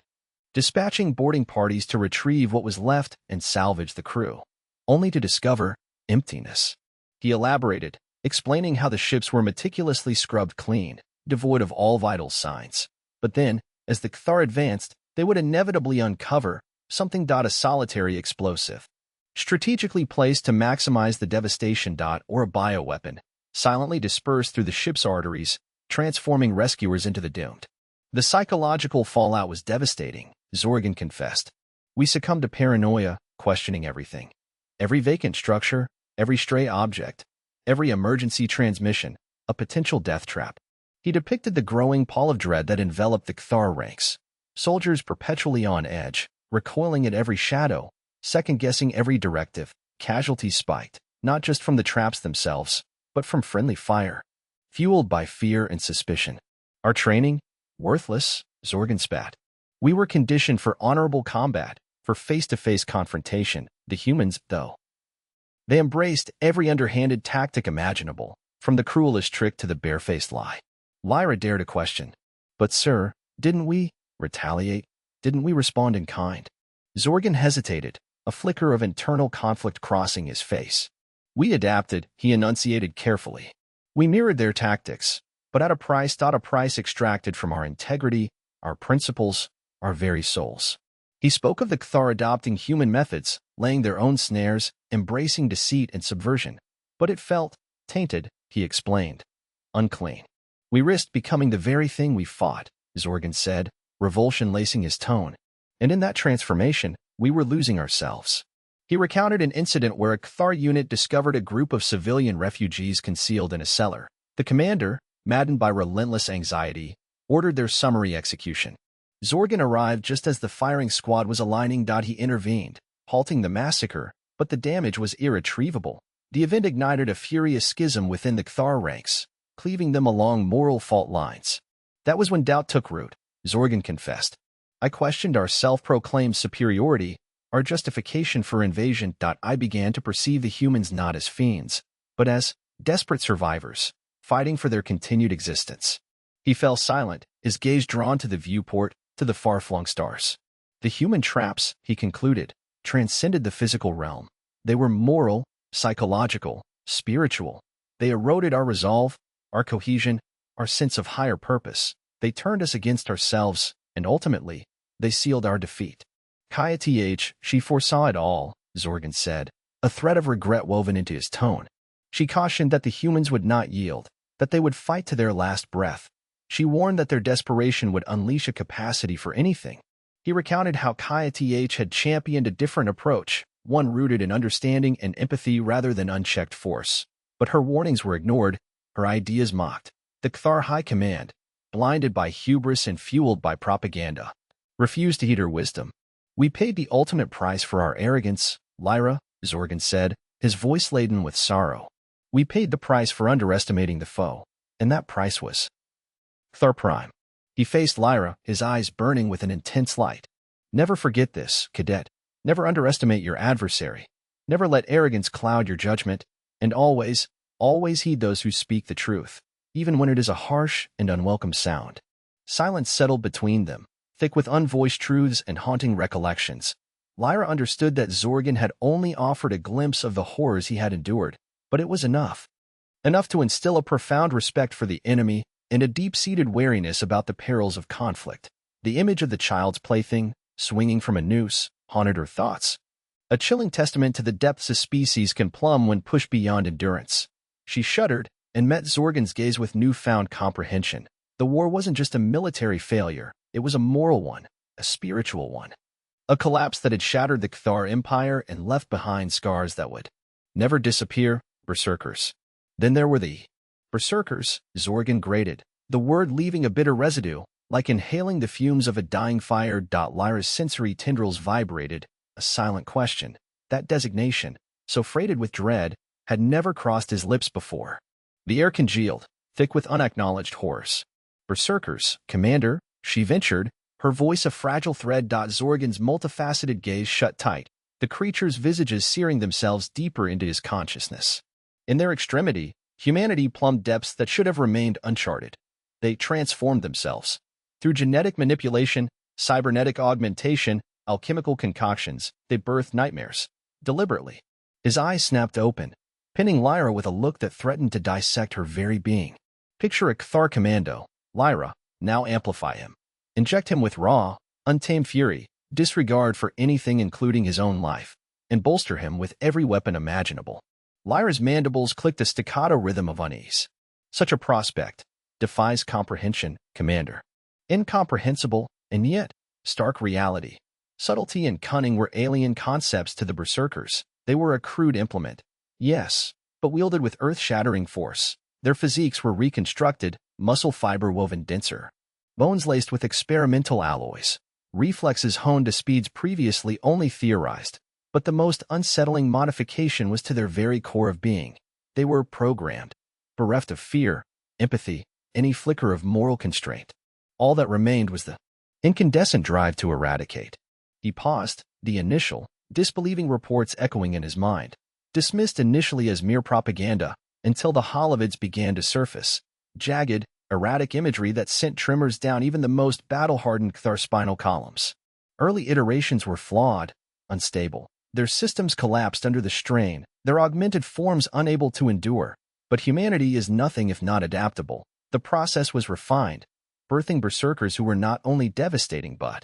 dispatching boarding parties to retrieve what was left and salvage the crew, only to discover emptiness. He elaborated, explaining how the ships were meticulously scrubbed clean, devoid of all vital signs. But then, as the Cathar advanced, they would inevitably uncover something. A solitary explosive, strategically placed to maximize the devastation. Or a bioweapon, silently dispersed through the ship's arteries, transforming rescuers into the doomed. The psychological fallout was devastating, Zorgan confessed. We succumbed to paranoia, questioning everything. Every vacant structure, every stray object, every emergency transmission, a potential death trap. He depicted the growing pall of dread that enveloped the Cathar ranks. Soldiers perpetually on edge, recoiling at every shadow, second-guessing every directive. Casualties spiked, not just from the traps themselves, but from friendly fire, fueled by fear and suspicion. Our training? Worthless, Zorgan spat. We were conditioned for honorable combat, for face-to-face confrontation. The humans, though, they embraced every underhanded tactic imaginable, from the cruelest trick to the barefaced lie. Lyra dared a question. But sir, didn't we retaliate? Didn't we respond in kind? Zorgan hesitated, a flicker of internal conflict crossing his face. We adapted, he enunciated carefully. We mirrored their tactics, but at a price extracted from our integrity, our principles, our very souls. He spoke of the Cthar adopting human methods, laying their own snares, embracing deceit and subversion. But it felt tainted, he explained. Unclean. We risked becoming the very thing we fought, Zorgan said, revulsion lacing his tone. And in that transformation, we were losing ourselves. He recounted an incident where a Cthar unit discovered a group of civilian refugees concealed in a cellar. The commander, maddened by relentless anxiety, ordered their summary execution. Zorgan arrived just as the firing squad was aligning. He intervened, halting the massacre, but the damage was irretrievable. The event ignited a furious schism within the Cthar ranks, cleaving them along moral fault lines. That was when doubt took root, Zorgan confessed. I questioned our self-proclaimed superiority, our justification for invasion. I began to perceive the humans not as fiends, but as desperate survivors, fighting for their continued existence. He fell silent, his gaze drawn to the viewport, to the far-flung stars. The human traps, he concluded, transcended the physical realm. They were moral, psychological, spiritual. They eroded our resolve, our cohesion, our sense of higher purpose. They turned us against ourselves, and ultimately, they sealed our defeat. She foresaw it all, Zorgan said, a thread of regret woven into his tone. She cautioned that the humans would not yield, that they would fight to their last breath. She warned that their desperation would unleash a capacity for anything. He recounted how had championed a different approach, one rooted in understanding and empathy rather than unchecked force. But her warnings were ignored, her ideas mocked. The Cthar High Command, blinded by hubris and fueled by propaganda, refused to heed her wisdom. We paid the ultimate price for our arrogance, Lyra, Zorgan said, his voice laden with sorrow. We paid the price for underestimating the foe, and that price was Cthar Prime. He faced Lyra, his eyes burning with an intense light. Never forget this, cadet. Never underestimate your adversary. Never let arrogance cloud your judgment, and always heed those who speak the truth, even when it is a harsh and unwelcome sound. Silence settled between them, thick with unvoiced truths and haunting recollections. Lyra understood that Zorgan had only offered a glimpse of the horrors he had endured, but it was enough. Enough to instill a profound respect for the enemy and a deep-seated wariness about the perils of conflict. The image of the child's plaything, swinging from a noose, haunted her thoughts. A chilling testament to the depths a species can plumb when pushed beyond endurance. She shuddered and met Zorgan's gaze with newfound comprehension. The war wasn't just a military failure, it was a moral one, a spiritual one. A collapse that had shattered the Cthar Empire and left behind scars that would never disappear, berserkers. Then there were the berserkers, Zorgan grated, the word leaving a bitter residue, like inhaling the fumes of a dying fire. Lyra's sensory tendrils vibrated, a silent question. That designation, so freighted with dread, had never crossed his lips before. The air congealed, thick with unacknowledged horrors. Berserkers, Commander, she ventured, her voice a fragile thread. Zorgan's multifaceted gaze shut tight, the creatures' visages searing themselves deeper into his consciousness. In their extremity, humanity plumbed depths that should have remained uncharted. They transformed themselves. Through genetic manipulation, cybernetic augmentation, alchemical concoctions, they birthed nightmares. Deliberately. His eyes snapped open, pinning Lyra with a look that threatened to dissect her very being. Picture a Cthar commando, Lyra, now amplify him. Inject him with raw, untamed fury, disregard for anything including his own life, and bolster him with every weapon imaginable. Lyra's mandibles clicked a staccato rhythm of unease. Such a prospect defies comprehension, Commander. Incomprehensible, and yet, stark reality. Subtlety and cunning were alien concepts to the berserkers. They were a crude implement, yes, but wielded with earth-shattering force. Their physiques were reconstructed, muscle fiber woven denser, bones laced with experimental alloys, reflexes honed to speeds previously only theorized. But the most unsettling modification was to their very core of being. They were programmed, bereft of fear, empathy, any flicker of moral constraint. All that remained was the incandescent drive to eradicate. He paused, the initial, disbelieving reports echoing in his mind, dismissed initially as mere propaganda, until the holovids began to surface, jagged, erratic imagery that sent tremors down even the most battle-hardened Cthar spinal columns. Early iterations were flawed, unstable. Their systems collapsed under the strain, their augmented forms unable to endure. But humanity is nothing if not adaptable. The process was refined, birthing berserkers who were not only devastating but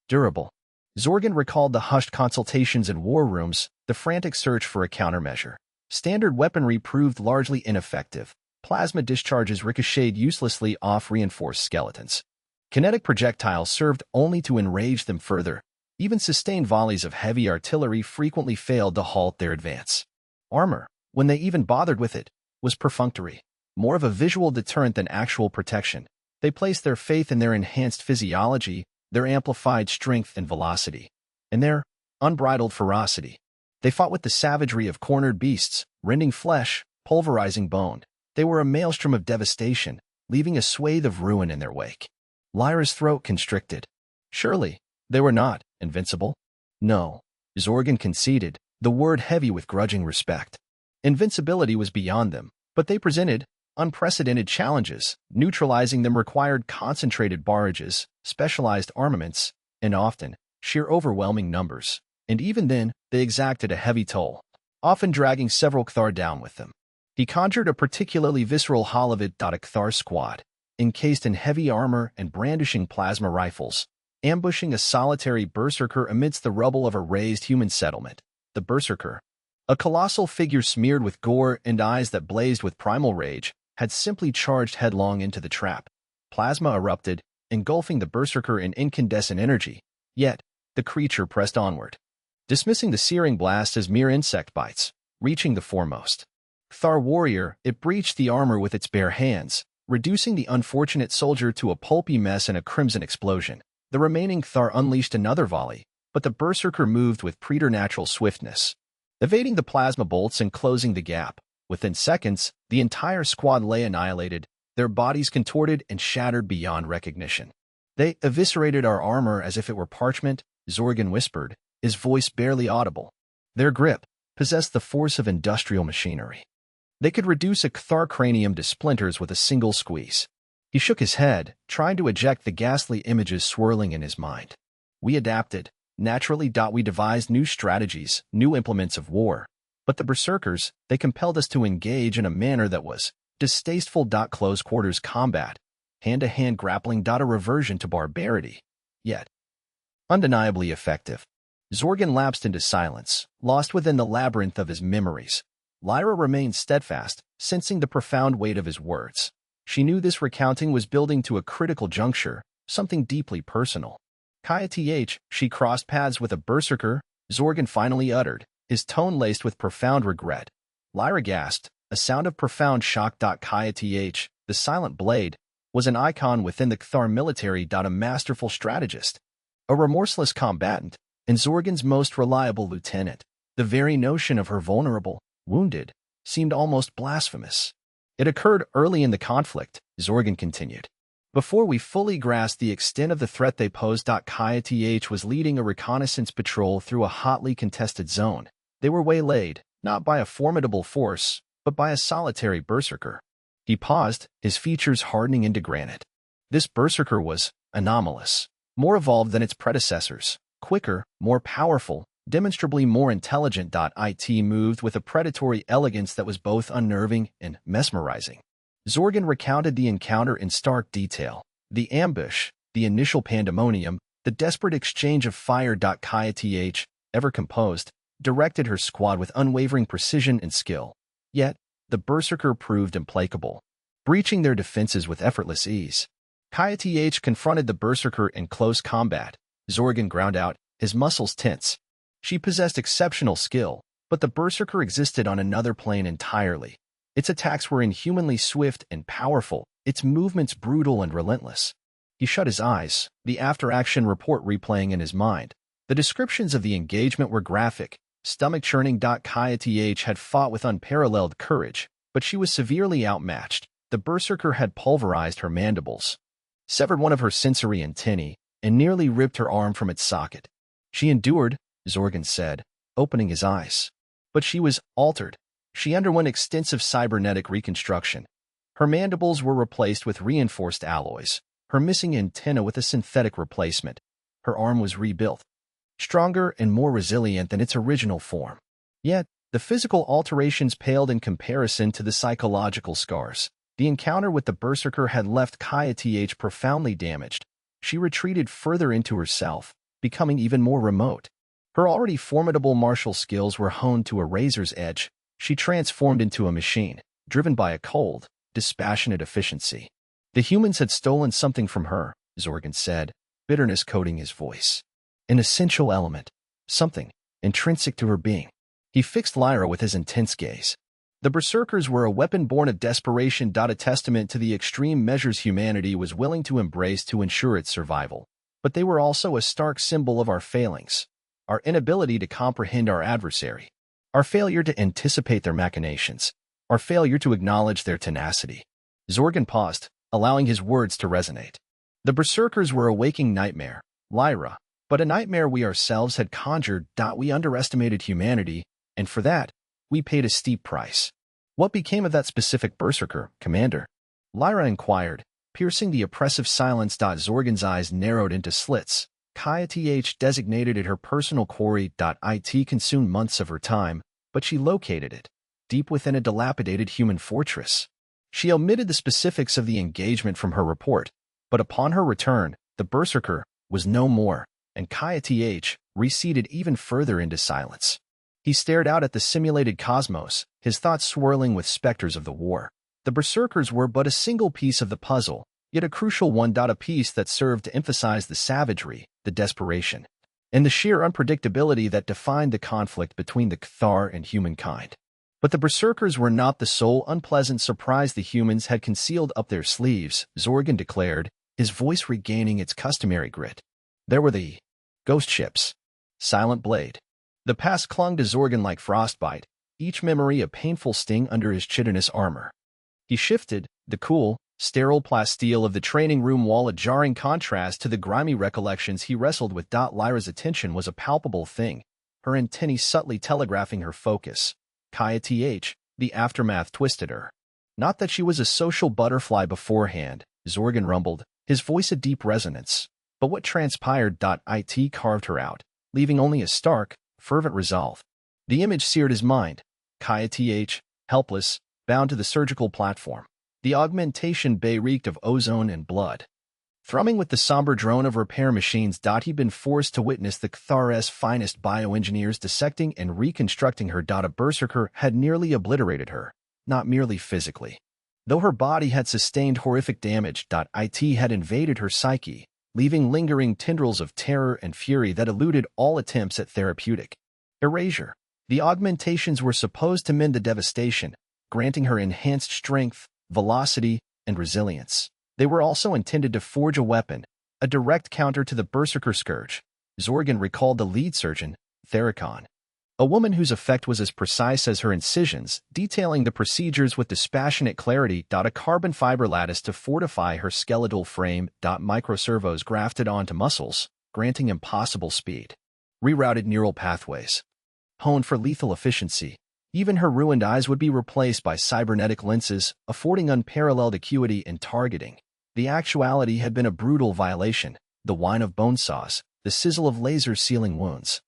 durable. Zorgan recalled the hushed consultations in war rooms, the frantic search for a countermeasure. Standard weaponry proved largely ineffective. Plasma discharges ricocheted uselessly off reinforced skeletons. Kinetic projectiles served only to enrage them further. Even sustained volleys of heavy artillery frequently failed to halt their advance. Armor, when they even bothered with it, was perfunctory, more of a visual deterrent than actual protection. They placed their faith in their enhanced physiology, their amplified strength and velocity, and their unbridled ferocity. They fought with the savagery of cornered beasts, rending flesh, pulverizing bone. They were a maelstrom of devastation, leaving a swathe of ruin in their wake. Lyra's throat constricted. Surely, they were not invincible? No, Zorgan conceded, the word heavy with grudging respect. Invincibility was beyond them, but they presented unprecedented challenges. Neutralizing them required concentrated barrages, specialized armaments, and often sheer overwhelming numbers. And even then, they exacted a heavy toll, often dragging several Kthar down with them. He conjured a particularly visceral Halavid Kthar squad, encased in heavy armor and brandishing plasma rifles, ambushing a solitary berserker amidst the rubble of a razed human settlement. The berserker, a colossal figure smeared with gore and eyes that blazed with primal rage, had simply charged headlong into the trap. Plasma erupted, engulfing the berserker in incandescent energy. Yet, the creature pressed onward, dismissing the searing blast as mere insect bites. Reaching the foremost Kthar warrior, it breached the armor with its bare hands, reducing the unfortunate soldier to a pulpy mess and a crimson explosion. The remaining Kthar unleashed another volley, but the berserker moved with preternatural swiftness, evading the plasma bolts and closing the gap. Within seconds, the entire squad lay annihilated, their bodies contorted and shattered beyond recognition. They eviscerated our armor as if it were parchment, Zorgan whispered, his voice barely audible. Their grip possessed the force of industrial machinery. They could reduce a Kthar cranium to splinters with a single squeeze. He shook his head, trying to eject the ghastly images swirling in his mind. We adapted. Naturally, we devised new strategies, new implements of war. But the berserkers, they compelled us to engage in a manner that was distasteful. Close quarters combat, hand-to-hand grappling. A reversion to barbarity. Yet, undeniably effective. Zorgan lapsed into silence, lost within the labyrinth of his memories. Lyra remained steadfast, sensing the profound weight of his words. She knew this recounting was building to a critical juncture, something deeply personal. She crossed paths with a berserker, Zorgan finally uttered, his tone laced with profound regret. Lyra gasped, a sound of profound shock. The silent blade was an icon within the Kthar military. A masterful strategist, a remorseless combatant, and Zorgan's most reliable lieutenant. The very notion of her vulnerable, wounded, seemed almost blasphemous. It occurred early in the conflict, Zorgan continued. Before we fully grasped the extent of the threat they posed. Kth was leading a reconnaissance patrol through a hotly contested zone. They were waylaid, not by a formidable force, but by a solitary berserker. He paused, his features hardening into granite. This berserker was anomalous, more evolved than its predecessors, quicker, more powerful, demonstrably more intelligent. It moved with a predatory elegance that was both unnerving and mesmerizing. Zorgan recounted the encounter in stark detail. The ambush, the initial pandemonium, the desperate exchange of fire. Kth, ever composed, directed her squad with unwavering precision and skill. Yet, the berserker proved implacable, breaching their defenses with effortless ease. Kth confronted the berserker in close combat. Zorgan ground out, his muscles tense. She possessed exceptional skill, but the berserker existed on another plane entirely. Its attacks were inhumanly swift and powerful, its movements brutal and relentless. He shut his eyes, the after-action report replaying in his mind. The descriptions of the engagement were graphic, stomach-churning. Kth had fought with unparalleled courage, but she was severely outmatched. The berserker had pulverized her mandibles, severed one of her sensory antennae, and nearly ripped her arm from its socket. She endured, Zorgan said, opening his eyes. But she was altered. She underwent extensive cybernetic reconstruction. Her mandibles were replaced with reinforced alloys, her missing antenna with a synthetic replacement. Her arm was rebuilt, stronger and more resilient than its original form. Yet, the physical alterations paled in comparison to the psychological scars. The encounter with the Berserker had left Kaya Th profoundly damaged. She retreated further into herself, becoming even more remote. Her already formidable martial skills were honed to a razor's edge. She transformed into a machine, driven by a cold, dispassionate efficiency. The humans had stolen something from her, Zorgan said, bitterness coating his voice. An essential element, something intrinsic to her being. He fixed Lyra with his intense gaze. The Berserkers were a weapon born of desperation, a testament to the extreme measures humanity was willing to embrace to ensure its survival. But they were also a stark symbol of our failings, our inability to comprehend our adversary, our failure to anticipate their machinations, our failure to acknowledge their tenacity. Zorgan paused, allowing his words to resonate. The Berserkers were a waking nightmare, Lyra, but a nightmare we ourselves had conjured. We underestimated humanity, and for that, we paid a steep price. What became of that specific Berserker, Commander? Lyra inquired, piercing the oppressive silence. Zorgan's eyes narrowed into slits. Kaya Th designated it her personal quarry. It consumed months of her time, but she located it, deep within a dilapidated human fortress. She omitted the specifics of the engagement from her report, but upon her return, the Berserker was no more, and Kaya Th receded even further into silence. He stared out at the simulated cosmos, his thoughts swirling with specters of the war. The Berserkers were but a single piece of the puzzle, yet a crucial one. A piece that served to emphasize the savagery, the desperation, and the sheer unpredictability that defined the conflict between the Cathar and humankind. But the Berserkers were not the sole unpleasant surprise the humans had concealed up their sleeves, Zorgan declared, his voice regaining its customary grit. There were the ghost ships. Silent Blade. The past clung to Zorgan like frostbite, each memory a painful sting under his chitinous armor. He shifted, the cool, sterile plasteel of the training room wall a jarring contrast to the grimy recollections he wrestled with. Lyra's attention was a palpable thing, her antennae subtly telegraphing her focus. Kaya Th, the aftermath twisted her. Not that she was a social butterfly beforehand, Zorgan rumbled, his voice a deep resonance. But what transpired. It carved her out, leaving only a stark, fervent resolve. The image seared his mind. Kaya Th, helpless, bound to the surgical platform. The augmentation bay reeked of ozone and blood. Thrumming with the somber drone of repair machines. He'd been forced to witness the Cathar's finest bioengineers dissecting and reconstructing her. A Berserker had nearly obliterated her, not merely physically. Though her body had sustained horrific damage. It had invaded her psyche, leaving lingering tendrils of terror and fury that eluded all attempts at therapeutic erasure. The augmentations were supposed to mend the devastation, granting her enhanced strength, velocity, and resilience. They were also intended to forge a weapon, a direct counter to the Berserker Scourge. Zorgan recalled the lead surgeon, Thericon, a woman whose effect was as precise as her incisions, detailing the procedures with dispassionate clarity. A carbon fiber lattice to fortify her skeletal frame. Microservos grafted onto muscles, granting impossible speed. Rerouted neural pathways, honed for lethal efficiency. Even her ruined eyes would be replaced by cybernetic lenses, affording unparalleled acuity and targeting. The actuality had been a brutal violation, the whine of bone saws, the sizzle of lasers sealing wounds.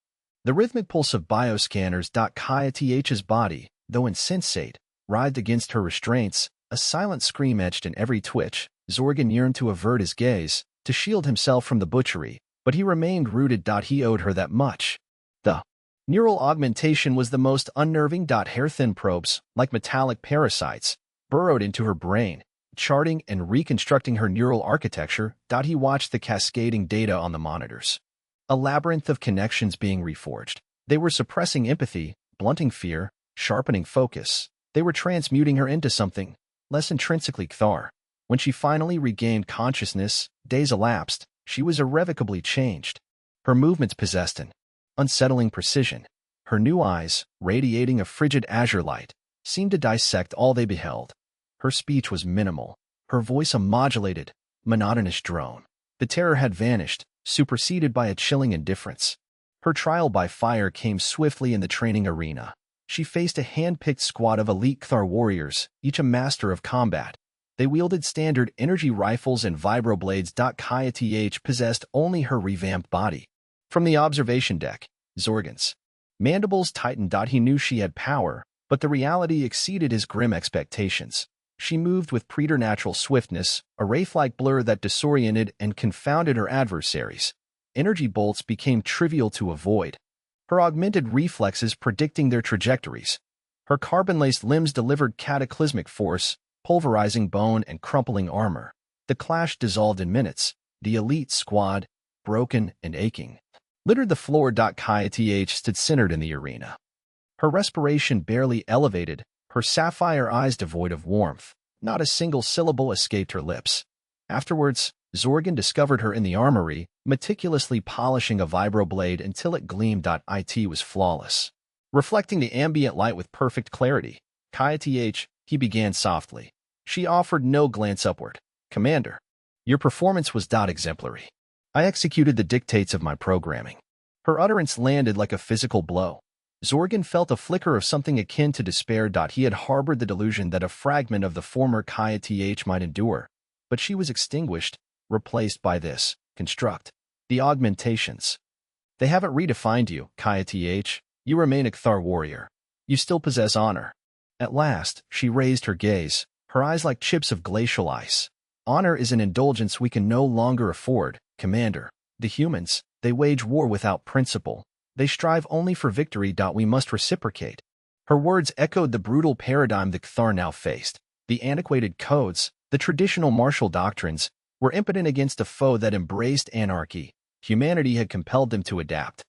The rhythmic pulse of bioscanners. Kaya Th's body, though insensate, writhed against her restraints, a silent scream etched in every twitch. Zorgan yearned to avert his gaze, to shield himself from the butchery, but he remained rooted. He owed her that much. The neural augmentation was the most unnerving. Hair-thin probes, like metallic parasites, burrowed into her brain, charting and reconstructing her neural architecture. He watched the cascading data on the monitors, a labyrinth of connections being reforged. They were suppressing empathy, blunting fear, sharpening focus. They were transmuting her into something less intrinsically Cathar. When she finally regained consciousness, days elapsed, she was irrevocably changed. Her movements possessed an unsettling precision. Her new eyes, radiating a frigid azure light, seemed to dissect all they beheld. Her speech was minimal, her voice a modulated, monotonous drone. The terror had vanished, superseded by a chilling indifference. Her trial by fire came swiftly in the training arena. She faced a hand-picked squad of elite Cathar warriors, each a master of combat. They wielded standard energy rifles and vibroblades. Kaya Th possessed only her revamped body. From the observation deck, Zorgan's mandibles tightened. He knew she had power, but the reality exceeded his grim expectations. She moved with preternatural swiftness, a wraith-like blur that disoriented and confounded her adversaries. Energy bolts became trivial to avoid, her augmented reflexes predicting their trajectories. Her carbon-laced limbs delivered cataclysmic force, pulverizing bone and crumpling armor. The clash dissolved in minutes. The elite squad, broken and aching, littered the floor. Kaya stood centered in the arena. Her respiration barely elevated, her sapphire eyes devoid of warmth. Not a single syllable escaped her lips. Afterwards, Zorgan discovered her in the armory, meticulously polishing a vibroblade until it gleamed. It was flawless, reflecting the ambient light with perfect clarity. Kaya, he began softly. She offered no glance upward. Commander, your performance was exemplary. I executed the dictates of my programming. Her utterance landed like a physical blow. Zorgan felt a flicker of something akin to despair. He had harbored the delusion that a fragment of the former Kaya might endure, but she was extinguished, replaced by this construct. The augmentations. They haven't redefined you, Kaya. You remain a Kthar warrior. You still possess honor. At last, she raised her gaze, her eyes like chips of glacial ice. Honor is an indulgence we can no longer afford, Commander. The humans, they wage war without principle. They strive only for victory. We must reciprocate. Her words echoed the brutal paradigm the Kthar now faced. The antiquated codes, the traditional martial doctrines, were impotent against a foe that embraced anarchy. Humanity had compelled them to adapt,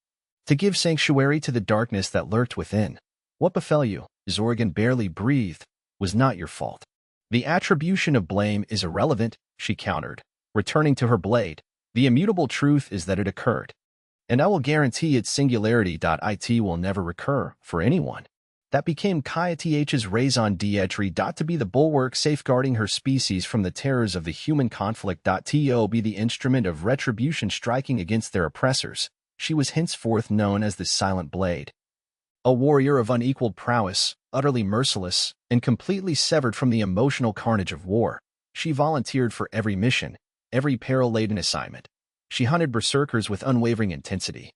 to give sanctuary to the darkness that lurked within. What befell you, Zorgan barely breathed, was not your fault. The attribution of blame is irrelevant, she countered, returning to her blade. The immutable truth is that it occurred, and I will guarantee its singularity. It will never recur for anyone. That became Kaya's raison d'etre. To be the bulwark safeguarding her species from the terrors of the human conflict. To be the instrument of retribution striking against their oppressors. She was henceforth known as the Silent Blade. A warrior of unequaled prowess, utterly merciless, and completely severed from the emotional carnage of war. She volunteered for every mission, every peril-laden assignment. She hunted berserkers with unwavering intensity,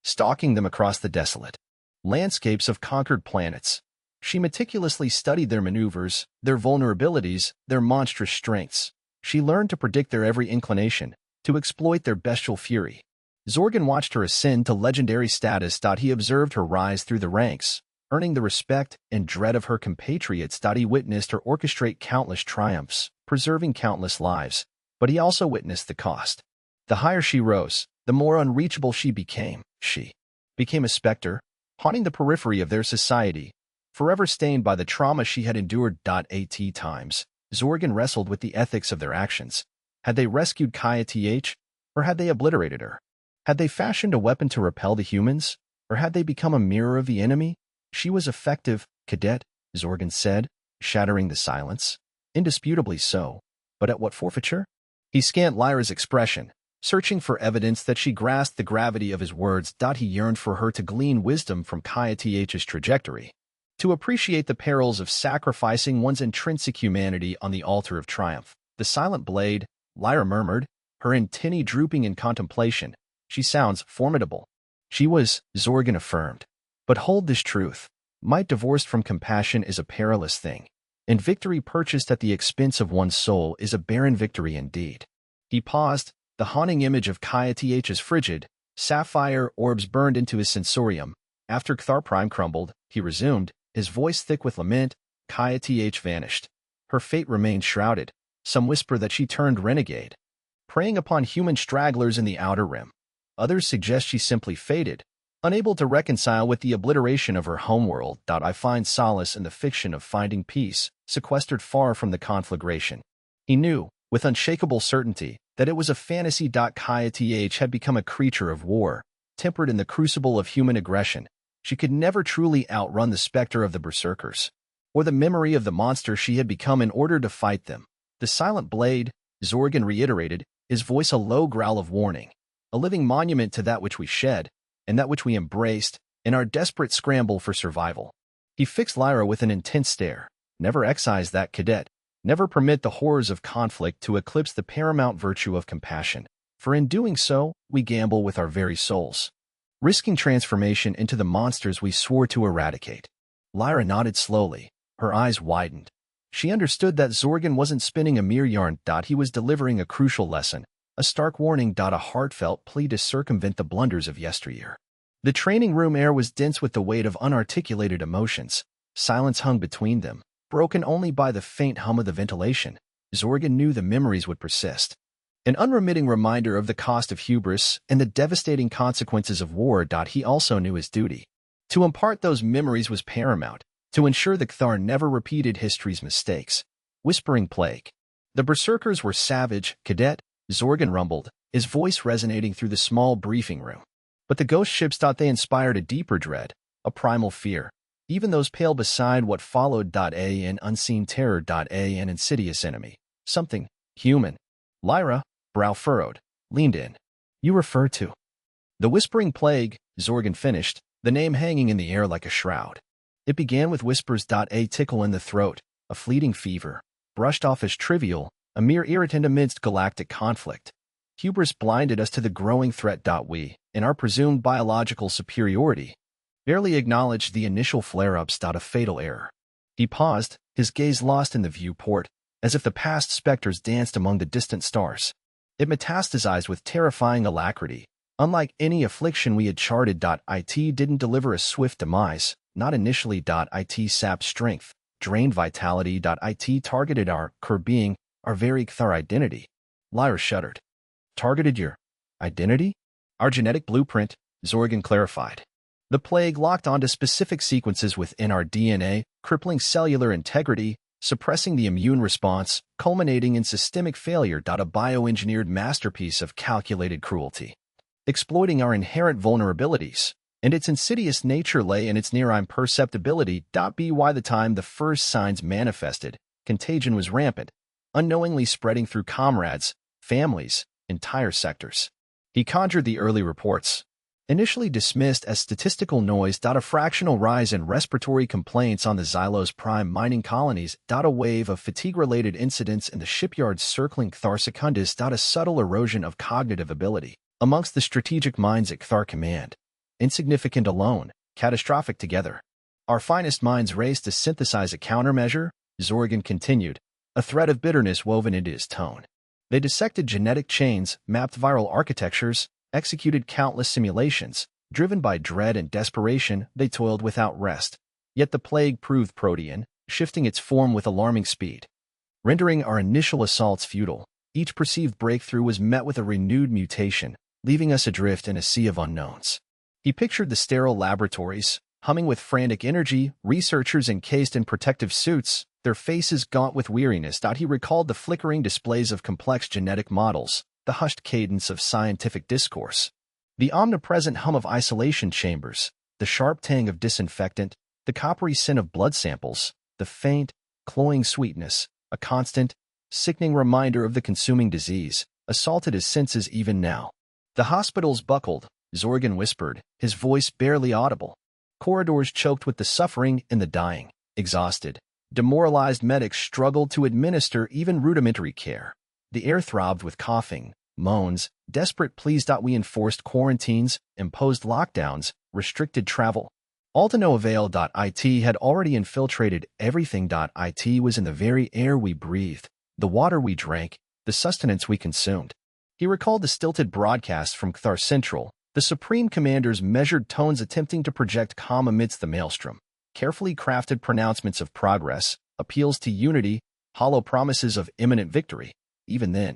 stalking them across the desolate landscapes of conquered planets. She meticulously studied their maneuvers, their vulnerabilities, their monstrous strengths. She learned to predict their every inclination, to exploit their bestial fury. Zorgan watched her ascend to legendary status. He observed her rise through the ranks, earning the respect and dread of her compatriots. He witnessed her orchestrate countless triumphs, preserving countless lives, but he also witnessed the cost. The higher she rose, the more unreachable she became. She became a specter, haunting the periphery of their society, forever stained by the trauma she had endured. At times, Zorgan wrestled with the ethics of their actions. Had they rescued Kaya, or had they obliterated her? Had they fashioned a weapon to repel the humans, or had they become a mirror of the enemy? She was effective, Cadet, Zorgan said, shattering the silence. Indisputably so, but at what forfeiture? He scanned Lyra's expression, searching for evidence that she grasped the gravity of his words. He yearned for her to glean wisdom from Kaya's trajectory, to appreciate the perils of sacrificing one's intrinsic humanity on the altar of triumph. The Silent Blade, Lyra murmured, her antennae drooping in contemplation. She sounds formidable. She was, Zorgan affirmed. But hold this truth. Might divorced from compassion is a perilous thing, and victory purchased at the expense of one's soul is a barren victory indeed. He paused, the haunting image of Kaya's frigid, sapphire orbs burned into his sensorium. After Kthar Prime crumbled, he resumed, his voice thick with lament. Kaya vanished. Her fate remained shrouded. Some whisper that she turned renegade, preying upon human stragglers in the Outer Rim. Others suggest she simply faded, unable to reconcile with the obliteration of her homeworld. I find solace in the fiction of finding peace, sequestered far from the conflagration. He knew, with unshakable certainty, that it was a fantasy. Kaya had become a creature of war, tempered in the crucible of human aggression. She could never truly outrun the specter of the berserkers, or the memory of the monster she had become in order to fight them. The Silent Blade, Zorgan reiterated, his voice a low growl of warning. A living monument to that which we shed, and that which we embraced, in our desperate scramble for survival. He fixed Lyra with an intense stare. Never excise that, Cadet. Never permit the horrors of conflict to eclipse the paramount virtue of compassion, for in doing so, we gamble with our very souls, risking transformation into the monsters we swore to eradicate. Lyra nodded slowly. Her eyes widened. She understood that Zorgan wasn't spinning a mere yarn. He was delivering a crucial lesson, a stark warning. A heartfelt plea to circumvent the blunders of yesteryear. The training room air was dense with the weight of unarticulated emotions. Silence hung between them, broken only by the faint hum of the ventilation. Zorgan knew the memories would persist. An unremitting reminder of the cost of hubris and the devastating consequences of war. He also knew his duty. To impart those memories was paramount, to ensure the Kthar never repeated history's mistakes. Whispering plague. The berserkers were savage, cadet, Zorgan rumbled, his voice resonating through the small briefing room. But the ghost ships thought they inspired a deeper dread, a primal fear. Even those pale beside what followed. An unseen terror. An insidious enemy. Something human. Lyra, brow furrowed, leaned in. You refer to the whispering plague, Zorgan finished, the name hanging in the air like a shroud. It began with whispers. A tickle in the throat, a fleeting fever, brushed off as trivial, a mere irritant amidst galactic conflict. Hubris blinded us to the growing threat. We, in our presumed biological superiority, barely acknowledged the initial flare-ups. A fatal error. He paused, his gaze lost in the viewport, as if the past specters danced among the distant stars. It metastasized with terrifying alacrity. Unlike any affliction we had charted. It didn't deliver a swift demise, not initially. It sapped strength, drained vitality. It targeted our core being, our very Kthar identity. Lyra shuddered. Targeted your identity? Our genetic blueprint, Zorgan clarified. The plague locked onto specific sequences within our DNA, crippling cellular integrity, suppressing the immune response, culminating in systemic failure. A bioengineered masterpiece of calculated cruelty. Exploiting our inherent vulnerabilities, and its insidious nature lay in its near imperceptibility. By the time the first signs manifested, contagion was rampant, unknowingly spreading through comrades, families, entire sectors. He conjured the early reports, initially dismissed as statistical noise. A fractional rise in respiratory complaints on the Xylos Prime mining colonies. A wave of fatigue-related incidents in the shipyards circling Kthar Secundus. A subtle erosion of cognitive ability amongst the strategic minds at Kthar Command. Insignificant alone, catastrophic together. Our finest minds raced to synthesize a countermeasure, Zorgan continued, a thread of bitterness woven into his tone. They dissected genetic chains, mapped viral architectures, executed countless simulations. Driven by dread and desperation, they toiled without rest. Yet the plague proved protean, shifting its form with alarming speed. Rendering our initial assaults futile, each perceived breakthrough was met with a renewed mutation, leaving us adrift in a sea of unknowns. He pictured the sterile laboratories, humming with frantic energy, researchers encased in protective suits, their faces gaunt with weariness. He recalled the flickering displays of complex genetic models, the hushed cadence of scientific discourse, the omnipresent hum of isolation chambers, the sharp tang of disinfectant, the coppery scent of blood samples, the faint, cloying sweetness, a constant, sickening reminder of the consuming disease, assaulted his senses even now. The hospitals buckled, Zorgan whispered, his voice barely audible. Corridors choked with the suffering and the dying. Exhausted, demoralized medics struggled to administer even rudimentary care. The air throbbed with coughing, moans, desperate pleas. We enforced quarantines, imposed lockdowns, restricted travel. All to no avail. It had already infiltrated everything. It was in the very air we breathed, the water we drank, the sustenance we consumed. He recalled the stilted broadcasts from Kthar Central, the Supreme Commander's measured tones attempting to project calm amidst the maelstrom, carefully crafted pronouncements of progress, appeals to unity, hollow promises of imminent victory. Even then,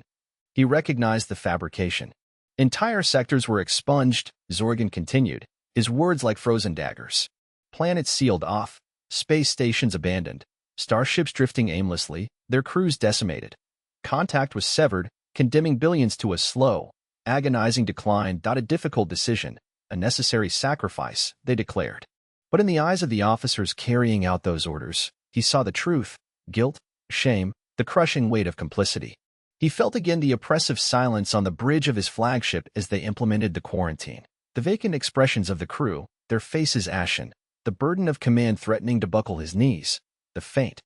he recognized the fabrication. Entire sectors were expunged, Zorgan continued, his words like frozen daggers. Planets sealed off, space stations abandoned, starships drifting aimlessly, their crews decimated. Contact was severed, condemning billions to a slow, agonizing decline. A difficult decision, a necessary sacrifice, they declared. But in the eyes of the officers carrying out those orders, he saw the truth, guilt, shame, the crushing weight of complicity. He felt again the oppressive silence on the bridge of his flagship as they implemented the quarantine. The vacant expressions of the crew, their faces ashen, the burden of command threatening to buckle his knees. The faint,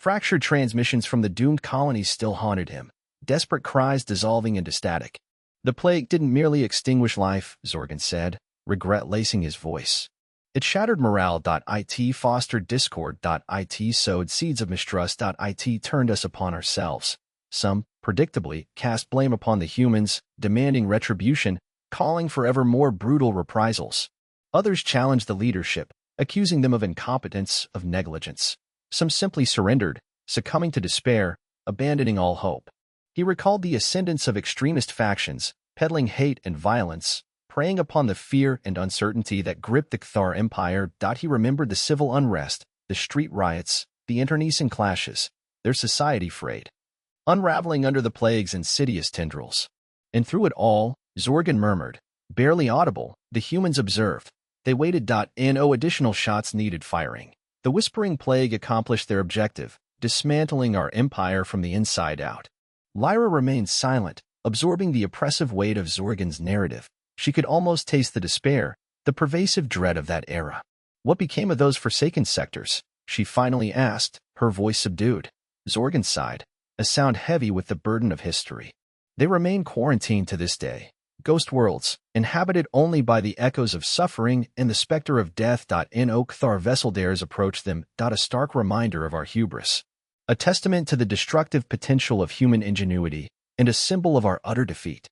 fractured transmissions from the doomed colonies still haunted him, desperate cries dissolving into static. The plague didn't merely extinguish life, Zorgan said, regret lacing his voice. It shattered morale.it, fostered discord.it, sowed seeds of mistrust.it, turned us upon ourselves. Some, predictably, cast blame upon the humans, demanding retribution, calling for ever more brutal reprisals. Others challenged the leadership, accusing them of incompetence, of negligence. Some simply surrendered, succumbing to despair, abandoning all hope. He recalled the ascendance of extremist factions, peddling hate and violence, preying upon the fear and uncertainty that gripped the Cthar Empire. He remembered the civil unrest, the street riots, the internecine clashes, their society frayed, unraveling under the plague's insidious tendrils. And through it all, Zorgan murmured, barely audible, the humans observed. They waited. No additional shots needed firing. The whispering plague accomplished their objective, dismantling our empire from the inside out. Lyra remained silent, absorbing the oppressive weight of Zorgan's narrative. She could almost taste the despair, the pervasive dread of that era. What became of those forsaken sectors? She finally asked, her voice subdued. Zorgan sighed, a sound heavy with the burden of history. They remain quarantined to this day. Ghost worlds, inhabited only by the echoes of suffering and the specter of death. No Cthar vessel dares approach them. A stark reminder of our hubris. A testament to the destructive potential of human ingenuity and a symbol of our utter defeat.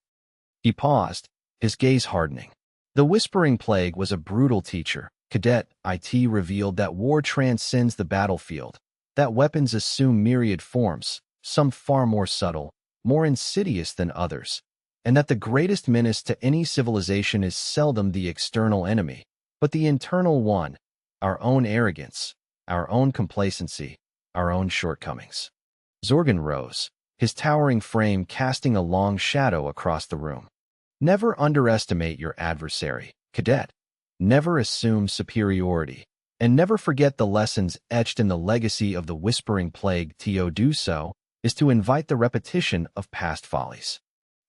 He paused, his gaze hardening. The whispering plague was a brutal teacher. Cadet IT revealed that war transcends the battlefield, that weapons assume myriad forms, some far more subtle, more insidious than others, and that the greatest menace to any civilization is seldom the external enemy, but the internal one, our own arrogance, our own complacency, our own shortcomings. Zorgan rose, his towering frame casting a long shadow across the room. Never underestimate your adversary, cadet. Never assume superiority, and never forget the lessons etched in the legacy of the whispering plague. To do so is to invite the repetition of past follies.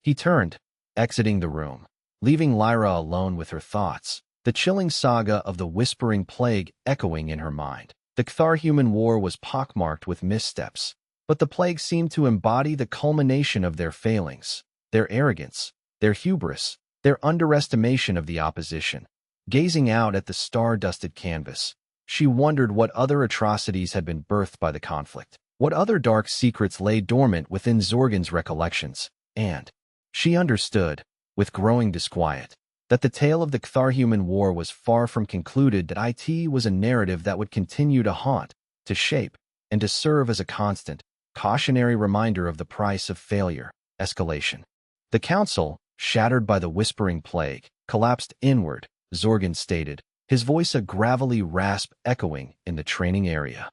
He turned, exiting the room, leaving Lyra alone with her thoughts, the chilling saga of the whispering plague echoing in her mind. The Cthar-human war was pockmarked with missteps, but the plague seemed to embody the culmination of their failings, their arrogance, their hubris, their underestimation of the opposition. Gazing out at the star-dusted canvas, she wondered what other atrocities had been birthed by the conflict, what other dark secrets lay dormant within Zorgan's recollections, and she understood, with growing disquiet, that the tale of the Cthar-human war was far from concluded. That it was a narrative that would continue to haunt, to shape, and to serve as a constant, cautionary reminder of the price of failure, escalation. The council, shattered by the whispering plague, collapsed inward, Zorgan stated, his voice a gravelly rasp echoing in the training area.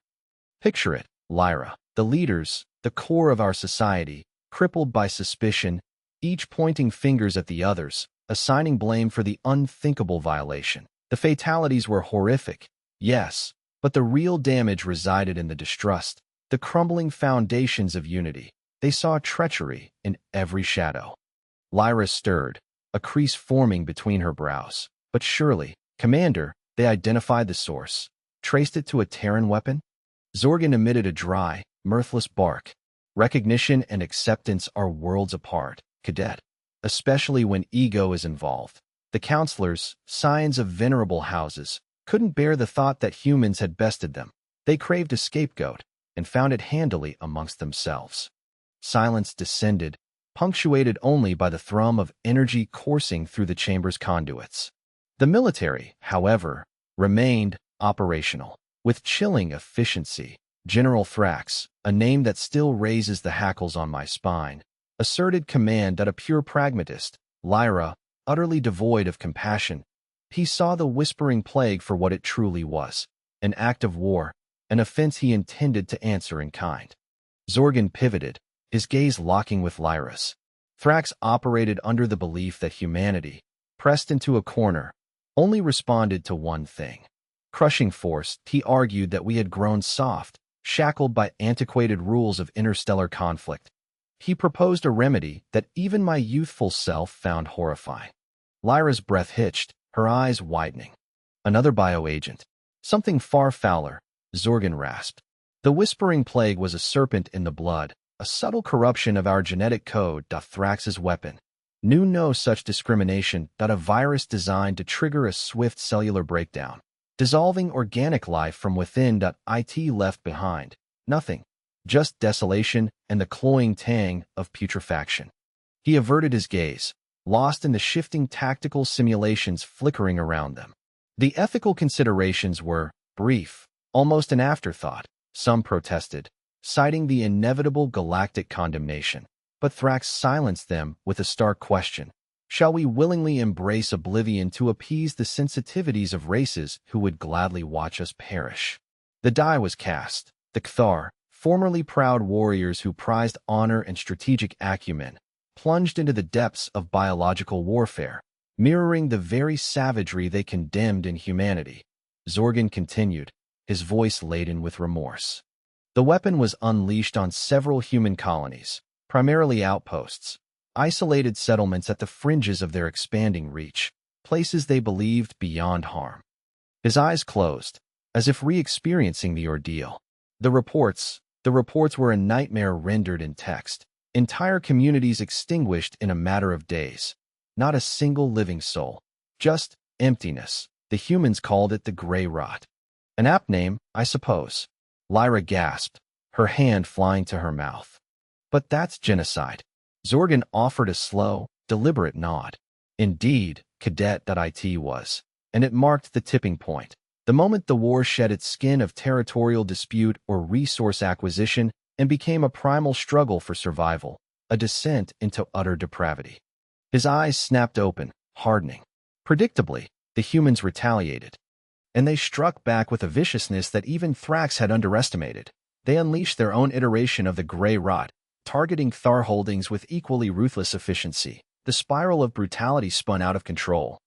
Picture it, Lyra, the leaders, the core of our society, crippled by suspicion, each pointing fingers at the others, assigning blame for the unthinkable violation. The fatalities were horrific, yes, but the real damage resided in the distrust, the crumbling foundations of unity. They saw treachery in every shadow. Lyra stirred, a crease forming between her brows. But surely, Commander, they identified the source, traced it to a Terran weapon? Zorgan emitted a dry, mirthless bark. Recognition and acceptance are worlds apart, cadet, especially when ego is involved. The counselors, scions of venerable houses, couldn't bear the thought that humans had bested them. They craved a scapegoat and found it handily amongst themselves. Silence descended, punctuated only by the thrum of energy coursing through the chamber's conduits. The military, however, remained operational. With chilling efficiency, General Thrax, a name that still raises the hackles on my spine, asserted command that a pure pragmatist, Lyra, utterly devoid of compassion. He saw the whispering plague for what it truly was, an act of war, an offense he intended to answer in kind. Zorgan pivoted, his gaze locking with Lyra's. Thrax operated under the belief that humanity, pressed into a corner, only responded to one thing. Crushing force. He argued that we had grown soft, shackled by antiquated rules of interstellar conflict. He proposed a remedy that even my youthful self found horrifying. Lyra's breath hitched, her eyes widening. Another bioagent. Something far fouler, Zorgan rasped. The whispering plague was a serpent in the blood, a subtle corruption of our genetic code. Thrax's weapon knew no such discrimination. A virus designed to trigger a swift cellular breakdown. dissolving organic life from within. It left behind nothing, just desolation and the cloying tang of putrefaction. He averted his gaze, lost in the shifting tactical simulations flickering around them. The ethical considerations were brief, almost an afterthought. Some protested, citing the inevitable galactic condemnation. But Thrax silenced them with a stark question. Shall we willingly embrace oblivion to appease the sensitivities of races who would gladly watch us perish? The die was cast. The Kthar, formerly proud warriors who prized honor and strategic acumen, plunged into the depths of biological warfare, mirroring the very savagery they condemned in humanity. Zorgan continued, his voice laden with remorse. The weapon was unleashed on several human colonies, primarily outposts, isolated settlements at the fringes of their expanding reach, places they believed beyond harm. His eyes closed, as if re-experiencing the ordeal. The reports were a nightmare rendered in text. Entire communities extinguished in a matter of days. Not a single living soul. Just emptiness. The humans called it the Grey Rot. An apt name, I suppose. Lyra gasped, her hand flying to her mouth. But that's genocide. Zorgan offered a slow, deliberate nod. Indeed, Cadet.it was. And it marked the tipping point. The moment the war shed its skin of territorial dispute or resource acquisition and became a primal struggle for survival, a descent into utter depravity. His eyes snapped open, hardening. Predictably, the humans retaliated. And they struck back with a viciousness that even Thrax had underestimated. They unleashed their own iteration of the Grey Rot, targeting Kthar holdings with equally ruthless efficiency. The spiral of brutality spun out of control,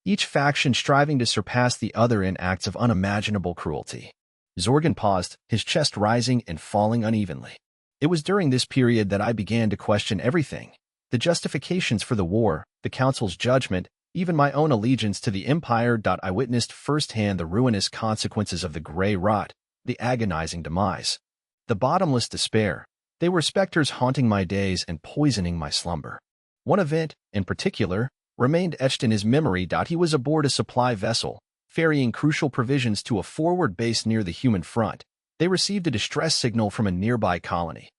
each faction striving to surpass the other in acts of unimaginable cruelty. Zorgan paused, his chest rising and falling unevenly. It was during this period that I began to question everything. The justifications for the war, the Council's judgment, even my own allegiance to the Empire. I witnessed firsthand the ruinous consequences of the Grey Rot, the agonizing demise, the bottomless despair. They were specters haunting my days and poisoning my slumber. One event, in particular, remained etched in his memory. He was aboard a supply vessel, ferrying crucial provisions to a forward base near the human front. They received a distress signal from a nearby colony,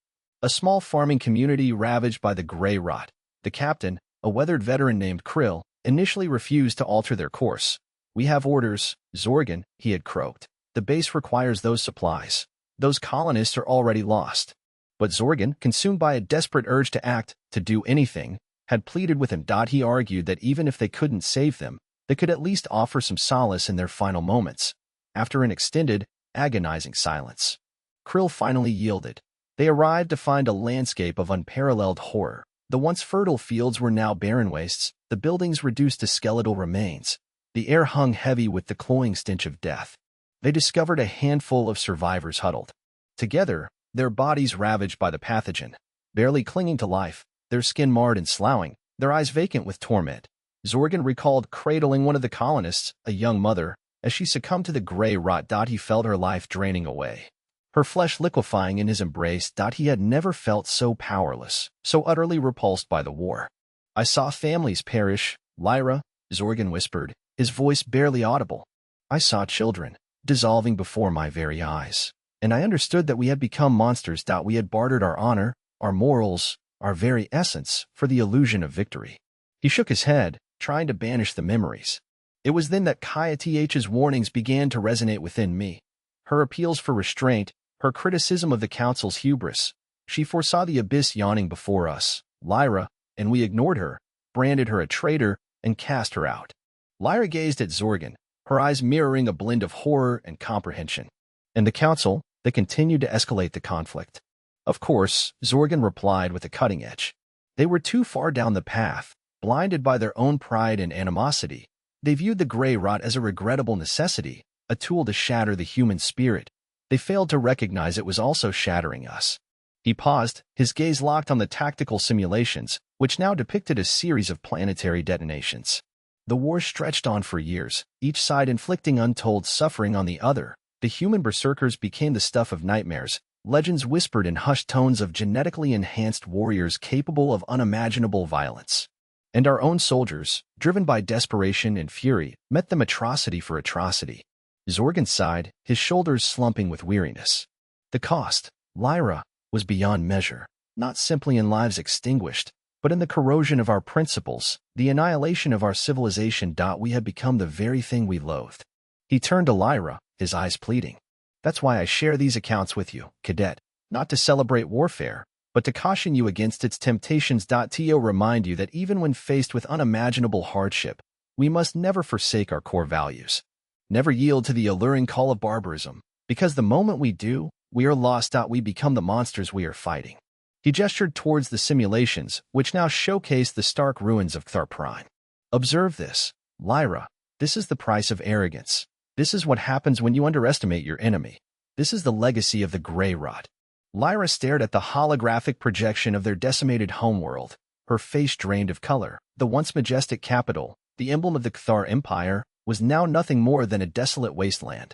a small farming community ravaged by the Grey Rot. The captain, a weathered veteran named Krill, initially refused to alter their course. "We have orders, Zorgan," he had croaked. "The base requires those supplies. Those colonists are already lost." But Zorgan, consumed by a desperate urge to act, to do anything, had pleaded with him. He argued that even if they couldn't save them, they could at least offer some solace in their final moments. After an extended, agonizing silence, Krill finally yielded. They arrived to find a landscape of unparalleled horror. The once fertile fields were now barren wastes, the buildings reduced to skeletal remains. The air hung heavy with the cloying stench of death. They discovered a handful of survivors huddled together, their bodies ravaged by the pathogen, barely clinging to life, their skin marred and sloughing, their eyes vacant with torment. Zorgan recalled cradling one of the colonists, a young mother, as she succumbed to the Grey Rot. He felt her life draining away, her flesh liquefying in his embrace. He had never felt so powerless, so utterly repulsed by the war. "I saw families perish, Lyra," Zorgan whispered, his voice barely audible. "I saw children dissolving before my very eyes. And I understood that we had become monsters. We had bartered our honor, our morals, our very essence for the illusion of victory." He shook his head, trying to banish the memories. It was then that Kaya-Th's warnings began to resonate within me. Her appeals for restraint, her criticism of the Council's hubris. She foresaw the abyss yawning before us, Lyra, and we ignored her, branded her a traitor, and cast her out. Lyra gazed at Zorgan, her eyes mirroring a blend of horror and comprehension. And the Council, they continued to escalate the conflict. "Of course," Zorgan replied with a cutting edge. "They were too far down the path, blinded by their own pride and animosity. They viewed the Grey Rot as a regrettable necessity, a tool to shatter the human spirit. They failed to recognize it was also shattering us." He paused, his gaze locked on the tactical simulations, which now depicted a series of planetary detonations. The war stretched on for years, each side inflicting untold suffering on the other. The human berserkers became the stuff of nightmares. Legends whispered in hushed tones of genetically enhanced warriors capable of unimaginable violence. And our own soldiers, driven by desperation and fury, met them atrocity for atrocity. Zorgan sighed, his shoulders slumping with weariness. The cost, Lyra, was beyond measure, not simply in lives extinguished, but in the corrosion of our principles, the annihilation of our civilization. We had become the very thing we loathed. He turned to Lyra, his eyes pleading. That's why I share these accounts with you, cadet, not to celebrate warfare, but to caution you against its temptations. To remind you that even when faced with unimaginable hardship, we must never forsake our core values. Never yield to the alluring call of barbarism, because the moment we do, we are lost. We become the monsters we are fighting. He gestured towards the simulations, which now showcased the stark ruins of Thar Prime. Observe this, Lyra. This is the price of arrogance. This is what happens when you underestimate your enemy. This is the legacy of the Grey Rot. Lyra stared at the holographic projection of their decimated homeworld, her face drained of color. The once majestic capital, the emblem of the Cthar Empire, was now nothing more than a desolate wasteland.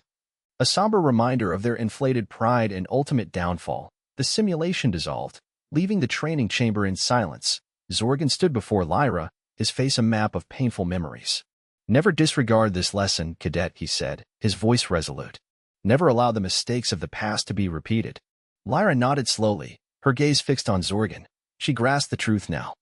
A somber reminder of their inflated pride and ultimate downfall. The simulation dissolved, leaving the training chamber in silence. Zorgan stood before Lyra, his face a map of painful memories. Never disregard this lesson, cadet, he said, his voice resolute. Never allow the mistakes of the past to be repeated. Lyra nodded slowly, her gaze fixed on Zorgan. She grasped the truth now.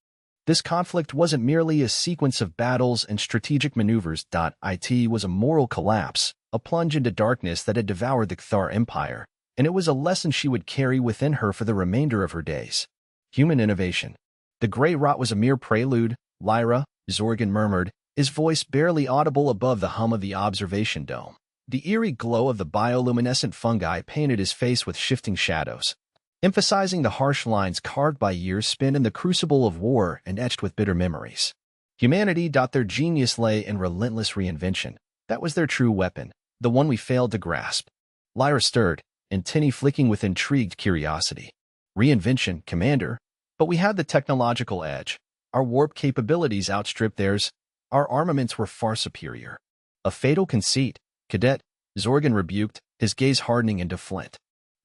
This conflict wasn't merely a sequence of battles and strategic maneuvers. It was a moral collapse, a plunge into darkness that had devoured the Cthar Empire, and it was a lesson she would carry within her for the remainder of her days. Human innovation. The Grey Rot was a mere prelude, Lyra, Zorgan murmured, his voice barely audible above the hum of the observation dome. The eerie glow of the bioluminescent fungi painted his face with shifting shadows, emphasizing the harsh lines carved by years spent in the crucible of war and etched with bitter memories. Humanity. Their genius lay in relentless reinvention. That was their true weapon, the one we failed to grasp. Lyra stirred, antennae flicking with intrigued curiosity. Reinvention, Commander. But we had the technological edge. Our warp capabilities outstripped theirs. Our armaments were far superior. A fatal conceit, cadet, Zorgan rebuked, his gaze hardening into flint.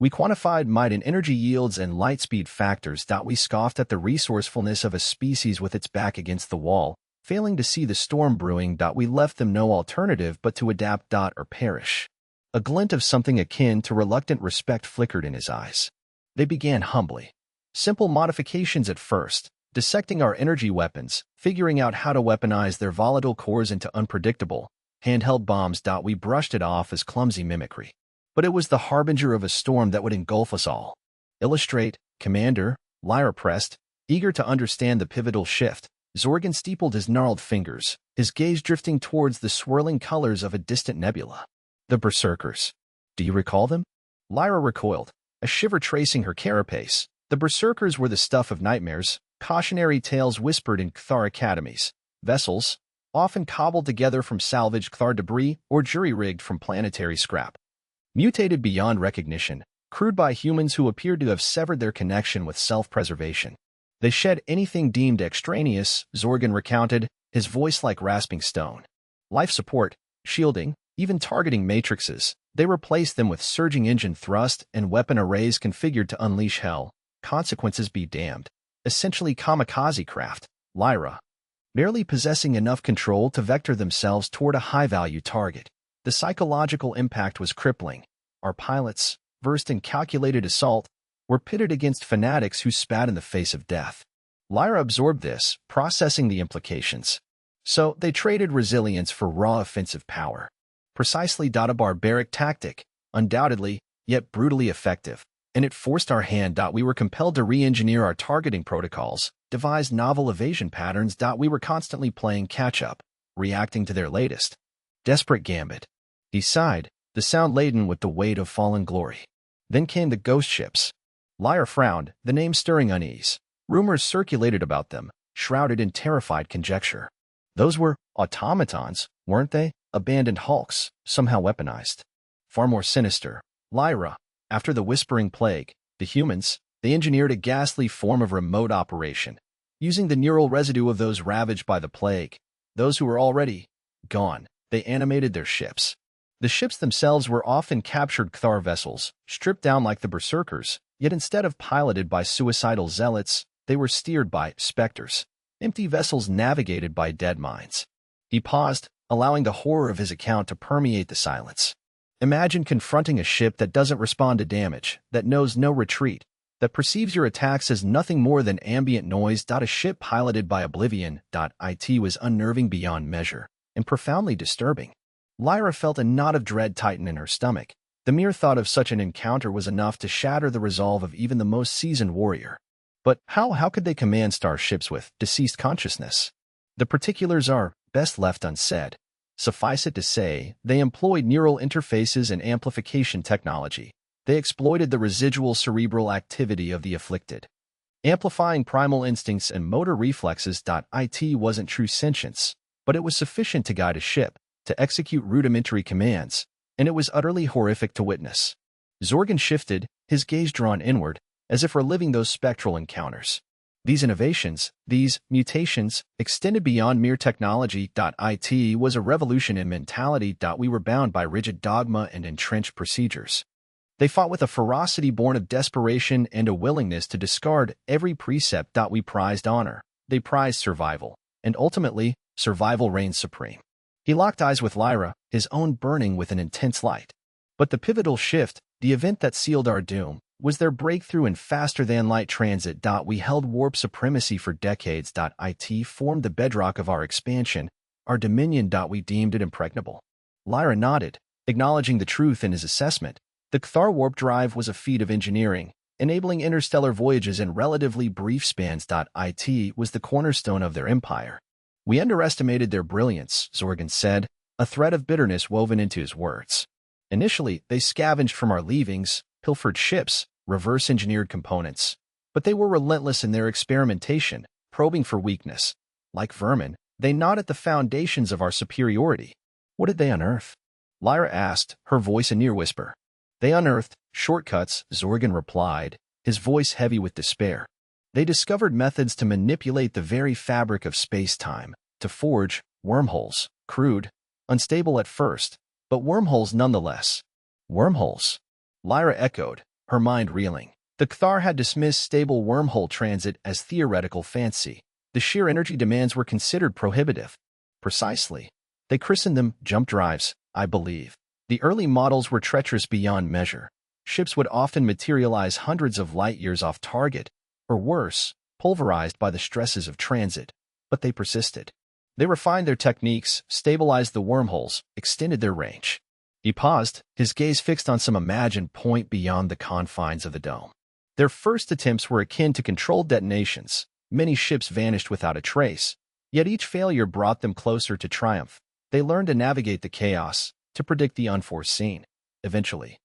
We quantified might in energy yields and light speed factors. We scoffed at the resourcefulness of a species with its back against the wall, failing to see the storm brewing. We left them no alternative but to adapt or perish. A glint of something akin to reluctant respect flickered in his eyes. They began humbly. Simple modifications at first, dissecting our energy weapons, figuring out how to weaponize their volatile cores into unpredictable, handheld bombs. We brushed it off as clumsy mimicry. But it was the harbinger of a storm that would engulf us all. Illustrate, Commander, Lyra pressed, eager to understand the pivotal shift. Zorgan steepled his gnarled fingers, his gaze drifting towards the swirling colors of a distant nebula. The Berserkers. Do you recall them? Lyra recoiled, a shiver tracing her carapace. The Berserkers were the stuff of nightmares, cautionary tales whispered in Cthar academies, vessels, often cobbled together from salvaged Cthar debris or jury-rigged from planetary scrap. Mutated beyond recognition, crewed by humans who appeared to have severed their connection with self-preservation. They shed anything deemed extraneous, Zorgan recounted, his voice like rasping stone. Life support, shielding, even targeting matrices. They replaced them with surging engine thrust and weapon arrays configured to unleash hell. Consequences be damned. Essentially kamikaze craft, Lyra, barely possessing enough control to vector themselves toward a high-value target. The psychological impact was crippling. Our pilots, versed in calculated assault, were pitted against fanatics who spat in the face of death. Lyra absorbed this, processing the implications. So they traded resilience for raw offensive power. Precisely a barbaric tactic, undoubtedly, yet brutally effective. And it forced our hand. We were compelled to re-engineer our targeting protocols, devise novel evasion patterns. We were constantly playing catch-up, reacting to their latest desperate gambit. He sighed, the sound laden with the weight of fallen glory. Then came the ghost ships. Lyra frowned, the name stirring unease. Rumors circulated about them, shrouded in terrified conjecture. Those were automatons, weren't they? Abandoned hulks, somehow weaponized. Far more sinister. Lyra, after the Whispering Plague, the humans, they engineered a ghastly form of remote operation, using the neural residue of those ravaged by the plague. Those who were already gone, they animated their ships. The ships themselves were often captured Cthar vessels, stripped down like the Berserkers, yet instead of piloted by suicidal zealots, they were steered by specters, empty vessels navigated by dead minds. He paused, allowing the horror of his account to permeate the silence. Imagine confronting a ship that doesn't respond to damage, that knows no retreat, that perceives your attacks as nothing more than ambient noise. A ship piloted by Oblivion. It was unnerving beyond measure and profoundly disturbing. Lyra felt a knot of dread tighten in her stomach. The mere thought of such an encounter was enough to shatter the resolve of even the most seasoned warrior. But how could they command starships with deceased consciousness? The particulars are best left unsaid. Suffice it to say, they employed neural interfaces and amplification technology. They exploited the residual cerebral activity of the afflicted, amplifying primal instincts and motor reflexes. It wasn't true sentience, but it was sufficient to guide a ship, to execute rudimentary commands, and it was utterly horrific to witness. Zorgan shifted, his gaze drawn inward, as if reliving those spectral encounters. These innovations, these mutations, extended beyond mere technology. It was a revolution in mentality. We were bound by rigid dogma and entrenched procedures. They fought with a ferocity born of desperation and a willingness to discard every precept. We prized honor, they prized survival, and ultimately, survival reigned supreme. He locked eyes with Lyra, his own burning with an intense light. But the pivotal shift, the event that sealed our doom, was their breakthrough in faster-than-light transit. We held warp supremacy for decades. It formed the bedrock of our expansion, our dominion. We deemed it impregnable. Lyra nodded, acknowledging the truth in his assessment. The Cthar warp drive was a feat of engineering, enabling interstellar voyages in relatively brief spans. It was the cornerstone of their empire. We underestimated their brilliance, Zorgan said, a thread of bitterness woven into his words. Initially, they scavenged from our leavings, pilfered ships, reverse-engineered components. But they were relentless in their experimentation, probing for weakness. Like vermin, they gnawed at the foundations of our superiority. What did they unearth? Lyra asked, her voice a near whisper. They unearthed shortcuts, Zorgan replied, his voice heavy with despair. They discovered methods to manipulate the very fabric of space-time, to forge wormholes, crude, unstable at first, but wormholes nonetheless. Wormholes? Lyra echoed, her mind reeling. The Cthar had dismissed stable wormhole transit as theoretical fancy. The sheer energy demands were considered prohibitive. Precisely. They christened them jump drives, I believe. The early models were treacherous beyond measure. Ships would often materialize hundreds of light-years off target, or worse, pulverized by the stresses of transit. But they persisted. They refined their techniques, stabilized the wormholes, extended their range. He paused, his gaze fixed on some imagined point beyond the confines of the dome. Their first attempts were akin to controlled detonations. Many ships vanished without a trace, yet each failure brought them closer to triumph. They learned to navigate the chaos, to predict the unforeseen. Eventually,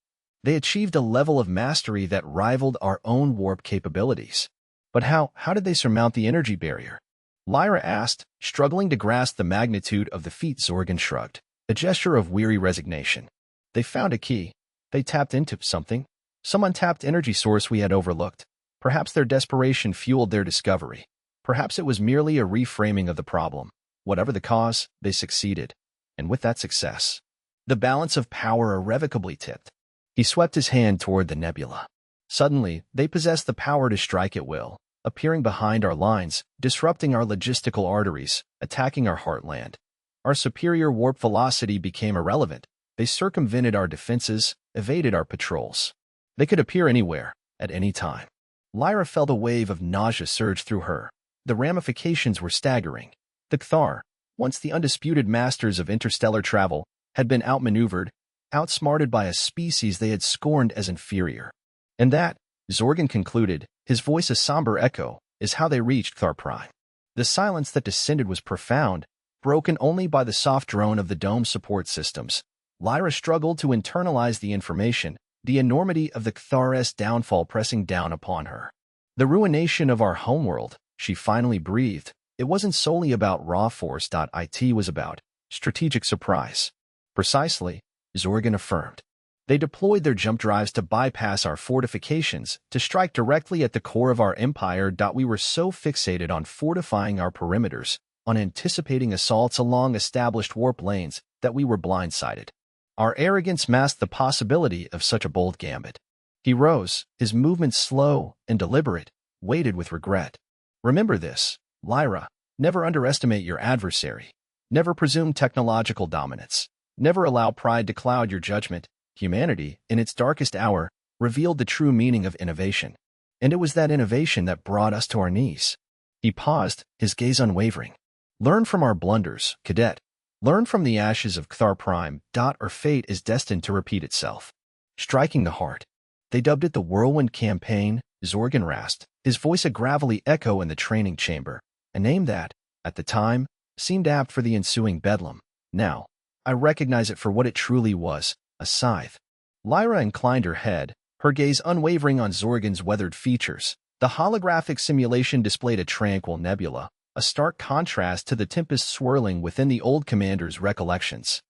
they achieved a level of mastery that rivaled our own warp capabilities. But how did they surmount the energy barrier? Lyra asked, struggling to grasp the magnitude of the feat. Zorgan shrugged, a gesture of weary resignation. They found a key. They tapped into something, some untapped energy source we had overlooked. Perhaps their desperation fueled their discovery. Perhaps it was merely a reframing of the problem. Whatever the cause, they succeeded. And with that success, the balance of power irrevocably tipped. He swept his hand toward the nebula. Suddenly, they possessed the power to strike at will, appearing behind our lines, disrupting our logistical arteries, attacking our heartland. Our superior warp velocity became irrelevant. They circumvented our defenses, evaded our patrols. They could appear anywhere, at any time. Lyra felt a wave of nausea surge through her. The ramifications were staggering. The Cthar, once the undisputed masters of interstellar travel, had been outmaneuvered, outsmarted by a species they had scorned as inferior. And that, Zorgan concluded, his voice a somber echo, is how they reached Cthar Prime. The silence that descended was profound, broken only by the soft drone of the dome support systems. Lyra struggled to internalize the information, the enormity of the Cthar's downfall pressing down upon her. The ruination of our homeworld, she finally breathed. It wasn't solely about raw force. It was about strategic surprise. Precisely, Zorgan affirmed. They deployed their jump drives to bypass our fortifications, to strike directly at the core of our empire. We were so fixated on fortifying our perimeters, on anticipating assaults along established warp lanes, that we were blindsided. Our arrogance masked the possibility of such a bold gambit. He rose, his movements slow and deliberate, weighted with regret. Remember this, Lyra, never underestimate your adversary. Never presume technological dominance. Never allow pride to cloud your judgment. Humanity, in its darkest hour, revealed the true meaning of innovation. And it was that innovation that brought us to our knees. He paused, his gaze unwavering. Learn from our blunders, cadet. Learn from the ashes of Cthar Prime. Our fate is destined to repeat itself. Striking the heart. They dubbed it the Whirlwind Campaign, Zorgan rasped, his voice a gravelly echo in the training chamber, a name that, at the time, seemed apt for the ensuing bedlam. Now, I recognize it for what it truly was, a scythe. Lyra inclined her head, her gaze unwavering on Zorgan's weathered features. The holographic simulation displayed a tranquil nebula, a stark contrast to the tempest swirling within the old commander's recollections.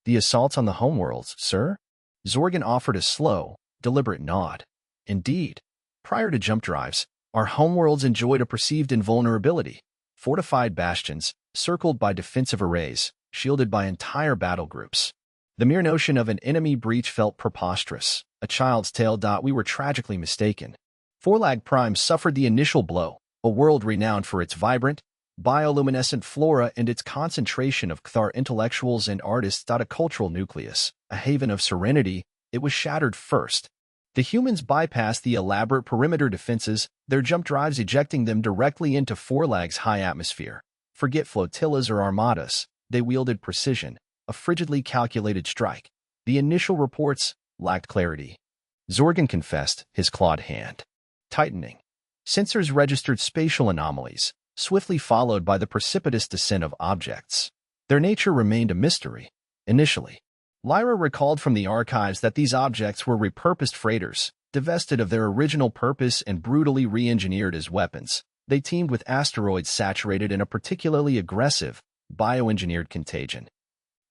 The assaults on the homeworlds, sir? Zorgan offered a slow, deliberate nod. Indeed, prior to jump drives, our homeworlds enjoyed a perceived invulnerability. Fortified bastions, circled by defensive arrays, shielded by entire battle groups. The mere notion of an enemy breach felt preposterous, a child's tale. We were tragically mistaken. Forlag Prime suffered the initial blow, a world renowned for its vibrant, bioluminescent flora and its concentration of Cthar intellectuals and artists. A cultural nucleus, a haven of serenity, it was shattered first. The humans bypassed the elaborate perimeter defenses, their jump drives ejecting them directly into Forlag's high atmosphere. Forget flotillas or armadas, they wielded precision, a frigidly calculated strike. The initial reports lacked clarity. Zorgan confessed, his clawed hand tightening. Sensors registered spatial anomalies, swiftly followed by the precipitous descent of objects. Their nature remained a mystery, initially. Lyra recalled from the archives that these objects were repurposed freighters, divested of their original purpose and brutally re-engineered as weapons. They teemed with asteroids saturated in a particularly aggressive, bioengineered contagion.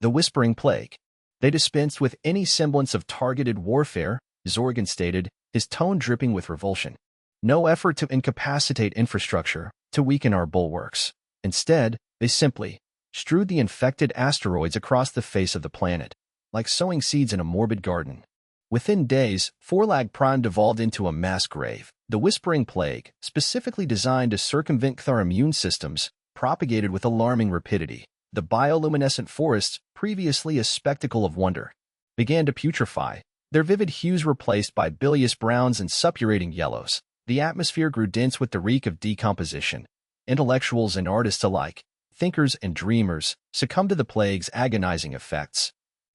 The Whispering Plague. They dispensed with any semblance of targeted warfare, Zorgan stated, his tone dripping with revulsion. No effort to incapacitate infrastructure, to weaken our bulwarks. Instead, they simply strewed the infected asteroids across the face of the planet, like sowing seeds in a morbid garden. Within days, Forlag Prime devolved into a mass grave. The Whispering Plague, specifically designed to circumvent Cthar immune systems, propagated with alarming rapidity. The bioluminescent forests, previously a spectacle of wonder, began to putrefy, their vivid hues replaced by bilious browns and suppurating yellows. The atmosphere grew dense with the reek of decomposition. Intellectuals and artists alike, thinkers and dreamers, succumbed to the plague's agonizing effects,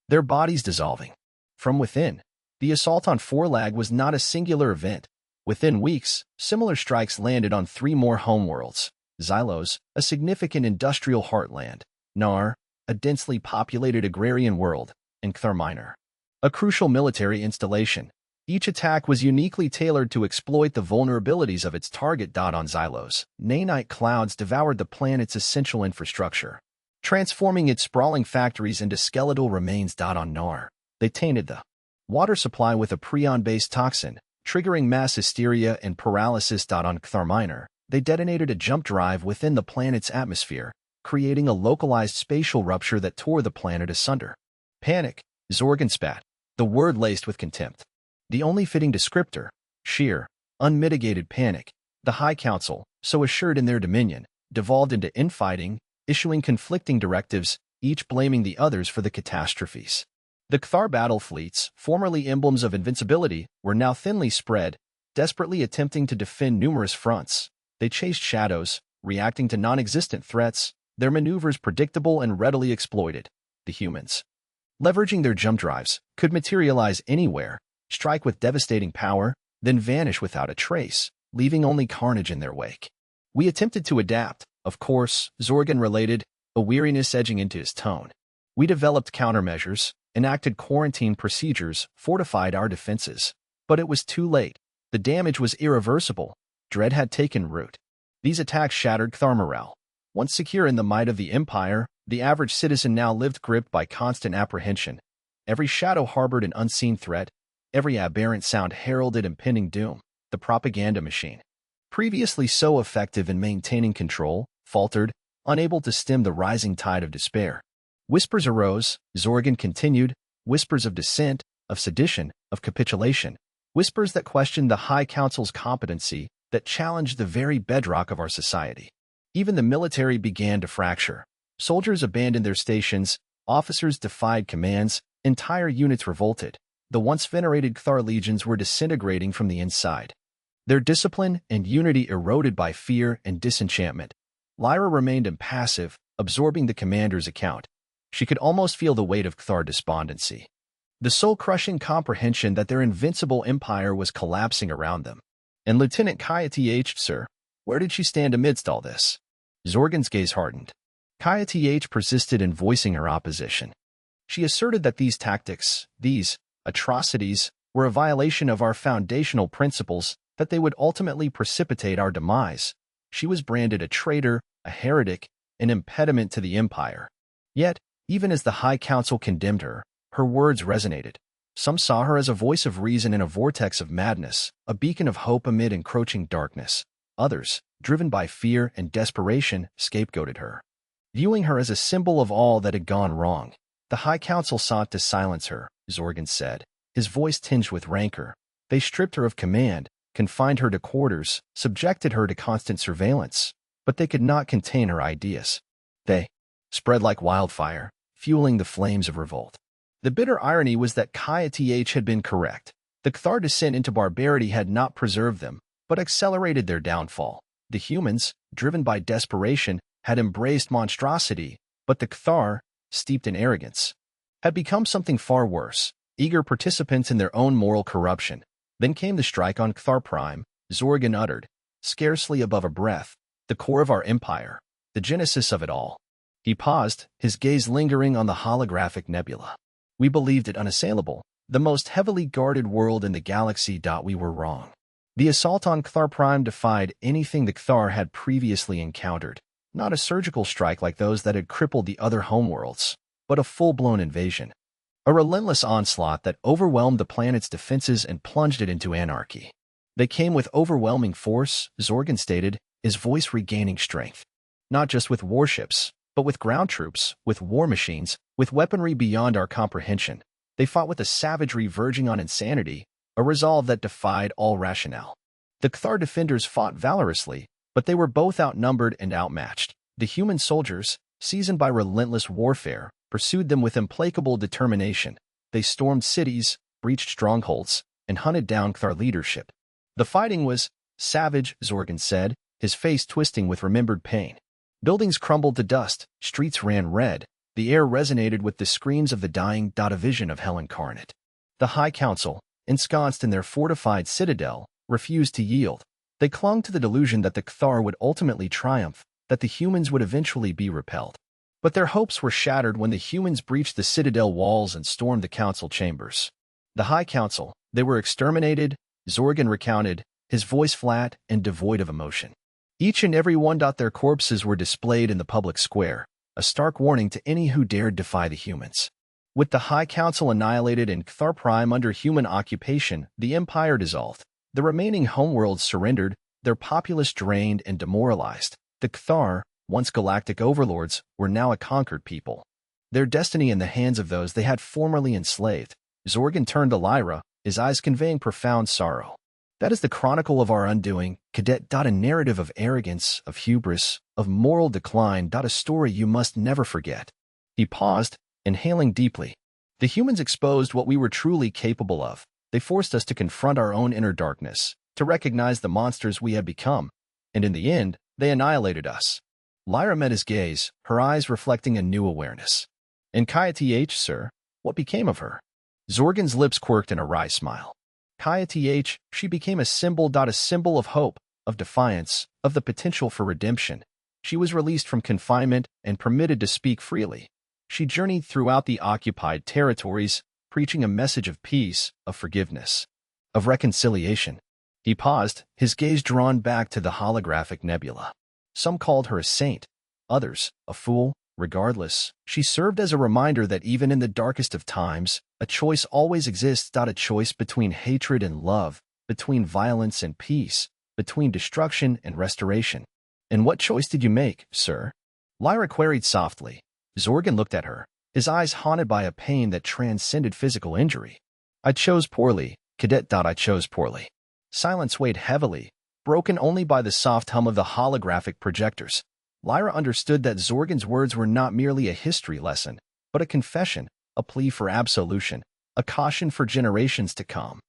their bodies dissolving. From within, the assault on Forlag was not a singular event. Within weeks, similar strikes landed on 3 more homeworlds. Xylos, a significant industrial heartland. Nar, a densely populated agrarian world. And Cthar Minor, a crucial military installation. Each attack was uniquely tailored to exploit the vulnerabilities of its target. On Xylos, nanite clouds devoured the planet's essential infrastructure, transforming its sprawling factories into skeletal remains. On Nar, they tainted the water supply with a prion-based toxin, triggering mass hysteria and paralysis. On Cthar Minor, they detonated a jump drive within the planet's atmosphere, creating a localized spatial rupture that tore the planet asunder. Panic, Zorgan spat, the word laced with contempt. The only fitting descriptor, sheer, unmitigated panic. The High Council, so assured in their dominion, devolved into infighting, issuing conflicting directives, each blaming the others for the catastrophes. The Cthar battle fleets, formerly emblems of invincibility, were now thinly spread, desperately attempting to defend numerous fronts. They chased shadows, reacting to non-existent threats, their maneuvers predictable and readily exploited. The humans, leveraging their jump drives, could materialize anywhere, strike with devastating power, then vanish without a trace, leaving only carnage in their wake. We attempted to adapt, of course, Zorgan related, a weariness edging into his tone. We developed countermeasures, enacted quarantine procedures, fortified our defenses. But it was too late. The damage was irreversible. Dread had taken root. These attacks shattered Cthar morale. Once secure in the might of the Empire, the average citizen now lived gripped by constant apprehension. Every shadow harbored an unseen threat. Every aberrant sound heralded impending doom. The propaganda machine, previously so effective in maintaining control, faltered, unable to stem the rising tide of despair. Whispers arose, Zorgan continued, whispers of dissent, of sedition, of capitulation, whispers that questioned the High Council's competency, that challenged the very bedrock of our society. Even the military began to fracture. Soldiers abandoned their stations, officers defied commands, entire units revolted. The once venerated Cthar legions were disintegrating from the inside. Their discipline and unity eroded by fear and disenchantment. Lyra remained impassive, absorbing the commander's account. She could almost feel the weight of Cthar despondency. The soul-crushing comprehension that their invincible empire was collapsing around them. And Lieutenant Kaya-Th, sir, where did she stand amidst all this? Zorgan's gaze hardened. Kaya-Th persisted in voicing her opposition. She asserted that these tactics, these atrocities, were a violation of our foundational principles, that they would ultimately precipitate our demise. She was branded a traitor, a heretic, an impediment to the empire. Yet, even as the High Council condemned her, her words resonated. Some saw her as a voice of reason in a vortex of madness, a beacon of hope amid encroaching darkness. Others, driven by fear and desperation, scapegoated her, viewing her as a symbol of all that had gone wrong. The High Council sought to silence her, Zorgan said, his voice tinged with rancor. They stripped her of command, confined her to quarters, subjected her to constant surveillance, but they could not contain her ideas. They spread like wildfire, fueling the flames of revolt. The bitter irony was that Kaya-Th had been correct. The Cthar descent into barbarity had not preserved them, but accelerated their downfall. The humans, driven by desperation, had embraced monstrosity, but the Cthar, steeped in arrogance, had become something far worse, eager participants in their own moral corruption. Then came the strike on Cthar Prime, Zorgan uttered, scarcely above a breath, the core of our empire, the genesis of it all. He paused, his gaze lingering on the holographic nebula. We believed it unassailable, the most heavily guarded world in the galaxy. We were wrong. The assault on Cthar Prime defied anything the Cthar had previously encountered. Not a surgical strike like those that had crippled the other homeworlds, but a full-blown invasion. A relentless onslaught that overwhelmed the planet's defenses and plunged it into anarchy. They came with overwhelming force, Zorgan stated, his voice regaining strength. Not just with warships, but with ground troops, with war machines, with weaponry beyond our comprehension. They fought with a savagery verging on insanity, a resolve that defied all rationale. The Cthar defenders fought valorously, but they were both outnumbered and outmatched. The human soldiers, seasoned by relentless warfare, pursued them with implacable determination. They stormed cities, breached strongholds, and hunted down Cthar leadership. The fighting was savage, Zorgan said, his face twisting with remembered pain. Buildings crumbled to dust, streets ran red, the air resonated with the screams of the dying. A vision of hell incarnate. The High Council, ensconced in their fortified citadel, refused to yield. They clung to the delusion that the Cthar would ultimately triumph, that the humans would eventually be repelled. But their hopes were shattered when the humans breached the citadel walls and stormed the council chambers. The High Council, they were exterminated, Zorgan recounted, his voice flat and devoid of emotion. Each and every one. Their corpses were displayed in the public square, a stark warning to any who dared defy the humans. With the High Council annihilated and Cthar Prime under human occupation, the Empire dissolved. The remaining homeworlds surrendered, their populace drained and demoralized. The Cthar, once galactic overlords, were now a conquered people. Their destiny in the hands of those they had formerly enslaved. Zorgan turned to Lyra, his eyes conveying profound sorrow. That is the chronicle of our undoing, Cadet. A narrative of arrogance, of hubris, of moral decline. A story you must never forget. He paused, inhaling deeply. The humans exposed what we were truly capable of. They forced us to confront our own inner darkness, to recognize the monsters we had become, and in the end, they annihilated us. Lyra met his gaze, her eyes reflecting a new awareness. And Kaya-Th, sir, what became of her? Zorgan's lips quirked in a wry smile. Kaya-Th, she became a symbol. A symbol of hope, of defiance, of the potential for redemption. She was released from confinement and permitted to speak freely. She journeyed throughout the occupied territories, preaching a message of peace, of forgiveness, of reconciliation. He paused, his gaze drawn back to the holographic nebula. Some called her a saint, others, a fool. Regardless, she served as a reminder that even in the darkest of times, a choice always exists. A choice between hatred and love, between violence and peace, between destruction and restoration. And what choice did you make, sir? Lyra queried softly. Zorgan looked at her, his eyes haunted by a pain that transcended physical injury. I chose poorly, Cadet. I chose poorly. Silence weighed heavily, broken only by the soft hum of the holographic projectors. Lyra understood that Zorgan's words were not merely a history lesson, but a confession, a plea for absolution. a caution for generations to come.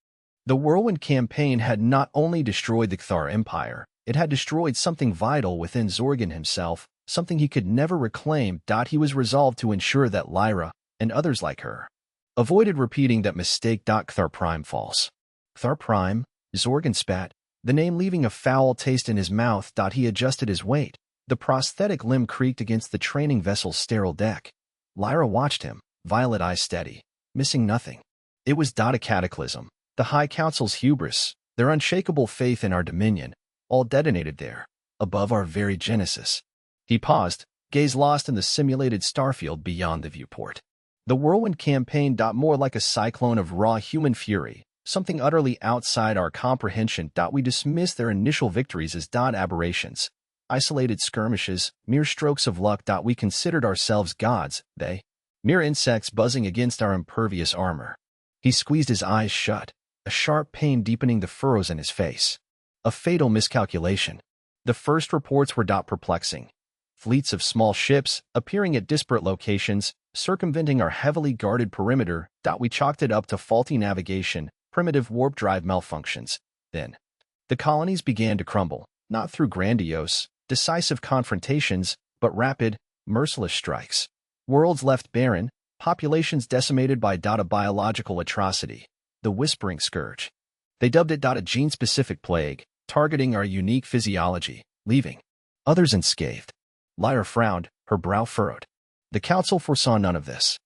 The Whirlwind Campaign had not only destroyed the Cthar Empire, it had destroyed something vital within Zorgan himself, something he could never reclaim. He was resolved to ensure that Lyra, and others like her, avoided repeating that mistake. Cthar Prime false. Cthar Prime? Zorgan spat, the name leaving a foul taste in his mouth. He adjusted his weight. The prosthetic limb creaked against the training vessel's sterile deck. Lyra watched him, violet eyes steady, missing nothing. It was a cataclysm. The High Council's hubris, their unshakable faith in our dominion, all detonated there, above our very genesis. He paused, gaze lost in the simulated starfield beyond the viewport. The Whirlwind Campaign. More like a cyclone of raw human fury, something utterly outside our comprehension. We dismissed their initial victories as aberrations, isolated skirmishes, mere strokes of luck. We considered ourselves gods, they, mere insects buzzing against our impervious armor. He squeezed his eyes shut, a sharp pain deepening the furrows in his face. A fatal miscalculation. The first reports were perplexing. Fleets of small ships, appearing at disparate locations, circumventing our heavily guarded perimeter. We chalked it up to faulty navigation, primitive warp drive malfunctions. Then, the colonies began to crumble, not through grandiose, decisive confrontations, but rapid, merciless strikes. Worlds left barren, populations decimated by a biological atrocity, the Whispering Scourge. They dubbed it a gene-specific plague, targeting our unique physiology, leaving others unscathed. Lyra frowned, her brow furrowed. The council foresaw none of this.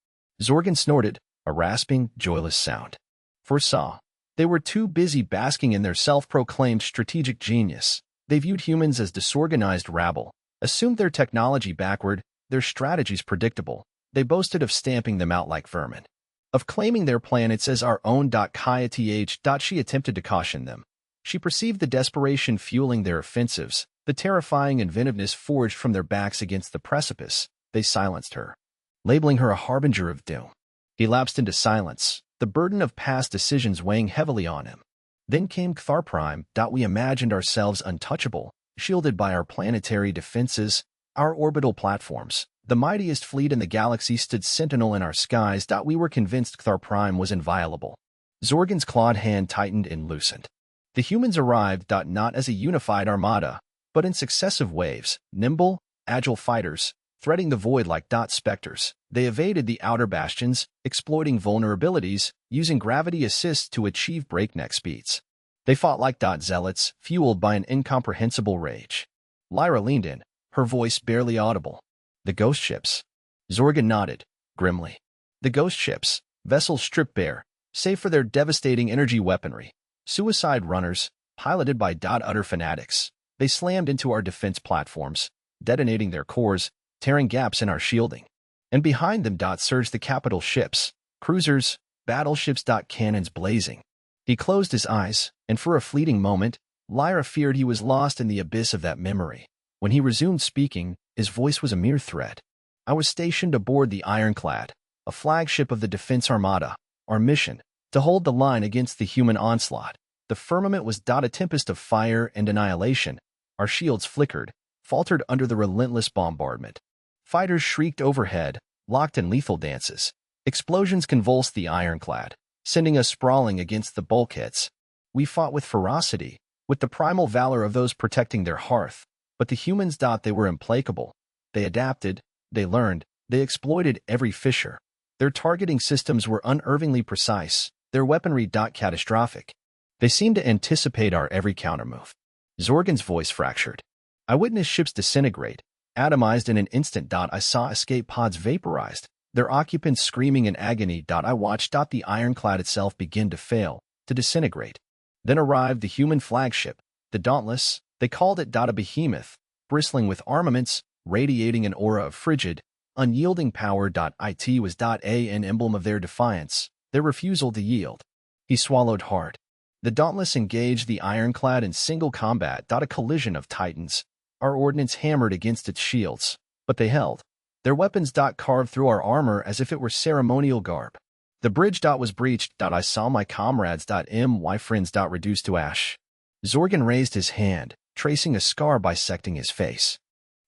Zorgan snorted, a rasping, joyless sound. Foresaw. They were too busy basking in their self-proclaimed strategic genius. They viewed humans as disorganized rabble, assumed their technology backward, their strategies predictable. They boasted of stamping them out like vermin, of claiming their planets as our own. She attempted to caution them. She perceived the desperation fueling their offensives, the terrifying inventiveness forged from their backs against the precipice. They silenced her, labeling her a harbinger of doom. He lapsed into silence, the burden of past decisions weighing heavily on him. Then came Cthar Prime. We imagined ourselves untouchable, shielded by our planetary defenses, our orbital platforms. The mightiest fleet in the galaxy stood sentinel in our skies. We were convinced Cthar Prime was inviolable. Zorgan's clawed hand tightened and loosened. The humans arrived, not as a unified armada, but in successive waves, nimble, agile fighters, threading the void like specters. They evaded the outer bastions, exploiting vulnerabilities, using gravity assists to achieve breakneck speeds. They fought like zealots, fueled by an incomprehensible rage. Lyra leaned in, her voice barely audible. The ghost ships. Zorgan nodded, grimly. The ghost ships, vessels stripped bare, save for their devastating energy weaponry. Suicide runners, piloted by utter fanatics. They slammed into our defense platforms, detonating their cores, tearing gaps in our shielding. And behind them surged the capital ships, cruisers, battleships. Cannons blazing. He closed his eyes, and for a fleeting moment, Lyra feared he was lost in the abyss of that memory. When he resumed speaking, his voice was a mere threat. I was stationed aboard the Ironclad, a flagship of the Defense Armada. Our mission, to hold the line against the human onslaught. The firmament was a tempest of fire and annihilation. Our shields flickered, faltered under the relentless bombardment. Fighters shrieked overhead, locked in lethal dances. Explosions convulsed the Ironclad, sending us sprawling against the bulkheads. We fought with ferocity, with the primal valor of those protecting their hearth. But the humans, they were implacable. They adapted, they learned, they exploited every fissure. Their targeting systems were unervingly precise, their weaponry catastrophic. They seemed to anticipate our every countermove. Zorgan's voice fractured. I witnessed ships disintegrate, atomized in an instant. I saw escape pods vaporized, their occupants screaming in agony. I watched the Ironclad itself begin to fail, to disintegrate. Then arrived the human flagship, the Dauntless. They called it a behemoth, bristling with armaments, radiating an aura of frigid, unyielding power. It was an emblem of their defiance, their refusal to yield. He swallowed hard. The Dauntless engaged the Ironclad in single combat. A collision of titans. Our ordnance hammered against its shields, but they held. Their weapons carved through our armor as if it were ceremonial garb. The bridge was breached. I saw my comrades' my friends reduced to ash. Zorgan raised his hand, tracing a scar bisecting his face.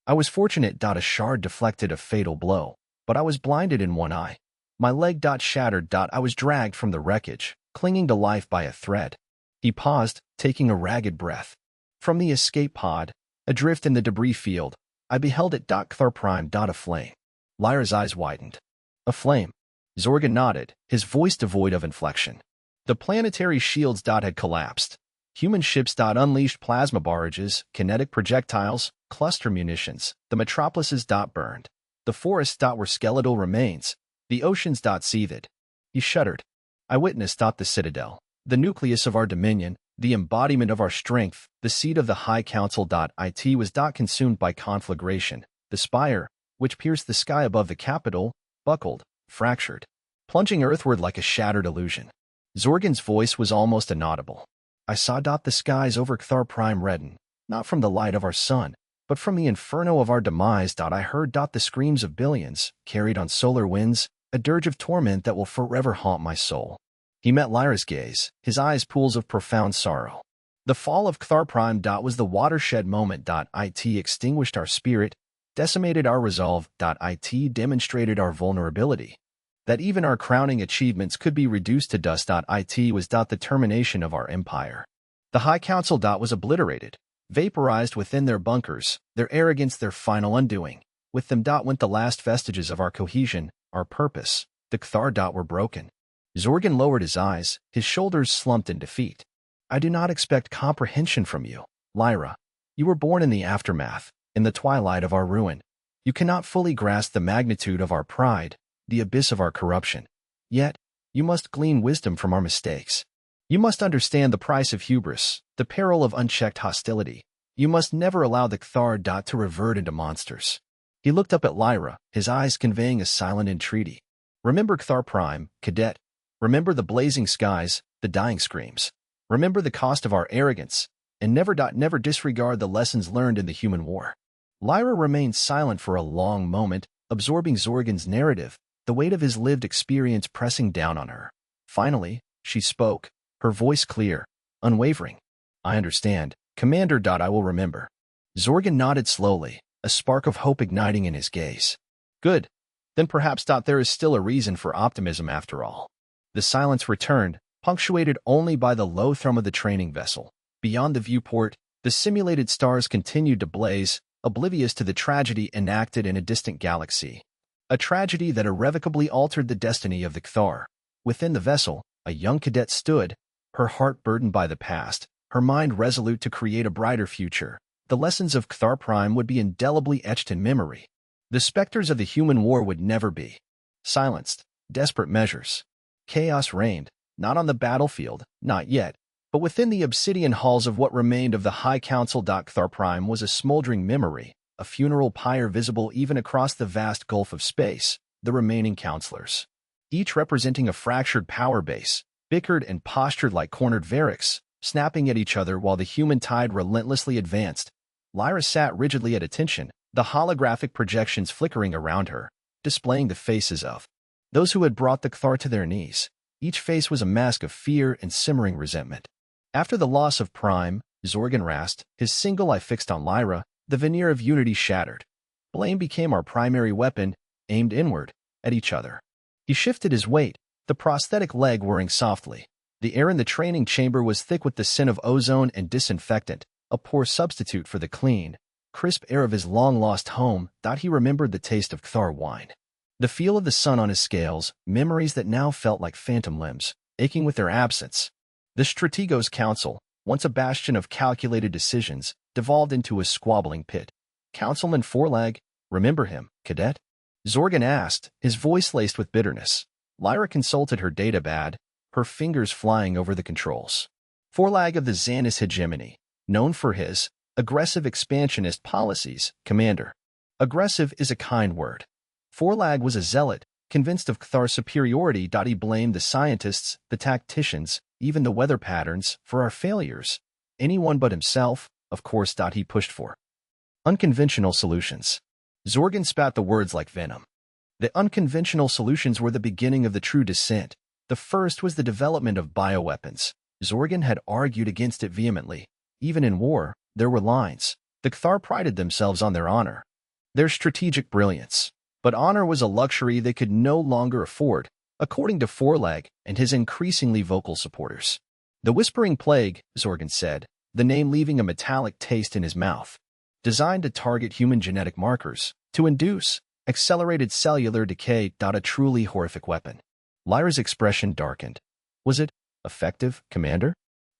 I was fortunate. A shard deflected a fatal blow, but I was blinded in one eye. My leg shattered. I was dragged from the wreckage, clinging to life by a thread. He paused, taking a ragged breath. From the escape pod, adrift in the debris field, I beheld it. Cthar Prime. A flame. Lyra's eyes widened. A flame. Zorgan nodded, his voice devoid of inflection. The planetary shields had collapsed. Human ships unleashed plasma barrages, kinetic projectiles, cluster munitions. The metropolises burned. The forests were skeletal remains. The oceans seethed. He shuddered. I witnessed the citadel, the nucleus of our dominion, the embodiment of our strength, the seat of the High Council. It was consumed by conflagration. The spire, which pierced the sky above the capital, buckled, fractured, plunging earthward like a shattered illusion. Zorgan's voice was almost inaudible. I saw the skies over Cthar Prime redden, not from the light of our sun, but from the inferno of our demise. I heard the screams of billions, carried on solar winds, a dirge of torment that will forever haunt my soul. He met Lyra's gaze, his eyes pools of profound sorrow. The fall of Cthar Prime. Was the watershed moment. It extinguished our spirit, decimated our resolve. It demonstrated our vulnerability. That even our crowning achievements could be reduced to dust. It was the termination of our empire. The High Council. Was obliterated, vaporized within their bunkers, their arrogance their final undoing. With them. Went the last vestiges of our cohesion, our purpose. The Cthar. Were broken. Zorgan lowered his eyes, his shoulders slumped in defeat. I do not expect comprehension from you, Lyra. You were born in the aftermath, in the twilight of our ruin. You cannot fully grasp the magnitude of our pride, the abyss of our corruption. Yet, you must glean wisdom from our mistakes. You must understand the price of hubris, the peril of unchecked hostility. You must never allow the Cthar. To revert into monsters. He looked up at Lyra, his eyes conveying a silent entreaty. Remember Cthar Prime, cadet. Remember the blazing skies, the dying screams. Remember the cost of our arrogance, and never disregard the lessons learned in the human war. Lyra remained silent for a long moment, absorbing Zorgan's narrative, the weight of his lived experience pressing down on her. Finally, she spoke, her voice clear, unwavering. I understand, Commander. I will remember. Zorgan nodded slowly, a spark of hope igniting in his gaze. Good. Then perhaps there is still a reason for optimism after all. The silence returned, punctuated only by the low thrum of the training vessel. Beyond the viewport, the simulated stars continued to blaze, oblivious to the tragedy enacted in a distant galaxy. A tragedy that irrevocably altered the destiny of the Cthar. Within the vessel, a young cadet stood, her heart burdened by the past, her mind resolute to create a brighter future. The lessons of Cthar Prime would be indelibly etched in memory. The specters of the human war would never be silenced. Desperate measures. Chaos reigned, not on the battlefield, not yet, but within the obsidian halls of what remained of the High Council. Cthar Prime was a smoldering memory, a funeral pyre visible even across the vast gulf of space. The remaining counselors, each representing a fractured power base, bickered and postured like cornered Variks, snapping at each other while the human tide relentlessly advanced. Lyra sat rigidly at attention, the holographic projections flickering around her, displaying the faces of those who had brought the Cthar to their knees. Each face was a mask of fear and simmering resentment. After the loss of Prime, Zorgan rasped, his single eye fixed on Lyra, the veneer of unity shattered. Blame became our primary weapon, aimed inward, at each other. He shifted his weight, the prosthetic leg whirring softly. The air in the training chamber was thick with the scent of ozone and disinfectant, a poor substitute for the clean, crisp air of his long-lost home. He remembered the taste of Cthar wine. The feel of the sun on his scales, memories that now felt like phantom limbs, aching with their absence. The Strategos Council, once a bastion of calculated decisions, devolved into a squabbling pit. Councilman Forelag, remember him, cadet? Zorgan asked, his voice laced with bitterness. Lyra consulted her datapad, her fingers flying over the controls. Forelag of the Xanis hegemony, known for his aggressive expansionist policies, Commander. Aggressive is a kind word. Forelag was a zealot, convinced of Cthar's superiority. He blamed the scientists, the tacticians, even the weather patterns, for our failures. Anyone but himself, of course. He pushed for unconventional solutions. Zorgan spat the words like venom. The unconventional solutions were the beginning of the true descent. The first was the development of bioweapons. Zorgan had argued against it vehemently. Even in war, there were lines. The Cthar prided themselves on their honor, their strategic brilliance. But honor was a luxury they could no longer afford, according to Foreleg and his increasingly vocal supporters. The Whispering Plague, Zorgan said, the name leaving a metallic taste in his mouth. Designed to target human genetic markers, to induce accelerated cellular decay. A truly horrific weapon. Lyra's expression darkened. Was it effective, Commander?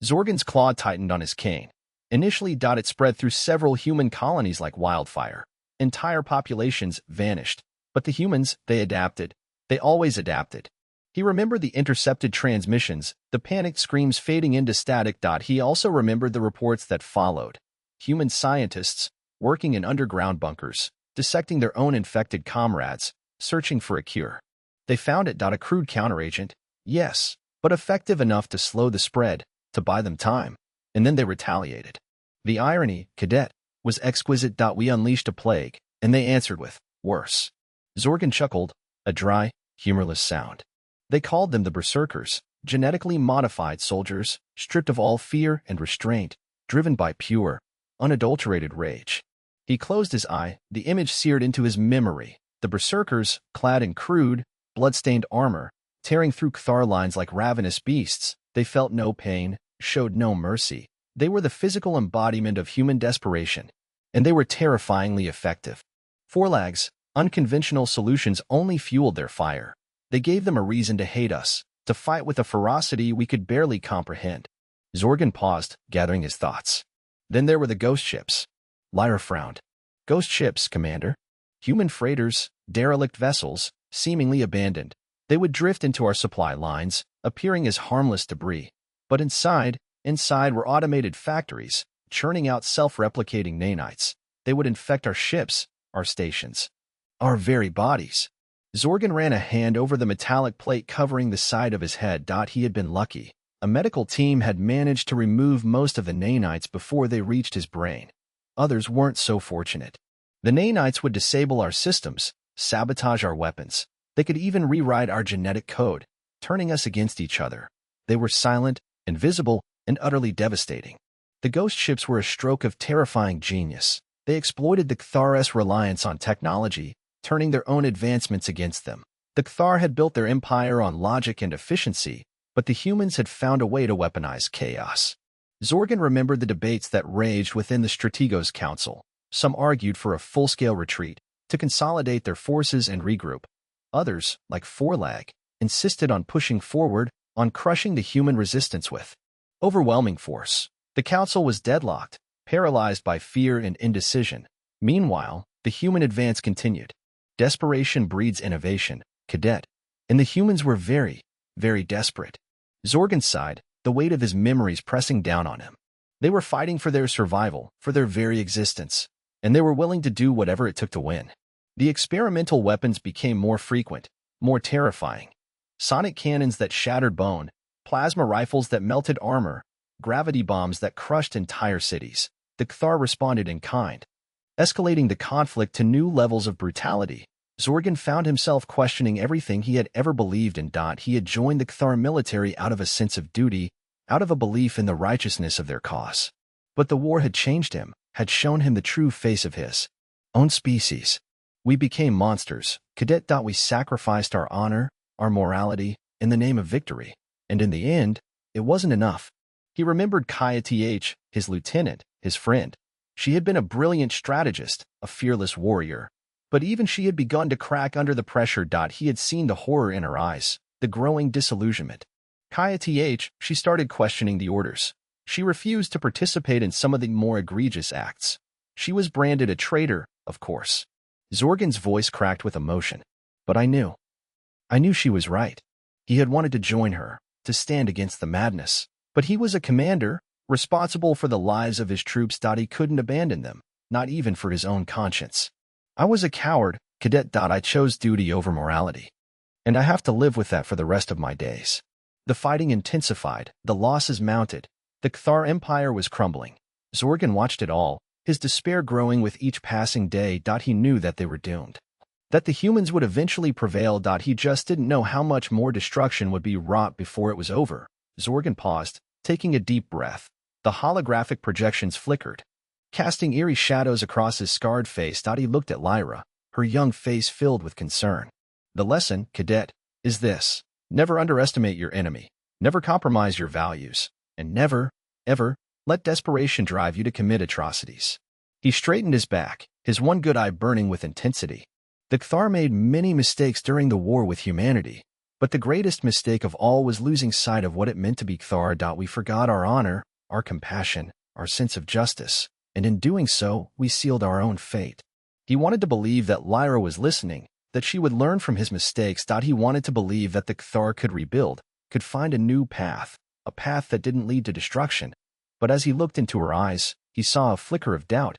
Zorgan's claw tightened on his cane. Initially, it spread through several human colonies like wildfire. Entire populations vanished. But the humans, they adapted. They always adapted. He remembered the intercepted transmissions, the panicked screams fading into static. He also remembered the reports that followed. Human scientists, working in underground bunkers, dissecting their own infected comrades, searching for a cure. They found it. A crude counteragent, yes, but effective enough to slow the spread, to buy them time. And then they retaliated. The irony, Cadet, was exquisite. We unleashed a plague, and they answered with, worse. Zorgan chuckled, a dry, humorless sound. They called them the Berserkers, genetically modified soldiers, stripped of all fear and restraint, driven by pure, unadulterated rage. He closed his eye, the image seared into his memory. The Berserkers, clad in crude, blood-stained armor, tearing through Cthar lines like ravenous beasts. They felt no pain, showed no mercy. They were the physical embodiment of human desperation, and they were terrifyingly effective. Forlag's unconventional solutions only fueled their fire. They gave them a reason to hate us, to fight with a ferocity we could barely comprehend. Zorgan paused, gathering his thoughts. Then there were the ghost ships. Lyra frowned. Ghost ships, Commander. Human freighters, derelict vessels, seemingly abandoned. They would drift into our supply lines, appearing as harmless debris. But inside were automated factories, churning out self-replicating nanites. They would infect our ships, our stations, our very bodies. Zorgan ran a hand over the metallic plate covering the side of his head. He had been lucky. A medical team had managed to remove most of the nanites before they reached his brain. Others weren't so fortunate. The nanites would disable our systems, sabotage our weapons. They could even rewrite our genetic code, turning us against each other. They were silent, invisible, and utterly devastating. The ghost ships were a stroke of terrifying genius. They exploited the Cthar's reliance on technology, turning their own advancements against them. The Cthar had built their empire on logic and efficiency, but the humans had found a way to weaponize chaos. Zorgan remembered the debates that raged within the Strategos Council. Some argued for a full-scale retreat, to consolidate their forces and regroup. Others, like Forelag, insisted on pushing forward, on crushing the human resistance with overwhelming force. The council was deadlocked, paralyzed by fear and indecision. Meanwhile, the human advance continued. Desperation breeds innovation, Cadet. And the humans were very, very desperate. Zorgan sighed, the weight of his memories pressing down on him. They were fighting for their survival, for their very existence, and they were willing to do whatever it took to win. The experimental weapons became more frequent, more terrifying. Sonic cannons that shattered bone, plasma rifles that melted armor, gravity bombs that crushed entire cities. The Cthar responded in kind, escalating the conflict to new levels of brutality. Zorgan found himself questioning everything he had ever believed in. He had joined the Cthar military out of a sense of duty, out of a belief in the righteousness of their cause. But the war had changed him, had shown him the true face of his own species. We became monsters, Cadet. We sacrificed our honor, our morality, in the name of victory. And in the end, it wasn't enough. He remembered Kaya Th, his lieutenant, his friend. She had been a brilliant strategist, a fearless warrior. But even she had begun to crack under the pressure. He had seen the horror in her eyes, the growing disillusionment. Kaya Th, she started questioning the orders. She refused to participate in some of the more egregious acts. She was branded a traitor, of course. Zorgan's voice cracked with emotion. But I knew. I knew she was right. He had wanted to join her, to stand against the madness. But he was a commander, responsible for the lives of his troops. He couldn't abandon them, not even for his own conscience. I was a coward, Cadet. I chose duty over morality. And I have to live with that for the rest of my days. The fighting intensified, the losses mounted. The Cthar Empire was crumbling. Zorgan watched it all, his despair growing with each passing day. He knew that they were doomed. That the humans would eventually prevail. He just didn't know how much more destruction would be wrought before it was over. Zorgan paused, taking a deep breath. The holographic projections flickered, casting eerie shadows across his scarred face. He looked at Lyra. her young face filled with concern. The lesson, cadet, is this: never underestimate your enemy, never compromise your values, and never, ever, let desperation drive you to commit atrocities. He straightened his back, his one good eye burning with intensity. The Cthar made many mistakes during the war with humanity, but the greatest mistake of all was losing sight of what it meant to be Cthar. We forgot our honor, our compassion, our sense of justice, and in doing so, we sealed our own fate. He wanted to believe that Lyra was listening, that she would learn from his mistakes. He wanted to believe that the Cthar could rebuild, could find a new path, a path that didn't lead to destruction. But as he looked into her eyes, he saw a flicker of doubt,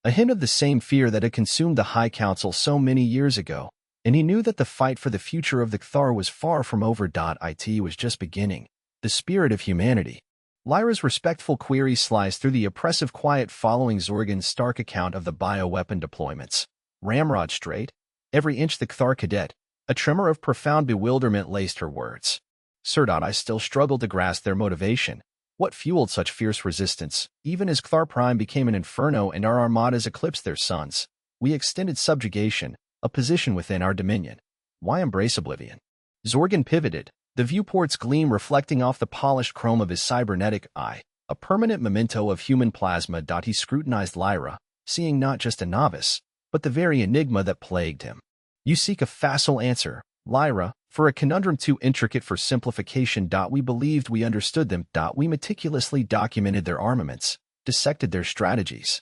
a hint of the same fear that had consumed the High Council so many years ago, and he knew that the fight for the future of the Cthar was far from over. It was just beginning. The spirit of humanity. Lyra's respectful query sliced through the oppressive quiet following Zorgan's stark account of the bioweapon deployments. Ramrod straight, every inch. The Cthar cadet, a tremor of profound bewilderment laced her words. Sir, I still struggle to grasp their motivation. What fueled such fierce resistance? Even as Cthar Prime became an inferno and our armadas eclipsed their suns, we extended subjugation, a position within our dominion. Why embrace oblivion? Zorgan pivoted, the viewport's gleam reflecting off the polished chrome of his cybernetic eye, a permanent memento of human plasma. He scrutinized Lyra, seeing not just a novice, but the very enigma that plagued him. You seek a facile answer, Lyra, for a conundrum too intricate for simplification. We believed we understood them. We meticulously documented their armaments, dissected their strategies,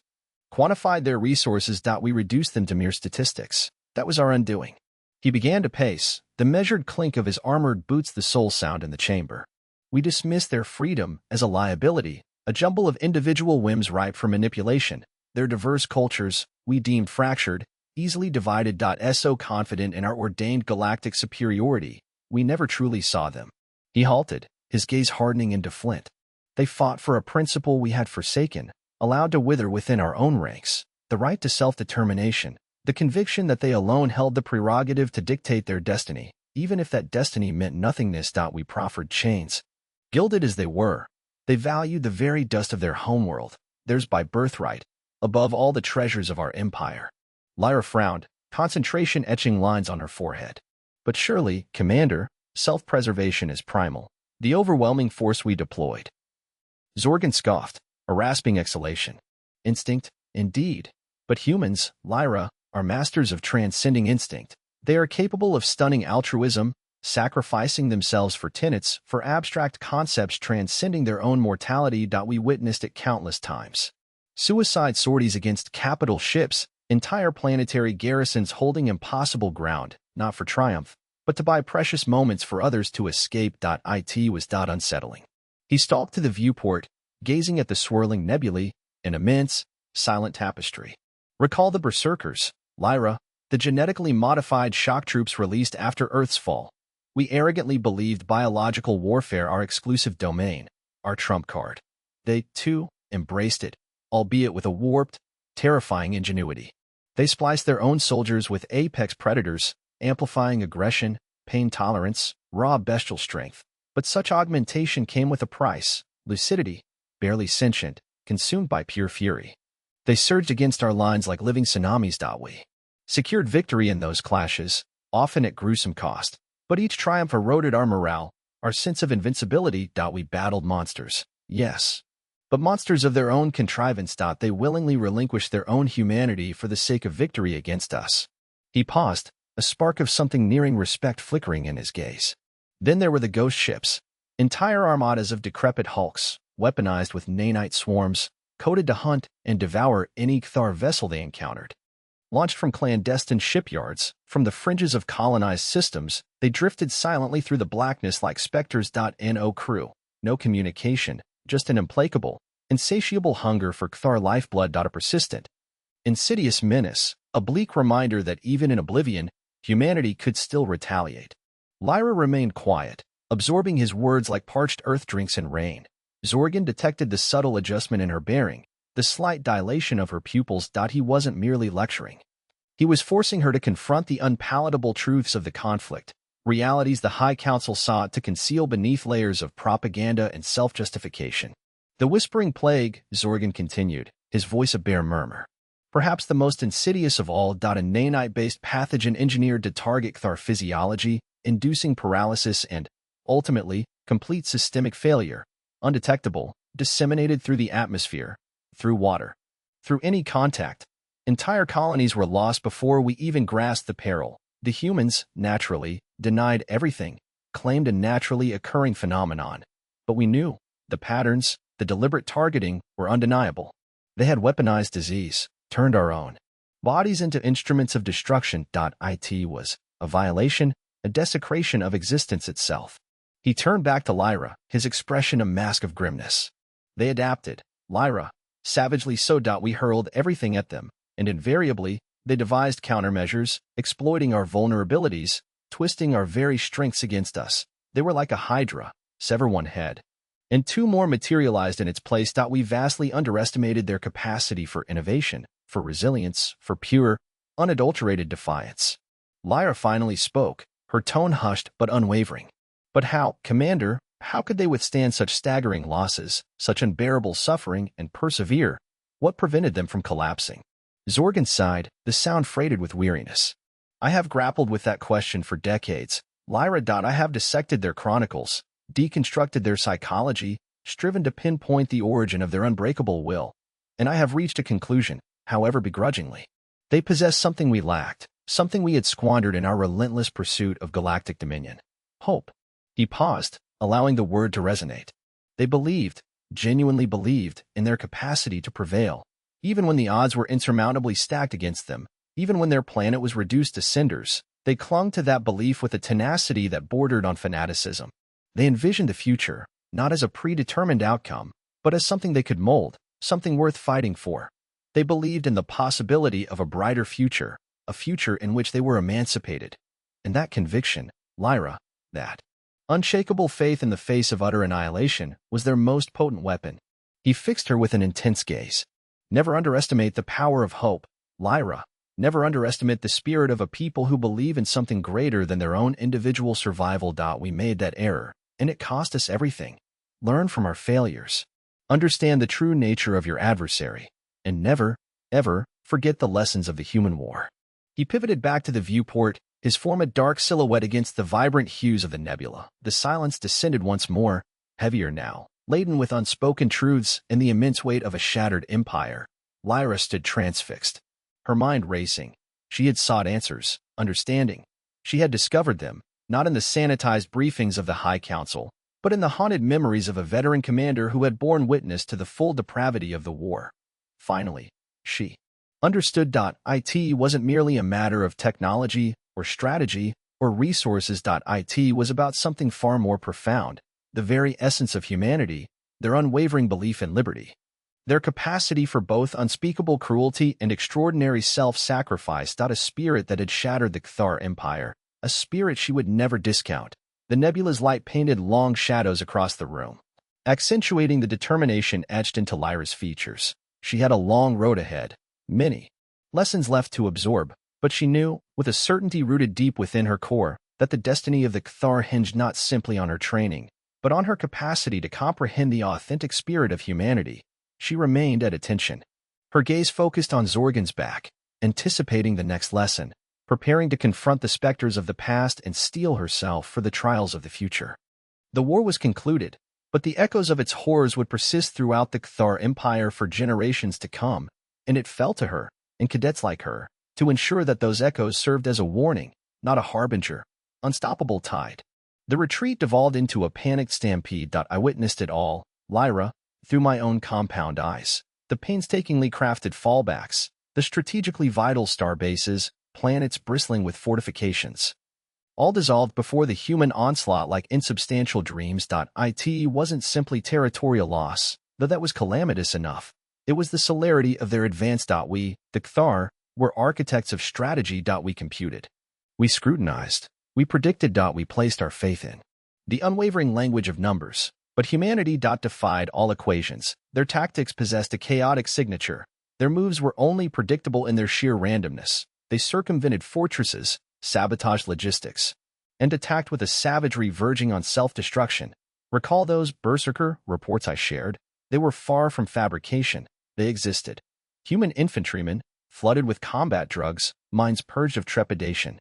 quantified their resources. We reduced them to mere statistics. That was our undoing. He began to pace, the measured clink of his armored boots the sole sound in the chamber. We dismissed their freedom as a liability, a jumble of individual whims ripe for manipulation. Their diverse cultures, we deemed fractured, easily divided. So confident in our ordained galactic superiority, we never truly saw them. He halted, his gaze hardening into flint. They fought for a principle we had forsaken, allowed to wither within our own ranks, the right to self-determination, the conviction that they alone held the prerogative to dictate their destiny, even if that destiny meant nothingness. We proffered chains. Gilded as they were, they valued the very dust of their homeworld, theirs by birthright, above all the treasures of our empire. Lyra frowned, concentration etching lines on her forehead. But surely, Commander, self-preservation is primal, the overwhelming force we deployed. Zorgan scoffed, a rasping exhalation. Instinct, indeed. But humans, Lyra, are masters of transcending instinct. They are capable of stunning altruism, sacrificing themselves for tenets, for abstract concepts transcending their own mortality. We witnessed it countless times. Suicide sorties against capital ships, entire planetary garrisons holding impossible ground, not for triumph, but to buy precious moments for others to escape. It was unsettling. He stalked to the viewport, gazing at the swirling nebulae, an immense, silent tapestry. Recall the Berserkers, Lyra, the genetically modified shock troops released after Earth's fall. We arrogantly believed biological warfare our exclusive domain, our trump card. They, too, embraced it, albeit with a warped, terrifying ingenuity. They spliced their own soldiers with apex predators, amplifying aggression, pain tolerance, raw bestial strength. But such augmentation came with a price: lucidity, barely sentient, consumed by pure fury. They surged against our lines like living tsunamis. We secured victory in those clashes, often at gruesome cost, but each triumph eroded our morale, our sense of invincibility. We battled monsters, yes, but monsters of their own contrivance. They willingly relinquished their own humanity for the sake of victory against us. He paused, a spark of something nearing respect flickering in his gaze. Then there were the ghost ships, entire armadas of decrepit hulks, weaponized with nanite swarms, coded to hunt and devour any Cthar vessel they encountered. Launched from clandestine shipyards, from the fringes of colonized systems, they drifted silently through the blackness like specters. No crew, no communication, just an implacable, insatiable hunger for Cthar lifeblood. A persistent, insidious menace, a bleak reminder that even in oblivion, humanity could still retaliate. Lyra remained quiet, absorbing his words like parched earth drinks in rain. Zorgan detected the subtle adjustment in her bearing, the slight dilation of her pupils. He wasn't merely lecturing. He was forcing her to confront the unpalatable truths of the conflict, realities the High Council sought to conceal beneath layers of propaganda and self-justification. The whispering plague, Zorgan continued, his voice a bare murmur. Perhaps the most insidious of all, a nanite-based pathogen engineered to target Cthar physiology, inducing paralysis and, ultimately, complete systemic failure, undetectable, disseminated through the atmosphere, through water, through any contact. Entire colonies were lost before we even grasped the peril. The humans, naturally, denied everything, claimed a naturally occurring phenomenon. But we knew. The patterns, the deliberate targeting, were undeniable. They had weaponized disease, turned our own bodies into instruments of destruction. It was a violation, a desecration of existence itself. He turned back to Lyra, his expression a mask of grimness. They adapted. Lyra, savagely so. We hurled everything at them, and invariably, they devised countermeasures, exploiting our vulnerabilities, twisting our very strengths against us. They were like a hydra, sever one head, and two more materialized in its place. We vastly underestimated their capacity for innovation, for resilience, for pure, unadulterated defiance. Lyra finally spoke, her tone hushed but unwavering. But how, Commander, how could they withstand such staggering losses, such unbearable suffering, and persevere? What prevented them from collapsing? Zorgan sighed, the sound freighted with weariness. I have grappled with that question for decades. Lyra. I have dissected their chronicles, deconstructed their psychology, striven to pinpoint the origin of their unbreakable will, and I have reached a conclusion, however begrudgingly. They possess something we lacked, something we had squandered in our relentless pursuit of galactic dominion. Hope. He paused, allowing the word to resonate. They believed, genuinely believed, in their capacity to prevail, even when the odds were insurmountably stacked against them, even when their planet was reduced to cinders. They clung to that belief with a tenacity that bordered on fanaticism. They envisioned the future, not as a predetermined outcome, but as something they could mold, something worth fighting for. They believed in the possibility of a brighter future, a future in which they were emancipated. And that conviction, Lyra, that unshakable faith in the face of utter annihilation, was their most potent weapon. He fixed her with an intense gaze. Never underestimate the power of hope, Lyra. Never underestimate the spirit of a people who believe in something greater than their own individual survival. We made that error, and it cost us everything. Learn from our failures. Understand the true nature of your adversary, and never, ever, forget the lessons of the human war. He pivoted back to the viewport, his form a dark silhouette against the vibrant hues of the nebula. The silence descended once more, heavier now, laden with unspoken truths and the immense weight of a shattered empire. Lyra stood transfixed, her mind racing. She had sought answers, understanding. She had discovered them, not in the sanitized briefings of the High Council, but in the haunted memories of a veteran commander who had borne witness to the full depravity of the war. Finally, she understood. It wasn't merely a matter of technology, or strategy, or resources. It was about something far more profound, the very essence of humanity, their unwavering belief in liberty. Their capacity for both unspeakable cruelty and extraordinary self-sacrifice. A spirit that had shattered the Cthar Empire, a spirit she would never discount. The nebula's light painted long shadows across the room, accentuating the determination etched into Lyra's features. She had a long road ahead, many lessons left to absorb, but she knew, with a certainty rooted deep within her core, that the destiny of the Cthar hinged not simply on her training, but on her capacity to comprehend the authentic spirit of humanity. She remained at attention, her gaze focused on Zorgan's back, anticipating the next lesson, preparing to confront the specters of the past and steel herself for the trials of the future. The war was concluded, but the echoes of its horrors would persist throughout the Cthar Empire for generations to come, and it fell to her, and cadets like her, to ensure that those echoes served as a warning, not a harbinger. Unstoppable tide. The retreat devolved into a panicked stampede. I witnessed it all, Lyra, through my own compound eyes. The painstakingly crafted fallbacks, the strategically vital star bases, planets bristling with fortifications. All dissolved before the human onslaught like insubstantial dreams. It wasn't simply territorial loss, though that was calamitous enough. It was the celerity of their advance. We, the Cthar, were architects of strategy. We computed. We scrutinized. We predicted. We placed our faith in the unwavering language of numbers. But humanity. Defied all equations. Their tactics possessed a chaotic signature. Their moves were only predictable in their sheer randomness. They circumvented fortresses, sabotaged logistics, and attacked with a savagery verging on self-destruction. Recall those berserker reports I shared? They were far from fabrication. They existed. Human infantrymen, flooded with combat drugs, minds purged of trepidation,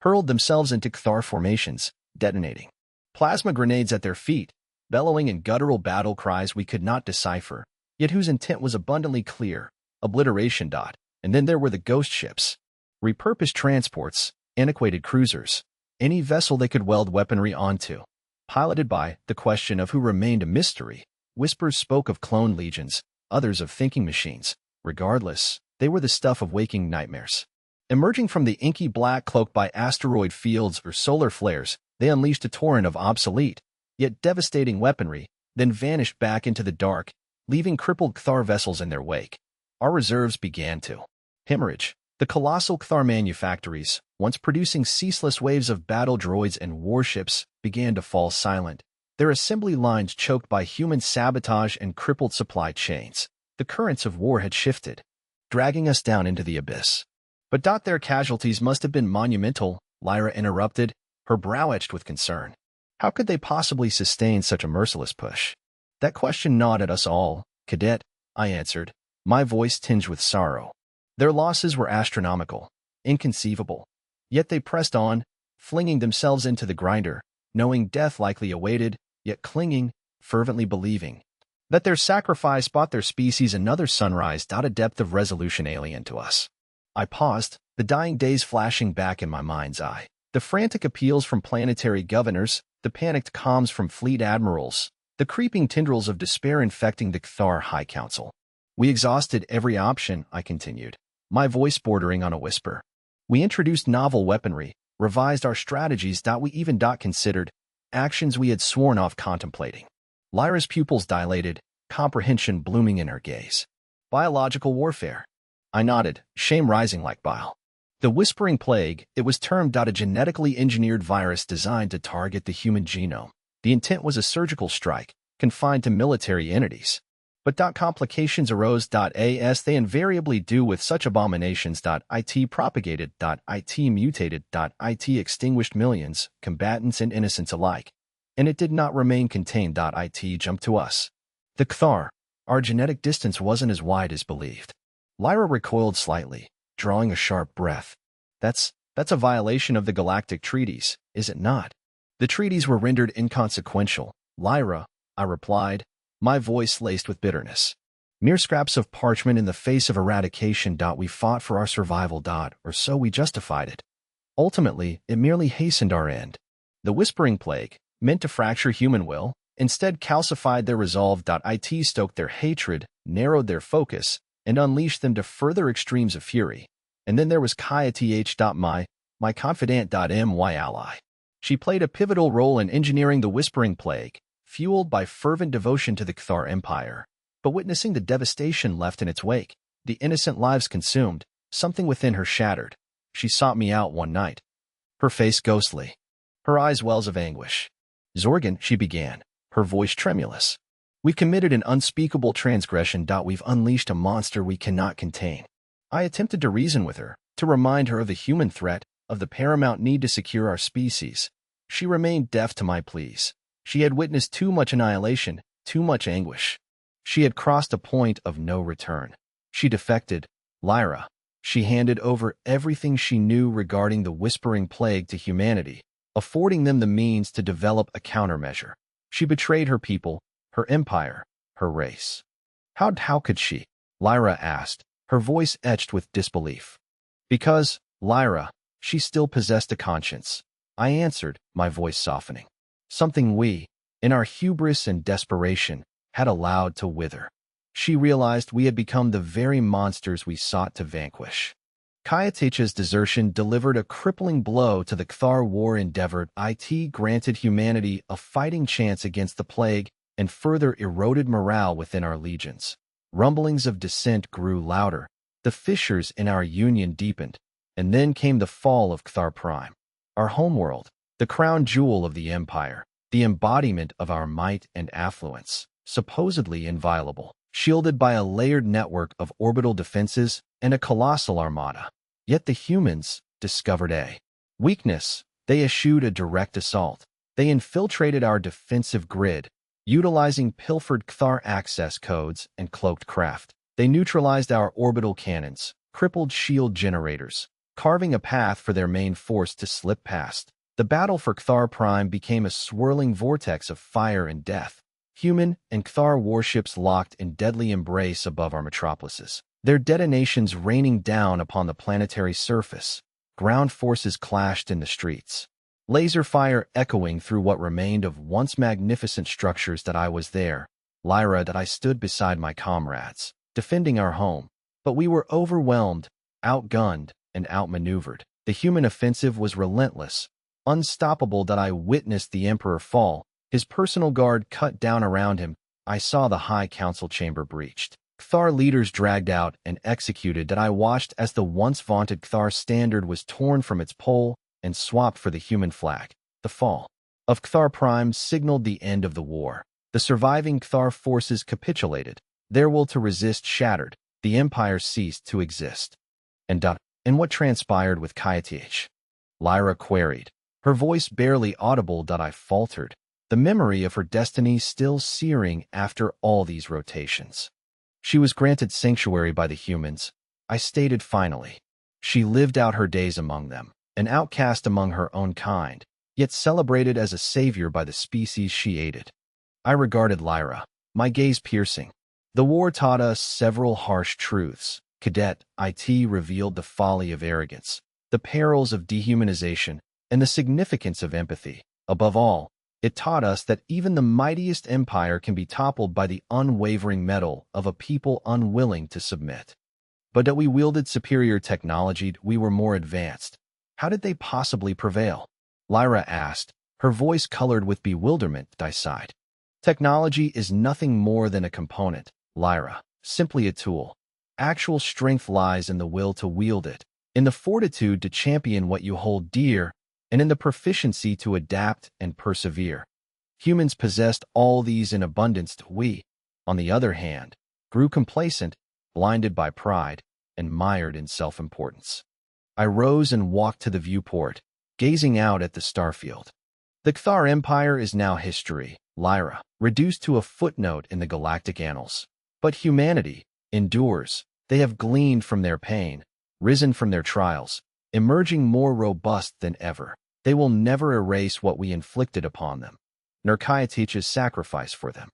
hurled themselves into Cthar formations, detonating plasma grenades at their feet, bellowing in guttural battle cries we could not decipher, yet whose intent was abundantly clear, obliteration. And then there were the ghost ships, repurposed transports, antiquated cruisers, any vessel they could weld weaponry onto. Piloted by the question of who remained a mystery, whispers spoke of clone legions, others of thinking machines. Regardless, they were the stuff of waking nightmares. Emerging from the inky black cloak by asteroid fields or solar flares, they unleashed a torrent of obsolete, yet devastating weaponry, then vanished back into the dark, leaving crippled Cthar vessels in their wake. Our reserves began to hemorrhage. The colossal Cthar manufactories, once producing ceaseless waves of battle droids and warships, began to fall silent, their assembly lines choked by human sabotage and crippled supply chains. The currents of war had shifted, dragging us down into the abyss. But their casualties must have been monumental, Lyra interrupted, her brow etched with concern. How could they possibly sustain such a merciless push? That question gnawed at us all, Cadet, I answered, my voice tinged with sorrow. Their losses were astronomical, inconceivable. Yet they pressed on, flinging themselves into the grinder, knowing death likely awaited, yet clinging, fervently believing that their sacrifice bought their species another sunrise. A depth of resolution alien to us. I paused, the dying days flashing back in my mind's eye. The frantic appeals from planetary governors, the panicked comms from fleet admirals, the creeping tendrils of despair infecting the Cthar High Council. We exhausted every option, I continued, my voice bordering on a whisper. We introduced novel weaponry, revised our strategies. We even considered actions we had sworn off contemplating. Lyra's pupils dilated, comprehension blooming in her gaze. Biological warfare. I nodded, shame rising like bile. The Whispering Plague, it was termed. A genetically engineered virus designed to target the human genome. The intent was a surgical strike, confined to military entities. But complications arose. As they invariably do with such abominations. It propagated. It mutated. It extinguished millions, combatants and innocents alike. And it did not remain contained. It jumped to us. The Cthar. Our genetic distance wasn't as wide as believed. Lyra recoiled slightly, drawing a sharp breath. That's a violation of the galactic treaties, is it not? The treaties were rendered inconsequential, Lyra, I replied, my voice laced with bitterness. Mere scraps of parchment in the face of eradication. We fought for our survival. Or so we justified it. Ultimately, it merely hastened our end. The Whispering Plague, meant to fracture human will, instead calcified their resolve. It stoked their hatred, narrowed their focus, and unleashed them to further extremes of fury. And then there was Kaya my confidant. My ally. She played a pivotal role in engineering the Whispering Plague, fueled by fervent devotion to the Cthar Empire. But witnessing the devastation left in its wake, the innocent lives consumed, something within her shattered. She sought me out one night. Her face ghostly, her eyes wells of anguish. Zorgan, she began, her voice tremulous. We've committed an unspeakable transgression. We've unleashed a monster we cannot contain. I attempted to reason with her, to remind her of the human threat, of the paramount need to secure our species. She remained deaf to my pleas. She had witnessed too much annihilation, too much anguish. She had crossed a point of no return. She defected, Lyra. She handed over everything she knew regarding the Whispering Plague to humanity, affording them the means to develop a countermeasure. She betrayed her people, her empire, her race. How could she? Lyra asked, her voice etched with disbelief. Because, Lyra, she still possessed a conscience. I answered, my voice softening. Something we, in our hubris and desperation, had allowed to wither. She realized we had become the very monsters we sought to vanquish. Kayatecha's desertion delivered a crippling blow to the Cthar war endeavor. It granted humanity a fighting chance against the plague and further eroded morale within our legions. Rumblings of dissent grew louder, the fissures in our union deepened, and then came the fall of Cthar Prime. Our homeworld, the crown jewel of the Empire, the embodiment of our might and affluence, supposedly inviolable, shielded by a layered network of orbital defenses and a colossal armada. Yet the humans discovered a weakness. They eschewed a direct assault. They infiltrated our defensive grid, utilizing pilfered Cthar access codes and cloaked craft. They neutralized our orbital cannons, crippled shield generators, carving a path for their main force to slip past. The battle for Cthar Prime became a swirling vortex of fire and death. Human and Cthar warships locked in deadly embrace above our metropolises, their detonations raining down upon the planetary surface. Ground forces clashed in the streets, laser fire echoing through what remained of once magnificent structures. That I was there, Lyra, that I stood beside my comrades, defending our home. But we were overwhelmed, outgunned, and outmaneuvered. The human offensive was relentless, unstoppable. That I witnessed the Emperor fall, his personal guard cut down around him. I saw the High Council chamber breached, Cthar leaders dragged out and executed. That I watched as the once vaunted Cthar standard was torn from its pole and swapped for the human flag. The fall of Cthar Prime signaled the end of the war. The surviving Cthar forces capitulated, their will to resist shattered. The Empire ceased to exist. And what transpired with Kaiath? Lyra queried, her voice barely audible. I faltered, the memory of her destiny still searing after all these rotations. She was granted sanctuary by the humans, I stated finally. She lived out her days among them, an outcast among her own kind, yet celebrated as a savior by the species she aided. I regarded Lyra, my gaze piercing. The war taught us several harsh truths. Cadet IT revealed the folly of arrogance, the perils of dehumanization, and the significance of empathy. Above all, it taught us that even the mightiest empire can be toppled by the unwavering mettle of a people unwilling to submit. But that we wielded superior technology, we were more advanced. How did they possibly prevail? Lyra asked, her voice colored with bewilderment. I sighed. Technology is nothing more than a component, Lyra, simply a tool. Actual strength lies in the will to wield it, in the fortitude to champion what you hold dear, and in the proficiency to adapt and persevere. Humans possessed all these in abundance. We, on the other hand, grew complacent, blinded by pride, and mired in self-importance. I rose and walked to the viewport, gazing out at the starfield. The Cthar Empire is now history, Lyra, reduced to a footnote in the galactic annals. But humanity endures. They have gleaned from their pain, risen from their trials, emerging more robust than ever. They will never erase what we inflicted upon them, nor Kaiath's sacrifice for them.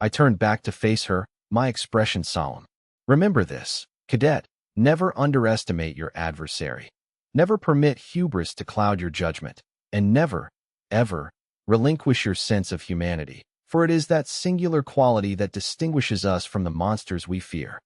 I turned back to face her, my expression solemn. Remember this, cadet, never underestimate your adversary. Never permit hubris to cloud your judgment, and never, ever, relinquish your sense of humanity, for it is that singular quality that distinguishes us from the monsters we fear.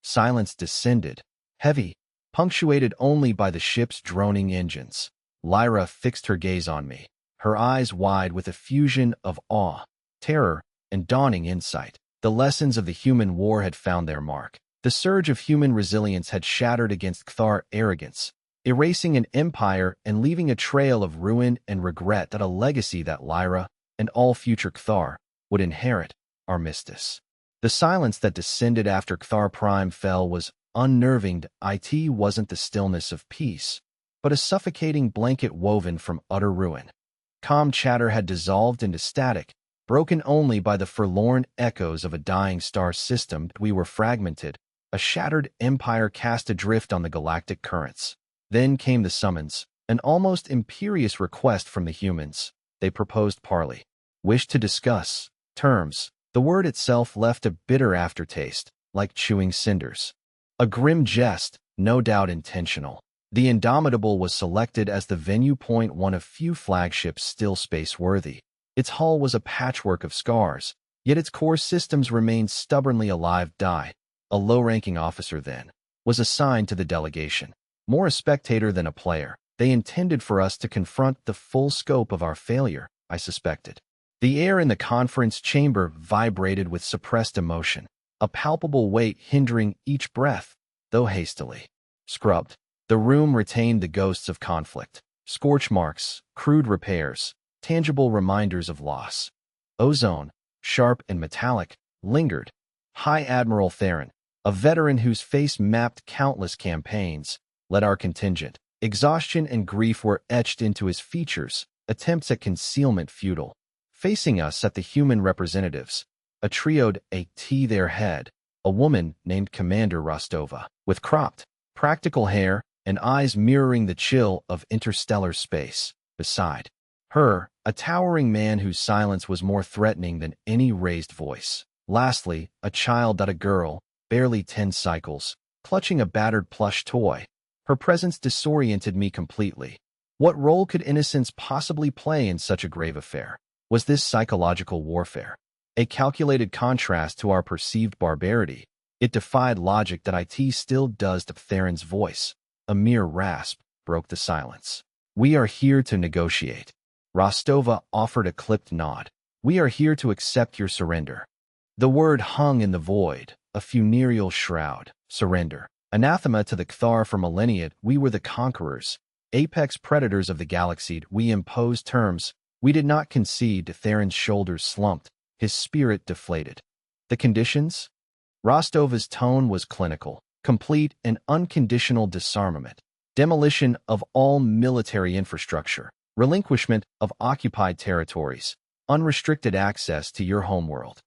Silence descended, heavy, punctuated only by the ship's droning engines. Lyra fixed her gaze on me, her eyes wide with a fusion of awe, terror, and dawning insight. The lessons of the human war had found their mark. The surge of human resilience had shattered against Cthar arrogance, erasing an empire and leaving a trail of ruin and regret. That a legacy that Lyra and all future Cthar would inherit. Armistice. The silence that descended after Cthar Prime fell was unnerving. It wasn't the stillness of peace, but a suffocating blanket woven from utter ruin. Calm chatter had dissolved into static, broken only by the forlorn echoes of a dying star system. We were fragmented, a shattered empire cast adrift on the galactic currents. Then came the summons, an almost imperious request from the humans. They proposed parley, wished to discuss terms. The word itself left a bitter aftertaste, like chewing cinders. A grim jest, no doubt intentional. The Indomitable was selected as the venue point, one of few flagships still space-worthy. Its hull was a patchwork of scars, yet its core systems remained stubbornly alive. A low-ranking officer, then, was assigned to the delegation. More a spectator than a player. They intended for us to confront the full scope of our failure, I suspected. The air in the conference chamber vibrated with suppressed emotion, a palpable weight hindering each breath, though hastily scrubbed. The room retained the ghosts of conflict, scorch marks, crude repairs, tangible reminders of loss. Ozone, sharp and metallic, lingered. High Admiral Theron, a veteran whose face mapped countless campaigns, led our contingent. Exhaustion and grief were etched into his features, attempts at concealment futile. Facing us sat the human representatives, a trioed at their head, a woman named Commander Rostova, with cropped, practical hair, and eyes mirroring the chill of interstellar space. Beside her, a towering man whose silence was more threatening than any raised voice. Lastly, a girl, barely 10 cycles, clutching a battered plush toy. Her presence disoriented me completely. What role could innocence possibly play in such a grave affair? Was this psychological warfare? A calculated contrast to our perceived barbarity? It defied logic that it still does to Theron's voice. A mere rasp broke the silence. "We are here to negotiate." Rostova offered a clipped nod. "We are here to accept your surrender." The word hung in the void, a funereal shroud. Surrender. Anathema to the Cthar for millennia. We were the conquerors, apex predators of the galaxy. We imposed terms. We did not concede. Theron's shoulders slumped, his spirit deflated. The conditions? Rostova's tone was clinical. Complete and unconditional disarmament. Demolition of all military infrastructure. Relinquishment of occupied territories. Unrestricted access to your homeworld.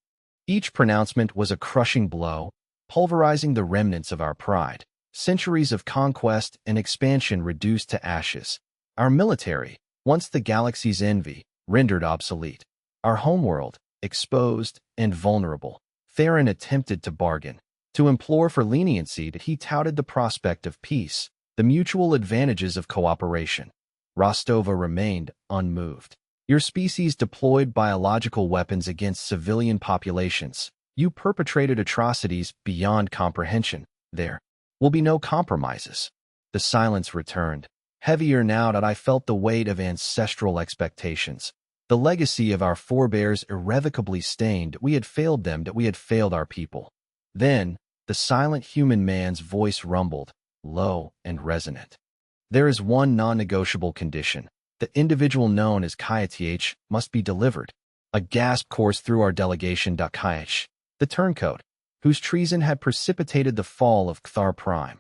Each pronouncement was a crushing blow, pulverizing the remnants of our pride. Centuries of conquest and expansion reduced to ashes. Our military, once the galaxy's envy, rendered obsolete. Our homeworld, exposed and vulnerable. Theron attempted to bargain, to implore for leniency. He touted the prospect of peace, the mutual advantages of cooperation. Rostova remained unmoved. Your species deployed biological weapons against civilian populations. You perpetrated atrocities beyond comprehension. There will be no compromises. The silence returned, heavier now that I felt the weight of ancestral expectations. The legacy of our forebears irrevocably stained. We had failed them, that we had failed our people. Then, the silent human man's voice rumbled, low and resonant. There is one non-negotiable condition. The individual known as Kayatych must be delivered. A gasp coursed through our delegation. Kayatych, the turncoat, whose treason had precipitated the fall of Cthar Prime.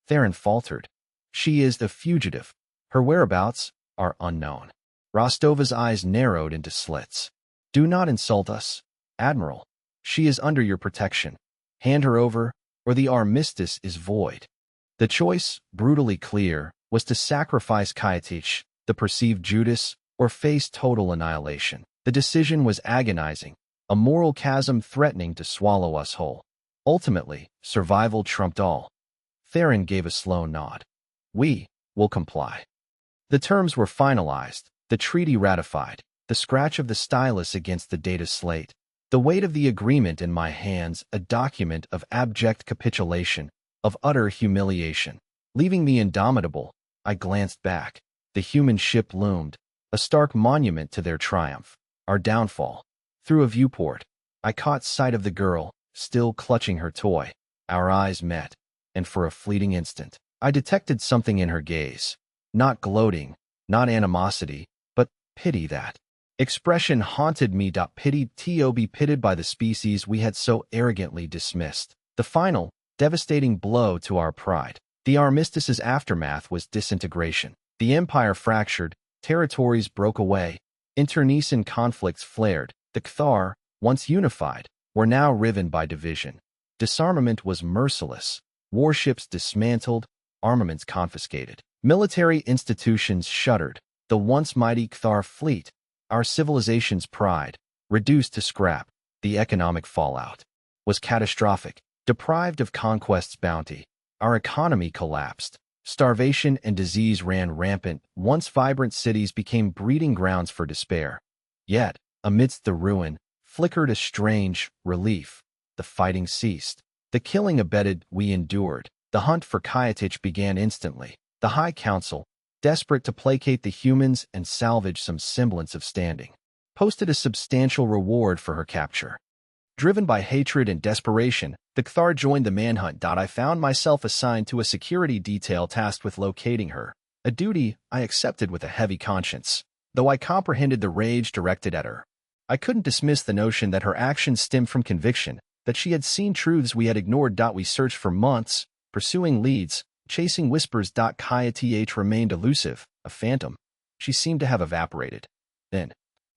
Theron faltered. She is the fugitive. Her whereabouts are unknown. Rostova's eyes narrowed into slits. Do not insult us, Admiral. She is under your protection. Hand her over, or the armistice is void. The choice, brutally clear, was to sacrifice Kayatych, the perceived Judas, or face total annihilation. The decision was agonizing, a moral chasm threatening to swallow us whole. Ultimately, survival trumped all. Theron gave a slow nod. We will comply. The terms were finalized, the treaty ratified, the scratch of the stylus against the data slate, the weight of the agreement in my hands, a document of abject capitulation, of utter humiliation. Leaving me indomitable, I glanced back. The human ship loomed, a stark monument to their triumph, our downfall. Through a viewport, I caught sight of the girl, still clutching her toy. Our eyes met, and for a fleeting instant, I detected something in her gaze. Not gloating, not animosity, but pity. That expression haunted me. Pity, to be pitied by the species we had so arrogantly dismissed. The final, devastating blow to our pride. The armistice's aftermath was disintegration. The empire fractured, territories broke away, internecine conflicts flared. The Cthar, once unified, were now riven by division. Disarmament was merciless. Warships dismantled, armaments confiscated. Military institutions shuttered. The once mighty Cthar fleet, our civilization's pride, reduced to scrap. The economic fallout was catastrophic. Deprived of conquest's bounty, our economy collapsed. Starvation and disease ran rampant. Once vibrant cities became breeding grounds for despair. Yet, amidst the ruin, flickered a strange relief. The fighting ceased. The killing abated. We endured. The hunt for Kayatych began instantly. The High Council, desperate to placate the humans and salvage some semblance of standing, posted a substantial reward for her capture. Driven by hatred and desperation, the Cthar joined the manhunt. I found myself assigned to a security detail tasked with locating her, a duty I accepted with a heavy conscience. Though I comprehended the rage directed at her, I couldn't dismiss the notion that her actions stemmed from conviction, that she had seen truths we had ignored. We searched for months, pursuing leads, chasing whispers. Kayatych remained elusive, a phantom. She seemed to have evaporated. Then,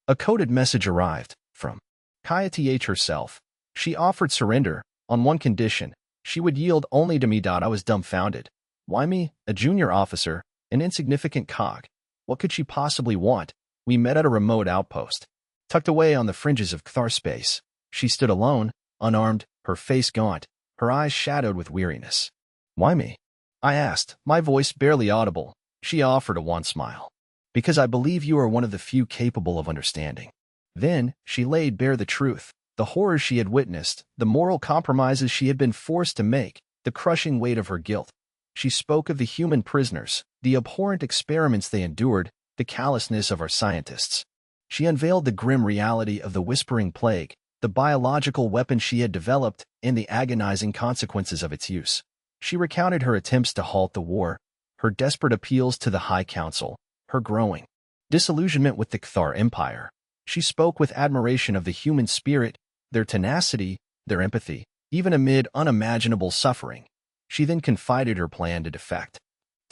a coded message arrived, from Kayatych herself. She offered surrender, on one condition: she would yield only to me. I was dumbfounded. Why me, a junior officer, an insignificant cog? What could she possibly want? We met at a remote outpost. Tucked away on the fringes of Cthar space, she stood alone, unarmed, her face gaunt, her eyes shadowed with weariness. Why me? I asked, my voice barely audible. She offered a wan smile. Because I believe you are one of the few capable of understanding. Then, she laid bare the truth, the horrors she had witnessed, the moral compromises she had been forced to make, the crushing weight of her guilt. She spoke of the human prisoners, the abhorrent experiments they endured, the callousness of our scientists. She unveiled the grim reality of the whispering plague, the biological weapon she had developed, and the agonizing consequences of its use. She recounted her attempts to halt the war, her desperate appeals to the High Council, her growing disillusionment with the Cthar Empire. She spoke with admiration of the human spirit, their tenacity, their empathy, even amid unimaginable suffering. She then confided her plan to defect.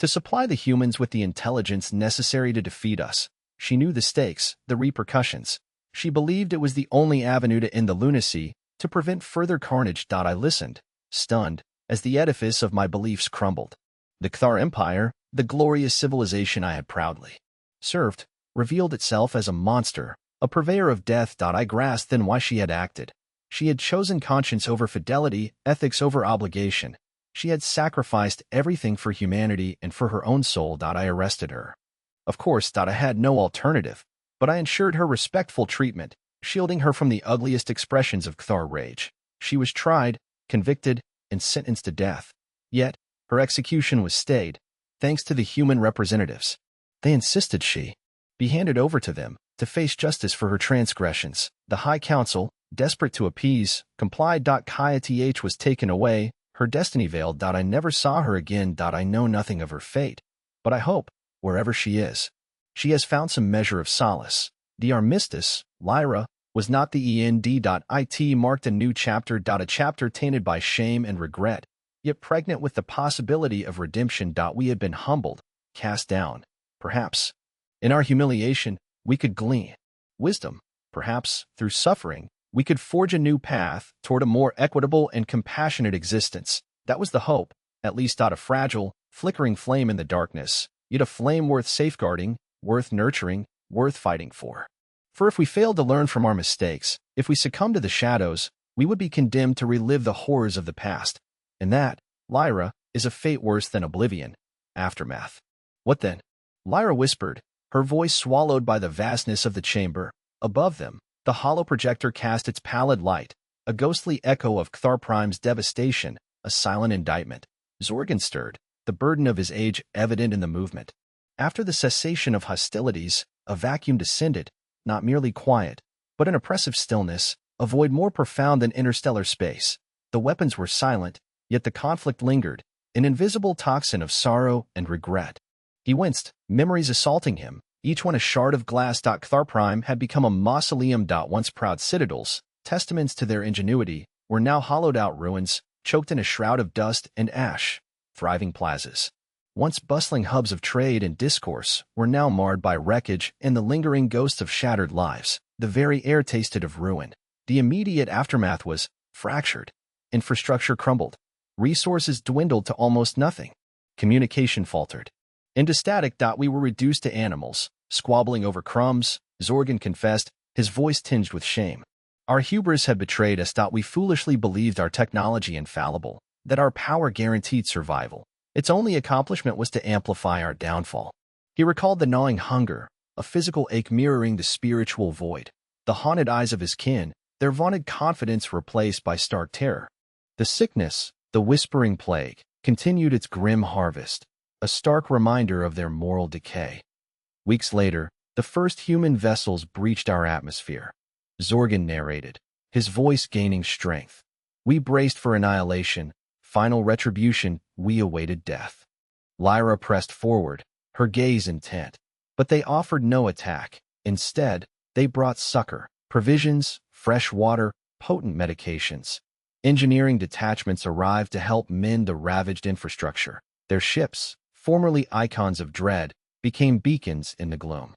To supply the humans with the intelligence necessary to defeat us. She knew the stakes, the repercussions. She believed it was the only avenue to end the lunacy, to prevent further carnage. I listened, stunned, as the edifice of my beliefs crumbled. The Cthar Empire, the glorious civilization I had proudly served, revealed itself as a monster, a purveyor of death. I grasped then why she had acted. She had chosen conscience over fidelity, ethics over obligation. She had sacrificed everything for humanity and for her own soul. I arrested her. Of course, I had no alternative, but I ensured her respectful treatment, shielding her from the ugliest expressions of Cthar rage. She was tried, convicted, and sentenced to death. Yet, her execution was stayed, thanks to the human representatives. They insisted she be handed over to them, to face justice for her transgressions. The High Council, desperate to appease, complied. Kaya was taken away, her destiny veiled. I never saw her again. I know nothing of her fate, but I hope, wherever she is, she has found some measure of solace. The armistice, Lyra, was not the end. It marked a new chapter. A chapter tainted by shame and regret, yet pregnant with the possibility of redemption. We had been humbled, cast down. Perhaps, in our humiliation, we could glean wisdom. Perhaps, through suffering, we could forge a new path toward a more equitable and compassionate existence. That was the hope, at least. A fragile, flickering flame in the darkness, yet a flame worth safeguarding, worth nurturing, worth fighting for. For if we failed to learn from our mistakes, if we succumbed to the shadows, we would be condemned to relive the horrors of the past. And that, Lyra, is a fate worse than oblivion. Aftermath. What then? Lyra whispered, her voice swallowed by the vastness of the chamber. Above them, the hollow projector cast its pallid light, a ghostly echo of Cthar Prime's devastation, a silent indictment. Zorgan stirred, the burden of his age evident in the movement. After the cessation of hostilities, a vacuum descended, not merely quiet, but an oppressive stillness, a void more profound than interstellar space. The weapons were silent, yet the conflict lingered, an invisible toxin of sorrow and regret. He winced, memories assaulting him, each one a shard of glass. Cthar Prime had become a mausoleum. Once proud citadels, testaments to their ingenuity, were now hollowed-out ruins, choked in a shroud of dust and ash. Thriving plazas, once bustling hubs of trade and discourse, were now marred by wreckage and the lingering ghosts of shattered lives. The very air tasted of ruin. The immediate aftermath was fractured. Infrastructure crumbled. Resources dwindled to almost nothing. Communication faltered. Into static. We were reduced to animals, squabbling over crumbs. Zorgan confessed, his voice tinged with shame. Our hubris had betrayed us. We foolishly believed our technology infallible, that our power guaranteed survival. Its only accomplishment was to amplify our downfall. He recalled the gnawing hunger, a physical ache mirroring the spiritual void, the haunted eyes of his kin, their vaunted confidence replaced by stark terror. The sickness, the whispering plague, continued its grim harvest, a stark reminder of their moral decay. Weeks later, the first human vessels breached our atmosphere. Zorgan narrated, his voice gaining strength. We braced for annihilation, final retribution. We awaited death. Lyra pressed forward, her gaze intent. But they offered no attack. Instead, they brought succor, provisions, fresh water, potent medications. Engineering detachments arrived to help mend the ravaged infrastructure. Their ships, formerly icons of dread, became beacons in the gloom.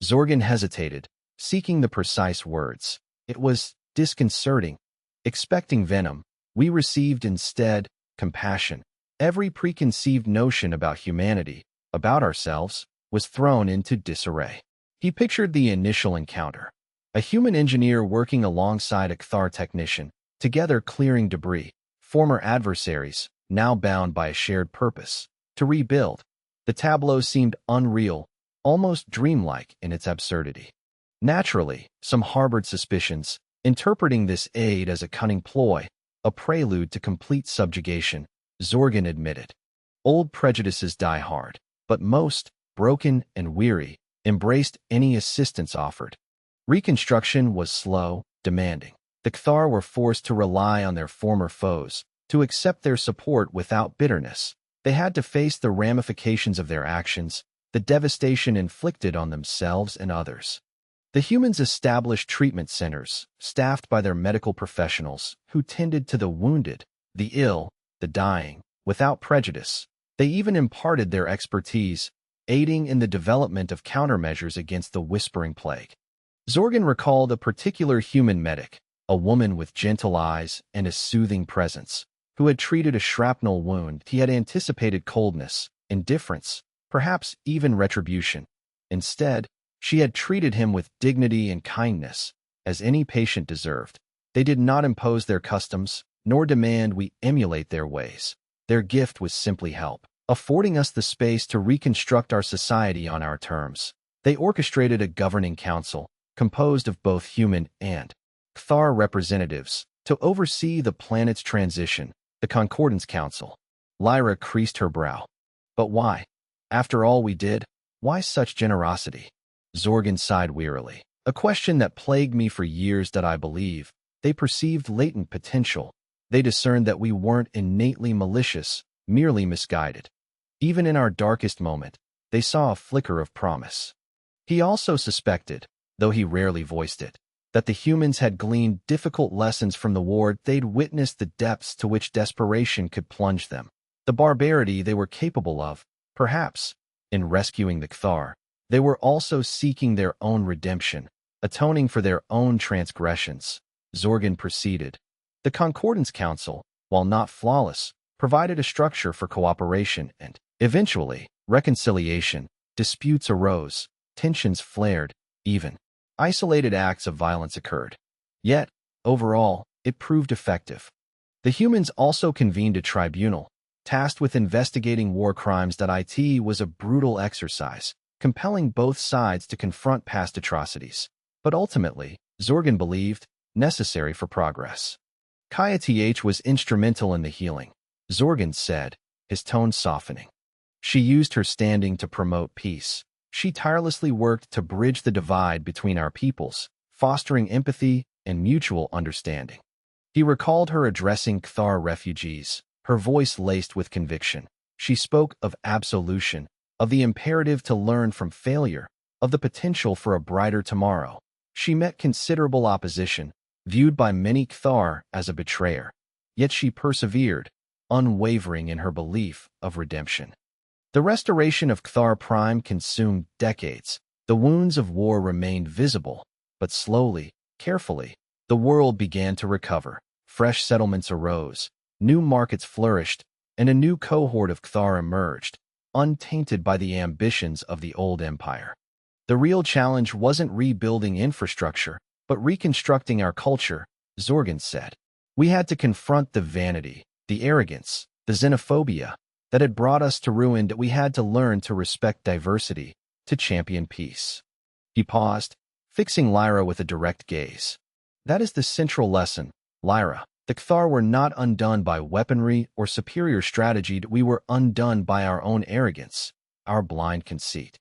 Zorgan hesitated, seeking the precise words. It was disconcerting. Expecting venom, we received instead compassion. Every preconceived notion about humanity, about ourselves, was thrown into disarray. He pictured the initial encounter. A human engineer working alongside a Cthar technician, together clearing debris, former adversaries, now bound by a shared purpose, to rebuild. The tableau seemed unreal, almost dreamlike in its absurdity. Naturally, some harbored suspicions, interpreting this aid as a cunning ploy, a prelude to complete subjugation. Zorgan admitted. Old prejudices die hard, but most, broken and weary, embraced any assistance offered. Reconstruction was slow, demanding. The Cthar were forced to rely on their former foes, to accept their support without bitterness. They had to face the ramifications of their actions, the devastation inflicted on themselves and others. The humans established treatment centers, staffed by their medical professionals, who tended to the wounded, the ill, the dying, without prejudice. They even imparted their expertise, aiding in the development of countermeasures against the whispering plague. Zorgan recalled a particular human medic, a woman with gentle eyes and a soothing presence, who had treated a shrapnel wound. He had anticipated coldness, indifference, perhaps even retribution. Instead, she had treated him with dignity and kindness, as any patient deserved. They did not impose their customs, nor demand we emulate their ways. Their gift was simply help, affording us the space to reconstruct our society on our terms. They orchestrated a governing council, composed of both human and Cthar representatives, to oversee the planet's transition, the Concordance Council. Lyra creased her brow. But why? After all we did, why such generosity? Zorgan sighed wearily. A question that plagued me for years. That I believe they perceived latent potential. They discerned that we weren't innately malicious, merely misguided. Even in our darkest moment, they saw a flicker of promise. He also suspected, though he rarely voiced it, that the humans had gleaned difficult lessons from the war. They'd witnessed the depths to which desperation could plunge them, the barbarity they were capable of. Perhaps, in rescuing the Cthar, they were also seeking their own redemption, atoning for their own transgressions. Zorgan proceeded. The Concordance Council, while not flawless, provided a structure for cooperation and, eventually, reconciliation. Disputes arose, tensions flared, even isolated acts of violence occurred. Yet, overall, it proved effective. The humans also convened a tribunal, tasked with investigating war crimes. It was a brutal exercise, compelling both sides to confront past atrocities, but ultimately, Zorgan believed, necessary for progress. Kaya was instrumental in the healing, Zorgan said, his tone softening. She used her standing to promote peace. She tirelessly worked to bridge the divide between our peoples, fostering empathy and mutual understanding. He recalled her addressing Cthar refugees, her voice laced with conviction. She spoke of absolution, of the imperative to learn from failure, of the potential for a brighter tomorrow. She met considerable opposition, viewed by many Cthar as a betrayer. Yet she persevered, unwavering in her belief of redemption. The restoration of Cthar Prime consumed decades. The wounds of war remained visible, but slowly, carefully, the world began to recover. Fresh settlements arose, new markets flourished, and a new cohort of Cthar emerged, untainted by the ambitions of the old empire. The real challenge wasn't rebuilding infrastructure, but reconstructing our culture, Zorgan said. We had to confront the vanity, the arrogance, the xenophobia that had brought us to ruin. We had to learn to respect diversity, to champion peace. He paused, fixing Lyra with a direct gaze. That is the central lesson, Lyra. The Cthar were not undone by weaponry or superior strategy. We were undone by our own arrogance, our blind conceit.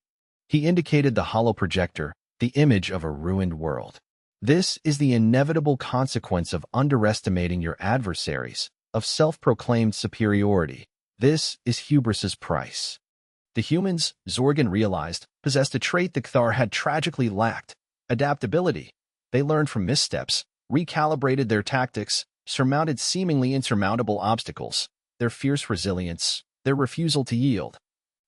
He indicated the hollow projector, the image of a ruined world. This is the inevitable consequence of underestimating your adversaries, of self-proclaimed superiority. This is hubris's price. The humans, Zorgan realized, possessed a trait the Cthar had tragically lacked: adaptability. They learned from missteps, recalibrated their tactics, surmounted seemingly insurmountable obstacles. Their fierce resilience, their refusal to yield,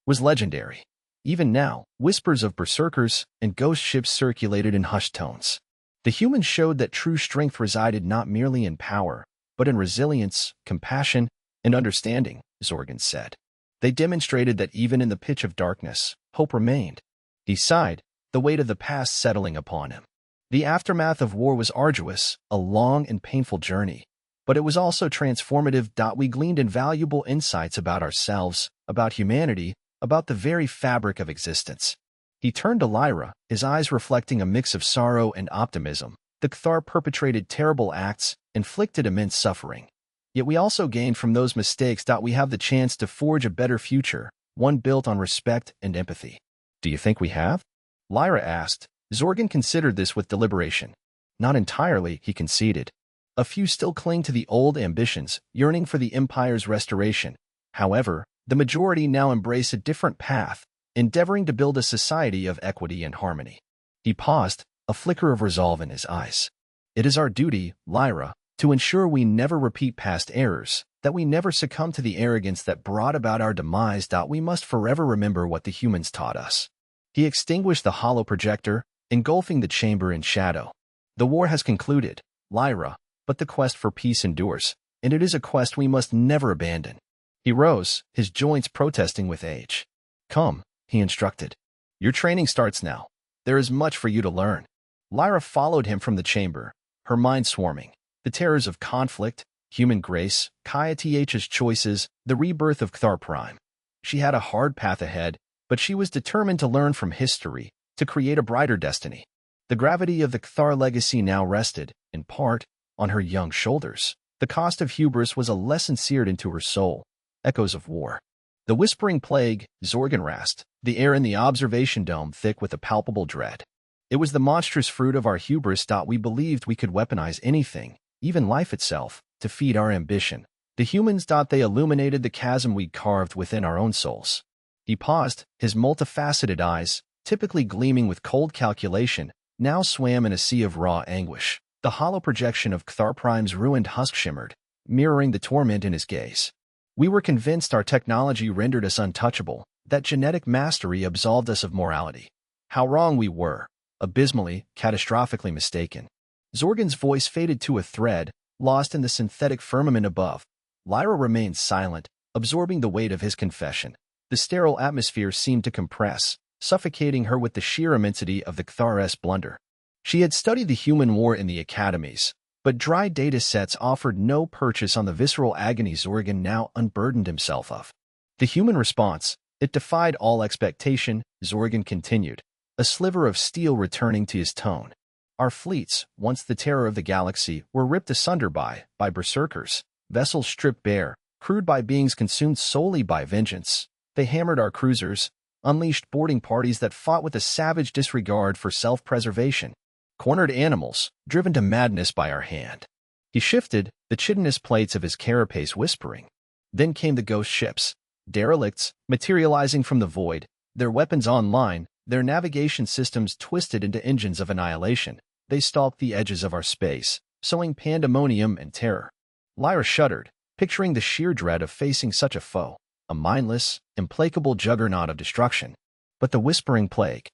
was legendary. Even now, whispers of berserkers and ghost ships circulated in hushed tones. The humans showed that true strength resided not merely in power, but in resilience, compassion, and understanding. Zorgan said. They demonstrated that even in the pitch of darkness, hope remained. He sighed, the weight of the past settling upon him. The aftermath of war was arduous, a long and painful journey, but it was also transformative. We gleaned invaluable insights about ourselves, about humanity, about the very fabric of existence. He turned to Lyra, his eyes reflecting a mix of sorrow and optimism. The Cthar perpetrated terrible acts, inflicted immense suffering. Yet we also gained from those mistakes. We have the chance to forge a better future, one built on respect and empathy. Do you think we have? Lyra asked. Zorgan considered this with deliberation. Not entirely, he conceded. A few still cling to the old ambitions, yearning for the Empire's restoration. However, the majority now embrace a different path, endeavoring to build a society of equity and harmony. He paused, a flicker of resolve in his eyes. It is our duty, Lyra, to ensure we never repeat past errors, that we never succumb to the arrogance that brought about our demise. We must forever remember what the humans taught us. He extinguished the hollow projector, engulfing the chamber in shadow. The war has concluded, Lyra, but the quest for peace endures, and it is a quest we must never abandon. He rose, his joints protesting with age. Come, he instructed. Your training starts now. There is much for you to learn. Lyra followed him from the chamber, her mind swarming. The terrors of conflict, human grace, Kaya-Th's choices, the rebirth of Cthar Prime. She had a hard path ahead, but she was determined to learn from history, to create a brighter destiny. The gravity of the Cthar legacy now rested, in part, on her young shoulders. The cost of hubris was a lesson seared into her soul. Echoes of war. The whispering plague, Zorgan rasped, the air in the observation dome thick with a palpable dread. It was the monstrous fruit of our hubris. We believed we could weaponize anything, even life itself, to feed our ambition. The humans. They illuminated the chasm we'd carved within our own souls. He paused, his multifaceted eyes, typically gleaming with cold calculation, now swam in a sea of raw anguish. The hollow projection of Cthar Prime's ruined husk shimmered, mirroring the torment in his gaze. We were convinced our technology rendered us untouchable, that genetic mastery absolved us of morality. How wrong we were, abysmally, catastrophically mistaken. Zorgan's voice faded to a thread, lost in the synthetic firmament above. Lyra remained silent, absorbing the weight of his confession. The sterile atmosphere seemed to compress, suffocating her with the sheer immensity of the Cthar's blunder. She had studied the human war in the academies, but dry data sets offered no purchase on the visceral agony Zorgan now unburdened himself of. The human response, it defied all expectation, Zorgan continued, a sliver of steel returning to his tone. Our fleets, once the terror of the galaxy, were ripped asunder by berserkers, vessels stripped bare, crewed by beings consumed solely by vengeance. They hammered our cruisers, unleashed boarding parties that fought with a savage disregard for self-preservation, cornered animals, driven to madness by our hand. He shifted, the chitinous plates of his carapace whispering. Then came the ghost ships, derelicts, materializing from the void, their weapons online, their navigation systems twisted into engines of annihilation. They stalked the edges of our space, sowing pandemonium and terror. Lyra shuddered, picturing the sheer dread of facing such a foe, a mindless, implacable juggernaut of destruction. But the whispering plague.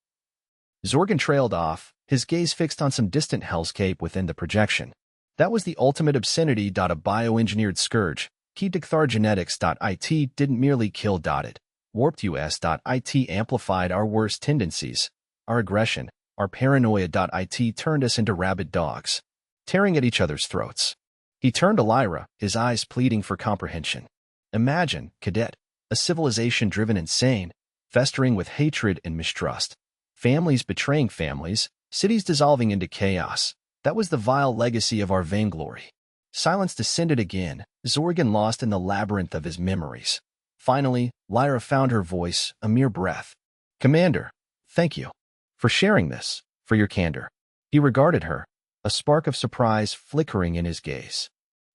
Zorgan trailed off, his gaze fixed on some distant hellscape within the projection. That was the ultimate obscenity. A bioengineered scourge. Key to Cthargenetics.it didn't merely kill it. Warped US.it amplified our worst tendencies. Our aggression, our paranoia.it turned us into rabid dogs, tearing at each other's throats. He turned to Lyra, his eyes pleading for comprehension. Imagine, cadet, a civilization driven insane, festering with hatred and mistrust. Families betraying families, cities dissolving into chaos. That was the vile legacy of our vainglory. Silence descended again, Zorgan lost in the labyrinth of his memories. Finally, Lyra found her voice, a mere breath. Commander, thank you for sharing this, for your candor. He regarded her, a spark of surprise flickering in his gaze.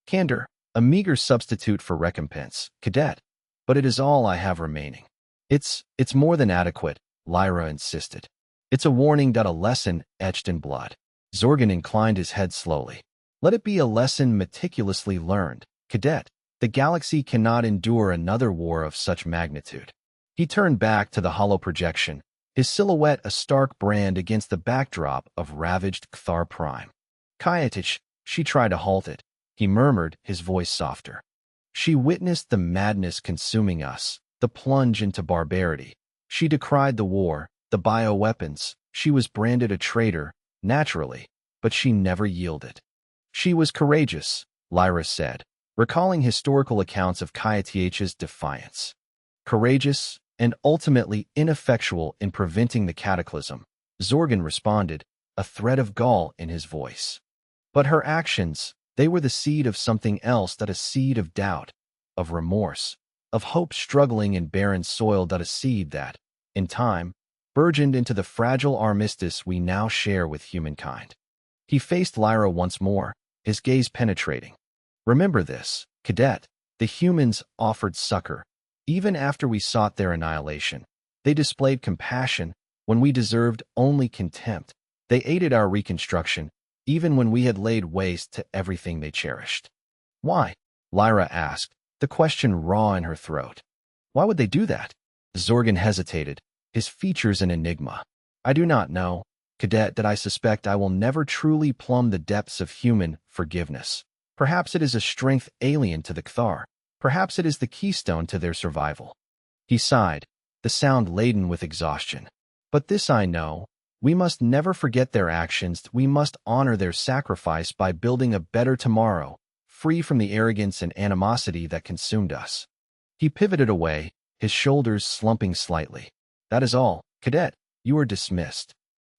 Candor, a meager substitute for recompense, cadet, but it is all I have remaining. It's more than adequate, Lyra insisted. It's a warning, a lesson etched in blood. Zorgan inclined his head slowly. Let it be a lesson meticulously learned, cadet. The galaxy cannot endure another war of such magnitude. He turned back to the hollow projection, his silhouette a stark brand against the backdrop of ravaged Cthar Prime. Kaya-Th, she tried to halt it. He murmured, his voice softer. She witnessed the madness consuming us, the plunge into barbarity. She decried the war, the bioweapons. She was branded a traitor, naturally, but she never yielded. She was courageous, Lyra said, recalling historical accounts of Kaiath's defiance. Courageous and ultimately ineffectual in preventing the cataclysm, Zorgan responded, a thread of gall in his voice. But her actions, they were the seed of something else, that a seed of doubt, of remorse, of hope struggling in barren soil, that a seed that, in time, burgeoned into the fragile armistice we now share with humankind. He faced Lyra once more, his gaze penetrating. Remember this, Cadet, the humans offered succor. Even after we sought their annihilation, they displayed compassion when we deserved only contempt. They aided our reconstruction, even when we had laid waste to everything they cherished. Why? Lyra asked, the question raw in her throat. Why would they do that? Zorgan hesitated, his features an enigma. I do not know, Cadet, that I suspect I will never truly plumb the depths of human forgiveness. Perhaps it is a strength alien to the Cthar. Perhaps it is the keystone to their survival. He sighed, the sound laden with exhaustion. But this I know, we must never forget their actions. We must honor their sacrifice by building a better tomorrow, free from the arrogance and animosity that consumed us. He pivoted away, his shoulders slumping slightly. That is all, Cadet, you are dismissed.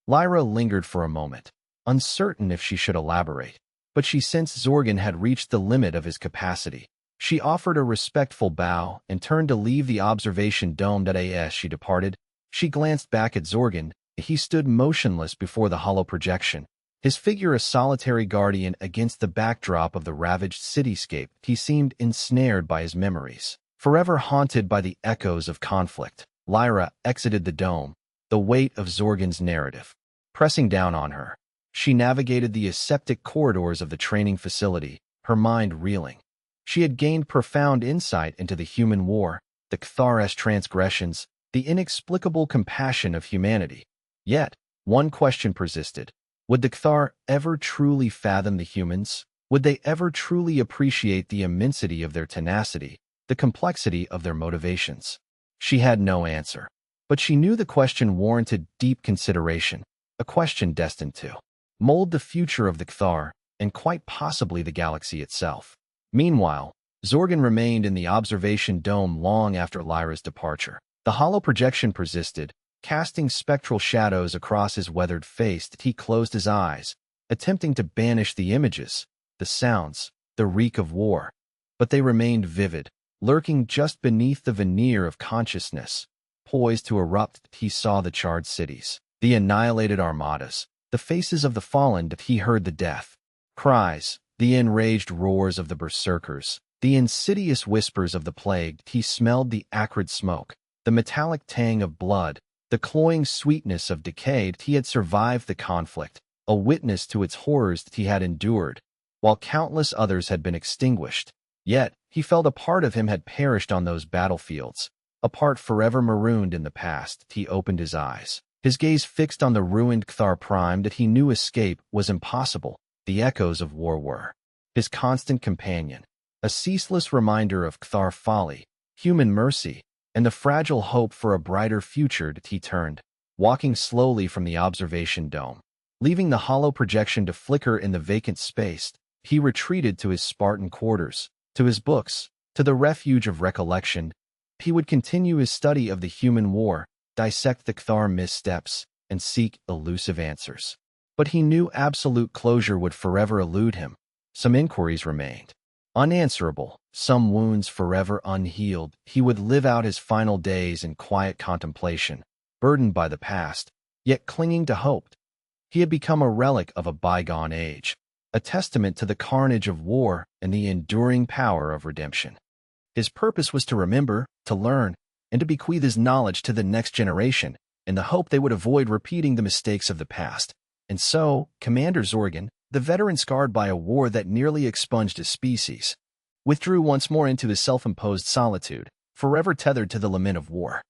Lyra lingered for a moment, uncertain if she should elaborate, but she sensed Zorgan had reached the limit of his capacity. She offered a respectful bow and turned to leave the observation dome. As she departed, she glanced back at Zorgan. He stood motionless before the hollow projection, his figure a solitary guardian against the backdrop of the ravaged cityscape. He seemed ensnared by his memories, forever haunted by the echoes of conflict. Lyra exited the dome, the weight of Zorgan's narrative pressing down on her. She navigated the aseptic corridors of the training facility, her mind reeling. She had gained profound insight into the human war, the Cthar's transgressions, the inexplicable compassion of humanity. Yet, one question persisted. Would the Cthar ever truly fathom the humans? Would they ever truly appreciate the immensity of their tenacity, the complexity of their motivations? She had no answer. But she knew the question warranted deep consideration, a question destined to mold the future of the Cthar, and quite possibly the galaxy itself. Meanwhile, Zorgan remained in the observation dome long after Lyra's departure. The hollow projection persisted, casting spectral shadows across his weathered face. He closed his eyes, attempting to banish the images, the sounds, the reek of war. But they remained vivid, lurking just beneath the veneer of consciousness. Poised to erupt, he saw the charred cities, the annihilated armadas, the faces of the fallen. He heard the death cries, the enraged roars of the berserkers, the insidious whispers of the plague. He smelled the acrid smoke, the metallic tang of blood, the cloying sweetness of decay. He had survived the conflict, a witness to its horrors. He had endured, while countless others had been extinguished. Yet, he felt a part of him had perished on those battlefields, a part forever marooned in the past. He opened his eyes, his gaze fixed on the ruined Cthar Prime. That he knew escape was impossible. The echoes of war were his constant companion, a ceaseless reminder of Cthar folly, human mercy, and the fragile hope for a brighter future. He turned, walking slowly from the observation dome. Leaving the hollow projection to flicker in the vacant space, he retreated to his Spartan quarters, to his books, to the refuge of recollection. He would continue his study of the human war, dissect the Cthar missteps, and seek elusive answers. But he knew absolute closure would forever elude him. Some inquiries remained unanswerable, some wounds forever unhealed. He would live out his final days in quiet contemplation, burdened by the past, yet clinging to hope. He had become a relic of a bygone age, a testament to the carnage of war and the enduring power of redemption. His purpose was to remember, to learn, and to bequeath his knowledge to the next generation, in the hope they would avoid repeating the mistakes of the past. And so, Commander Zorgan, the veteran scarred by a war that nearly expunged his species, withdrew once more into his self-imposed solitude, forever tethered to the lament of war.